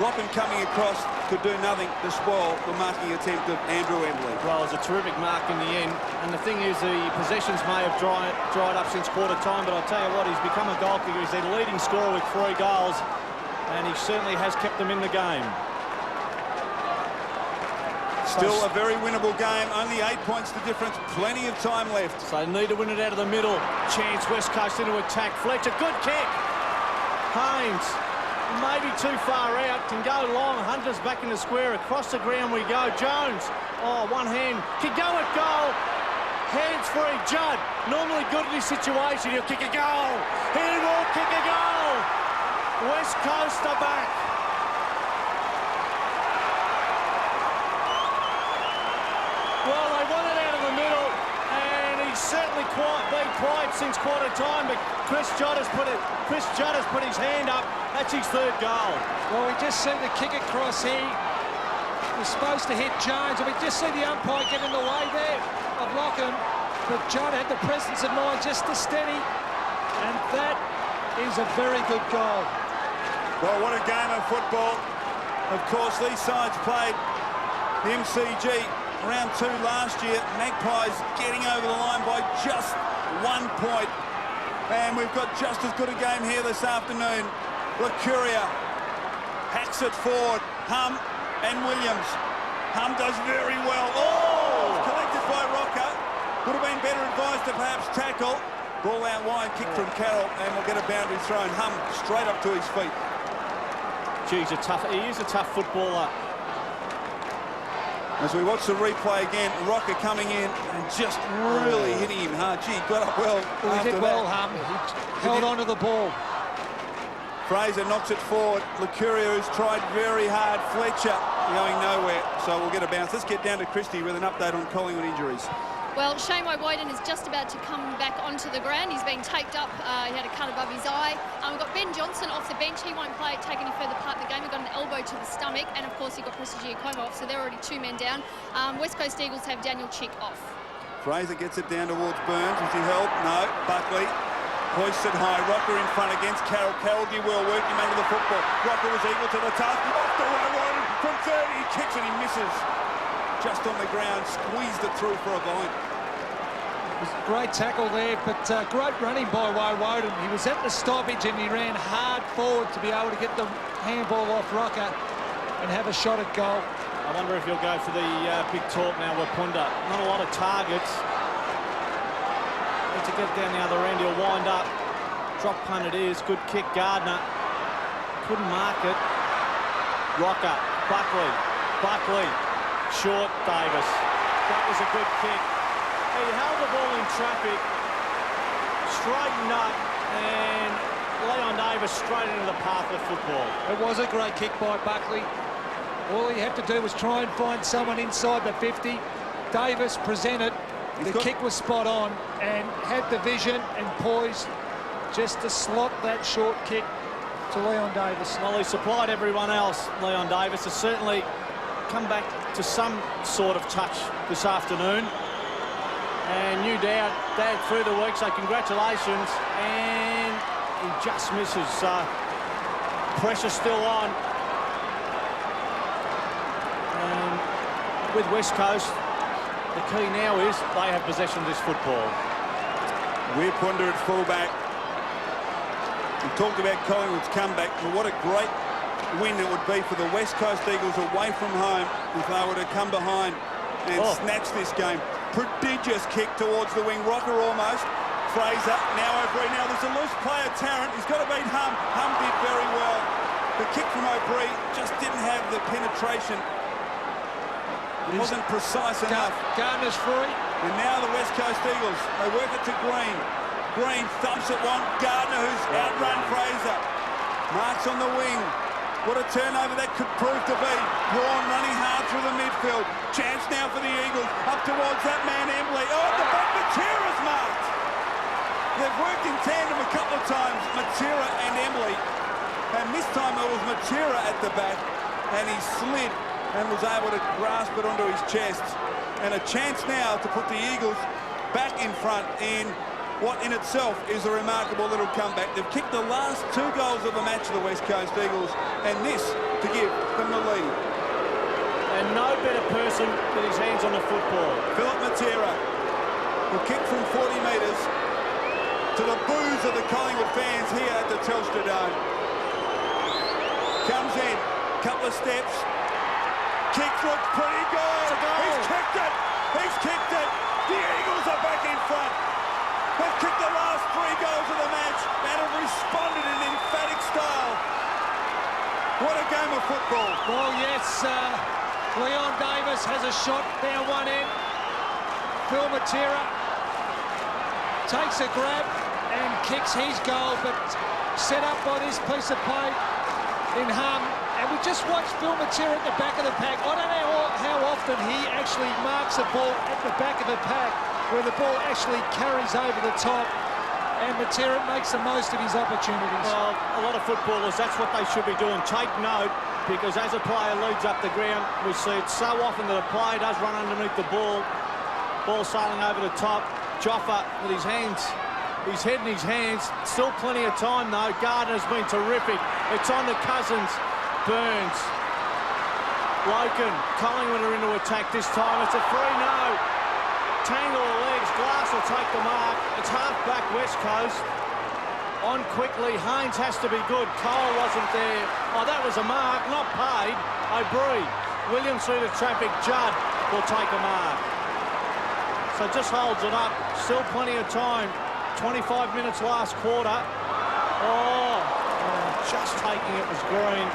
Lockham coming across could do nothing to spoil the marking attempt of Andrew Embley. Well, it was a terrific mark in the end. And the thing is, the possessions may have dried up since quarter time, but I'll tell you what, he's become a goal kicker. He's their leading scorer with 3 goals, and he certainly has kept them in the game. Still a very winnable game. Only 8 points the difference. Plenty of time left. So they need to win it out of the middle. Chance, West Coast into attack. Fletcher, good kick. Haynes. Maybe too far out, can go long. Hunter's back in the square, across the ground we go. Jones, oh, one hand, can go at goal. Hands free, Judd, normally good in this situation, he'll kick a goal. He will kick a goal. West Coast are back. Well, they won it out of the middle, and he's certainly been quiet since quarter time, but Chris Judd has put his hand up. That's his 3rd goal. Well, we just see the kick across here. It was supposed to hit Jones, and we just see the umpire get in the way there of Lockham, but Judd had the presence of mind just to steady, and that is a very good goal. Well, what a game of football. Of course, these sides played the MCG round 2 last year. Magpies getting over the line by just 1 point. And we've got just as good a game here this afternoon. Licuria hacks it forward. Hum and Williams. Hum does very well. Oh! Collected by Rocca. Would have been better advised to perhaps tackle. Ball out wide, kick from Carroll, and we'll get a boundary thrown. Hum straight up to his feet. He is a tough footballer. As we watch the replay again, Rocca coming in and just really hitting him hard. Gee, got up well. He did well, Hum. He held on to the ball. Fraser knocks it forward. Licuria, who's tried very hard. Fletcher going nowhere, so we'll get a bounce. Let's get down to Christie with an update on Collingwood injuries. Well, Shane Woden is just about to come back onto the ground. He's been taped up. He had a cut above his eye. We've got Ben Johnson off the bench. He won't take any further part of the game. He got an elbow to the stomach. And, of course, he got Prestigia Como off, so they're already 2 men down. West Coast Eagles have Daniel Chick off. Fraser gets it down towards Burns. Is he held? No. Buckley hoists it high. Rocca in front against Carroll. Carroll did well working under the football. Rocca was equal to the task. Off the right, Woden from 30. He kicks and he misses. Just on the ground, squeezed it through for a line. Great tackle there, but great running by Woden. He was at the stoppage and he ran hard forward to be able to get the handball off Rocca and have a shot at goal. I wonder if he'll go for the big talk now with Punda. Not a lot of targets. Need to get down the other end. He'll wind up. Drop punt it is. Good kick, Gardiner. Couldn't mark it. Rocca. Buckley. Short, Davis. That was a good kick. He held the ball in traffic, straightened up, and Leon Davis straight into the path of football. It was a great kick by Buckley. All he had to do was try and find someone inside the 50. Davis presented. The kick was spot on and had the vision and poise just to slot that short kick to Leon Davis. Well, he supplied everyone else. Leon Davis has certainly come back to some sort of touch this afternoon. And new dad through the week, so congratulations. And he just misses. Pressure still on. And with West Coast, the key now is they have possession of this football. We're Punda at fullback. We talked about Collingwood's comeback, but what a great win it would be for the West Coast Eagles away from home if they were to come behind and snatch this game. Prodigious kick towards the wing. Rocca almost. Fraser now over. Now there's a loose player, Tarrant. He's got to beat Hum. Hum did very well. The kick from O'Brien just didn't have the penetration. It wasn't precise enough. Gardiner's free. And now the West Coast Eagles, they work it to Green. Green thumps at one. Gardiner, who's outrun Fraser. Marks on the wing. What a turnover that could prove to be. Braun running hard through the midfield. Chance now for the Eagles. Up towards that man, Embley. Oh, at the back, Matera's marked. They've worked in tandem a couple of times, Matera and Embley. And this time it was Matera at the back. And he slid and was able to grasp it onto his chest. And a chance now to put the Eagles back in front in what in itself is a remarkable little comeback. They've kicked the last 2 goals of the match, the West Coast Eagles, and this to give them the lead. And no better person with his hands on the football. Philip Matera will kick from 40 metres to the boos of the Collingwood fans here at the Telstra Dome. Comes in, couple of steps, kick looks pretty good. He's kicked it. He's kicked it. The Eagles are back in front. They've kicked the last 3 goals of the match and have responded in emphatic style. What a game of football. Well, yes, Leon Davis has a shot down one end. Phil Matera takes a grab and kicks his goal, but set up by this piece of play in Hum. And we just watched Phil Matera at the back of the pack. I don't know how often he actually marks a ball at the back of the pack, where the ball actually carries over the top, and Matera makes the most of his opportunities. Well, a lot of footballers, that's what they should be doing. Take note, because as a player leads up the ground, we see it so often that a player does run underneath the ball sailing over the top. Joffa with his hands, his head in his hands. Still plenty of time, though. Gardiner's been terrific. It's on to Cousins. Burns. Loken. Collingwood are into attack this time. It's a free no. Tangle the legs. Glass will take the mark. It's half back West Coast. On quickly, Haynes has to be good. Cole wasn't there. Oh, that was a mark, not paid. O'Brien. Williams through the traffic. Judd will take a mark. So just holds it up. Still plenty of time. 25 minutes last quarter. Oh, just taking it was Green.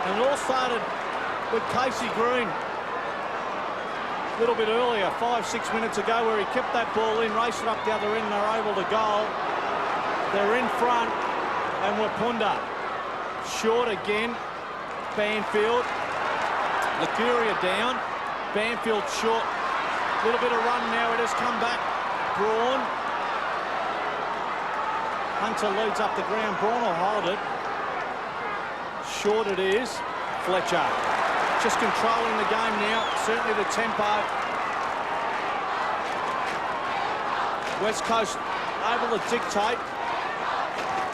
And it all started with Casey Green. A little bit earlier, 5-6 minutes ago, where he kept that ball in, raced it up the other end, and they're able to goal. They're in front, and Wapunda. Short again. Banfield. Licuria down. Banfield short. A little bit of run now. It has come back. Braun. Hunter leads up the ground. Braun will hold it. Short it is. Fletcher. Just controlling the game now. Certainly the tempo. West Coast able to dictate.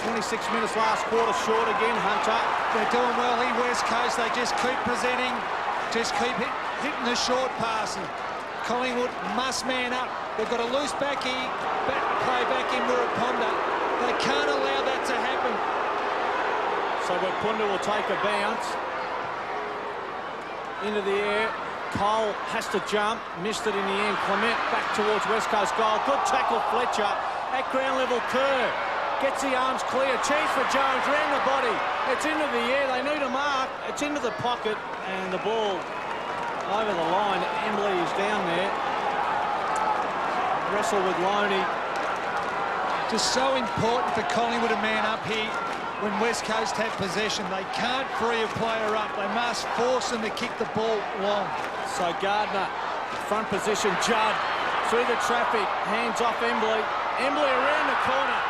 26 minutes last quarter, short again, Hunter. They're doing well here, West Coast. They just keep presenting, just keep hitting the short passes. Collingwood must man up. They've got a loose back here, play back in Muraponda. They can't allow that to happen. So Wapunda will take a bounce. Into the air. Cole has to jump. Missed it in the end. Clement back towards West Coast goal. Good tackle, Fletcher. At ground level, Kerr. Gets the arms clear. Chance for Jones. Round the body. It's into the air. They need a mark. It's into the pocket. And the ball over the line. Embley is down there. Wrestle with Loney. Just so important for Collingwood to man up here when West Coast have possession. They can't free a player up. They must force them to kick the ball long. So Gardiner, front position. Judd through the traffic. Hands off Embley. Embley around the corner.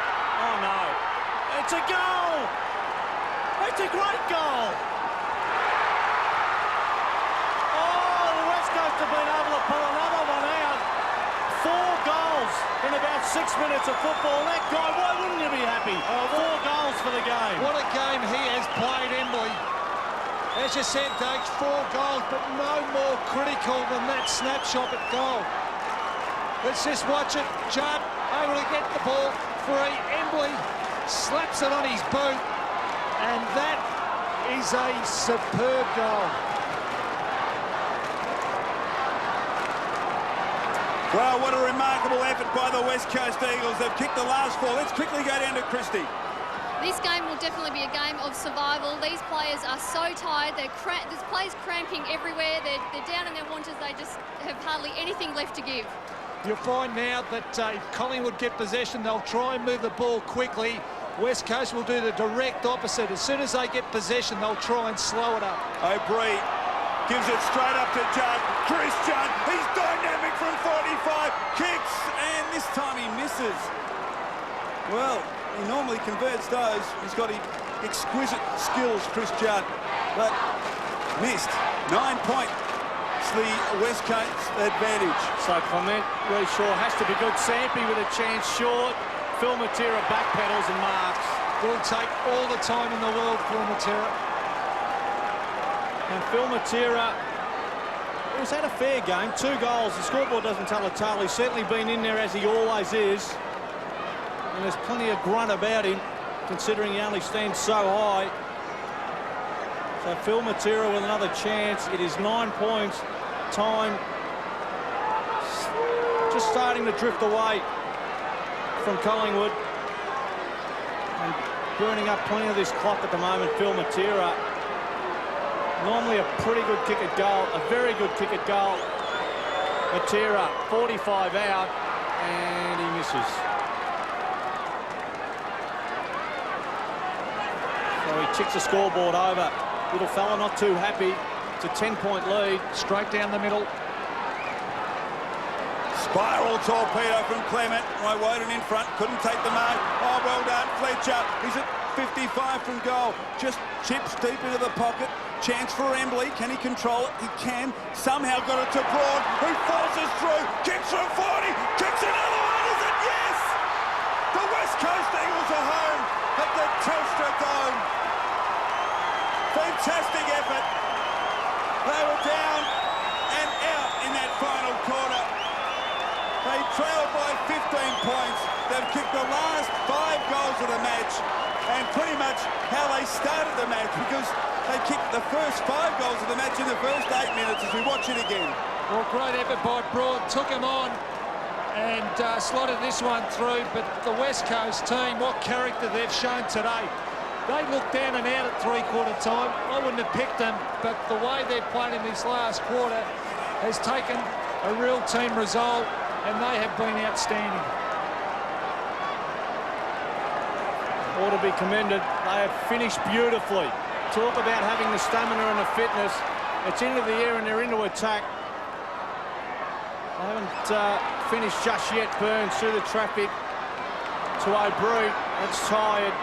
Oh, no. It's a goal! It's a great goal! Oh, the West Coast have been able to pull another one out. 4 goals in about 6 minutes of football. That guy, why wouldn't you be happy? 4 goals for the game. What a game he has played, Embley. As you said, Dave, 4 goals, but no more critical than that snapshot at goal. Let's just watch it. Judd able to get the ball free. Embley slaps it on his boot, and that is a superb goal. Well, what a remarkable effort by the West Coast Eagles. They've kicked the last 4. Let's quickly go down to Christie. This game will definitely be a game of survival. These players are so tired. There's players cramping everywhere. They're down in their haunches. They just have hardly anything left to give. You'll find now that if Collingwood get possession, they'll try and move the ball quickly. West Coast will do the direct opposite. As soon as they get possession, they'll try and slow it up. O'Brien gives it straight up to Judd. Chris Judd, he's dynamic from 45, kicks, and this time he misses. Well, he normally converts those. He's got exquisite skills, Chris Judd, but missed. 9 points. The West Coast advantage. So Clement, really sure, has to be good. Sampi with a chance short. Phil Matera backpedals and marks. Will take all the time in the world, Phil Matera. And Phil Matera, he's had a fair game. 2 goals. The scoreboard doesn't tell a tale. He's certainly been in there as he always is. And there's plenty of grunt about him, considering he only stands so high. So Phil Matera with another chance. It is 9 points. Time just starting to drift away from Collingwood and burning up plenty of this clock at the moment. Phil Matera, normally a pretty good kick at goal, a very good kick at goal. Matera 45 out and he misses. So he ticks the scoreboard over. Little fella not too happy. It's a 10-point lead. Straight down the middle. Spiral torpedo from Clement. Right, Woden in front. Couldn't take the mark. Oh, well done. Fletcher. He's at 55 from goal. Just chips deep into the pocket. Chance for Embley. Can he control it? He can. Somehow got it to Braun, who forces through. Kicks from 40. Kicks another one. Is it? Yes! The West Coast Eagles are home at the Telstra Dome. Fantastic effort. They were down and out in that final quarter. They trailed by 15 points. they've kicked the last 5 goals of the match, and pretty much how they started the match, because they kicked the first 5 goals of the match in the first 8 minutes as we watch it again. Well, great effort by Broad, took him on and slotted this one through, but the West Coast team, what character they've shown today. They looked down and out at three-quarter time. I wouldn't have picked them, but the way they've played in this last quarter has taken a real team result, and they have been outstanding. Ought to be commended. They have finished beautifully. Talk about having the stamina and the fitness. It's into the air and they're into attack. They haven't finished just yet. Burns through the traffic to O'Brien. That's tired.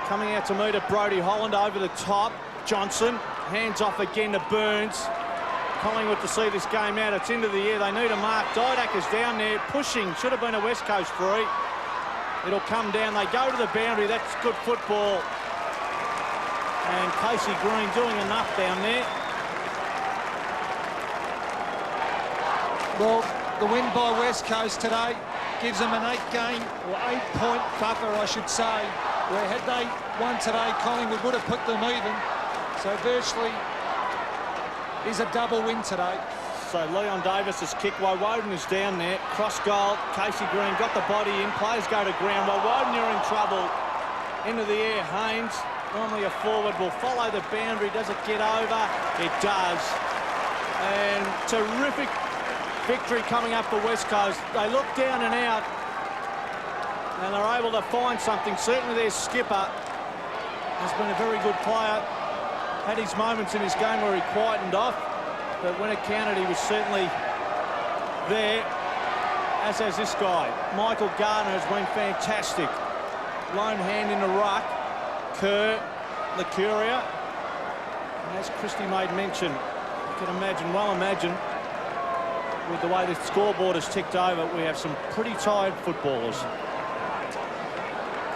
Coming out to meet it, Brodie Holland over the top. Johnson, hands off again to Burns. Collingwood to see this game out. It's into the air. They need a mark. Didak is down there, pushing. Should have been a West Coast free. It'll come down. They go to the boundary. That's good football. And Casey Green doing enough down there. Well, the win by West Coast today gives them an 8-game or 8-point buffer, I should say. Where had they won today, Collingwood would have put them even. So virtually is a double win today. So Leon Davis's kick while Woden is down there. Cross goal. Casey Green got the body in. Players go to ground while Woden are in trouble. Into the air. Haynes, normally a forward, will follow the boundary. Does it get over? It does. And terrific victory coming up for West Coast. They look down and out, and they're able to find something. Certainly their skipper has been a very good player. Had his moments in his game where he quietened off, but when it counted, he was certainly there, as has this guy. Michael Gardiner has been fantastic. Lone hand in the ruck. Kerr, Licuria. And as Christie made mention, you can imagine, well imagine, with the way the scoreboard has ticked over, we have some pretty tired footballers.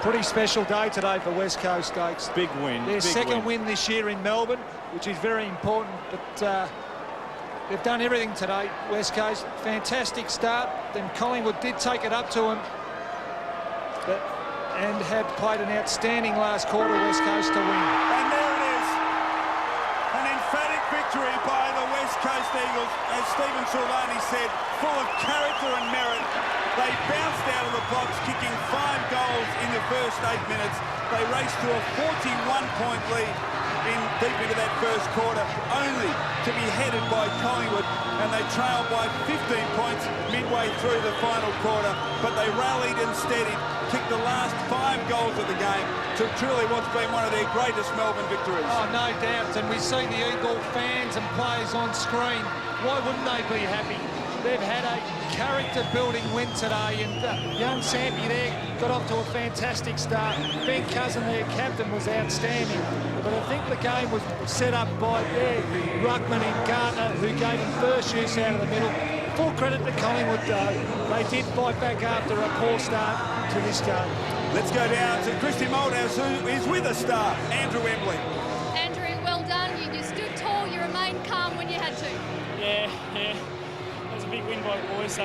Pretty special day today for West Coast, Gates. Big win. Their second win this year in Melbourne, which is very important, but they've done everything today, West Coast. Fantastic start. Then Collingwood did take it up to them, and had played an outstanding last quarter, West Coast, to win. And there it is. An emphatic victory by the West Coast Eagles. As Stephen Silvani said, full of character and merit. They bounced out of the blocks, kicking 5 goals in the first 8 minutes. They raced to a 41-point lead deep into that first quarter, only to be headed by Collingwood, and they trailed by 15 points midway through the final quarter, but they rallied and steadied, kicked the last 5 goals of the game to truly what's been one of their greatest Melbourne victories. Oh, no doubt, and we see the Eagle fans and players on screen. Why wouldn't they be happy? They've had a character-building win today, and young Sampi there got off to a fantastic start. Ben Cousin, their captain, was outstanding. But I think the game was set up by Ruckman and Gardiner, who gave him first use out of the middle. Full credit to Collingwood, though. They did fight back after a poor start to this game. Let's go down to Christy Moldhouse, who is with a star, Andrew Embley. Andrew, well done. You stood tall, you remained calm when you had to. Yeah. It was a big win by the boys, so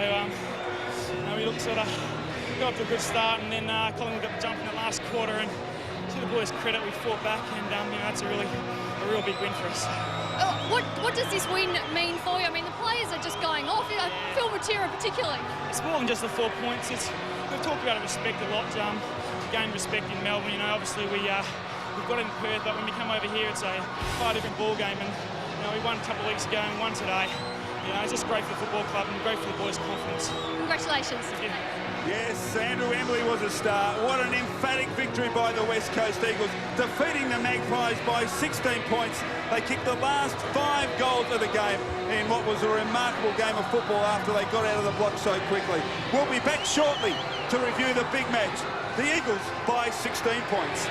we looked got off to a good start, and then Collingwood got the jump in the last quarter, and to the boys' credit, we fought back, and that's a real big win for us. What does this win mean for you? I mean, the players are just going off. Phil Matera particularly. It's more than just the 4 points. We've talked about respect a lot. Gained respect in Melbourne. Obviously we've got it in Perth, but when we come over here, it's a quite different ball game. And we won a couple of weeks ago and won today. It's just great for the football club and great for the boys' confidence. Congratulations. Thank you. Yes, Andrew Embley was a star. What an emphatic victory by the West Coast Eagles, defeating the Magpies by 16 points. They kicked the last 5 goals of the game in what was a remarkable game of football after they got out of the block so quickly. We'll be back shortly to review the big match. The Eagles by 16 points.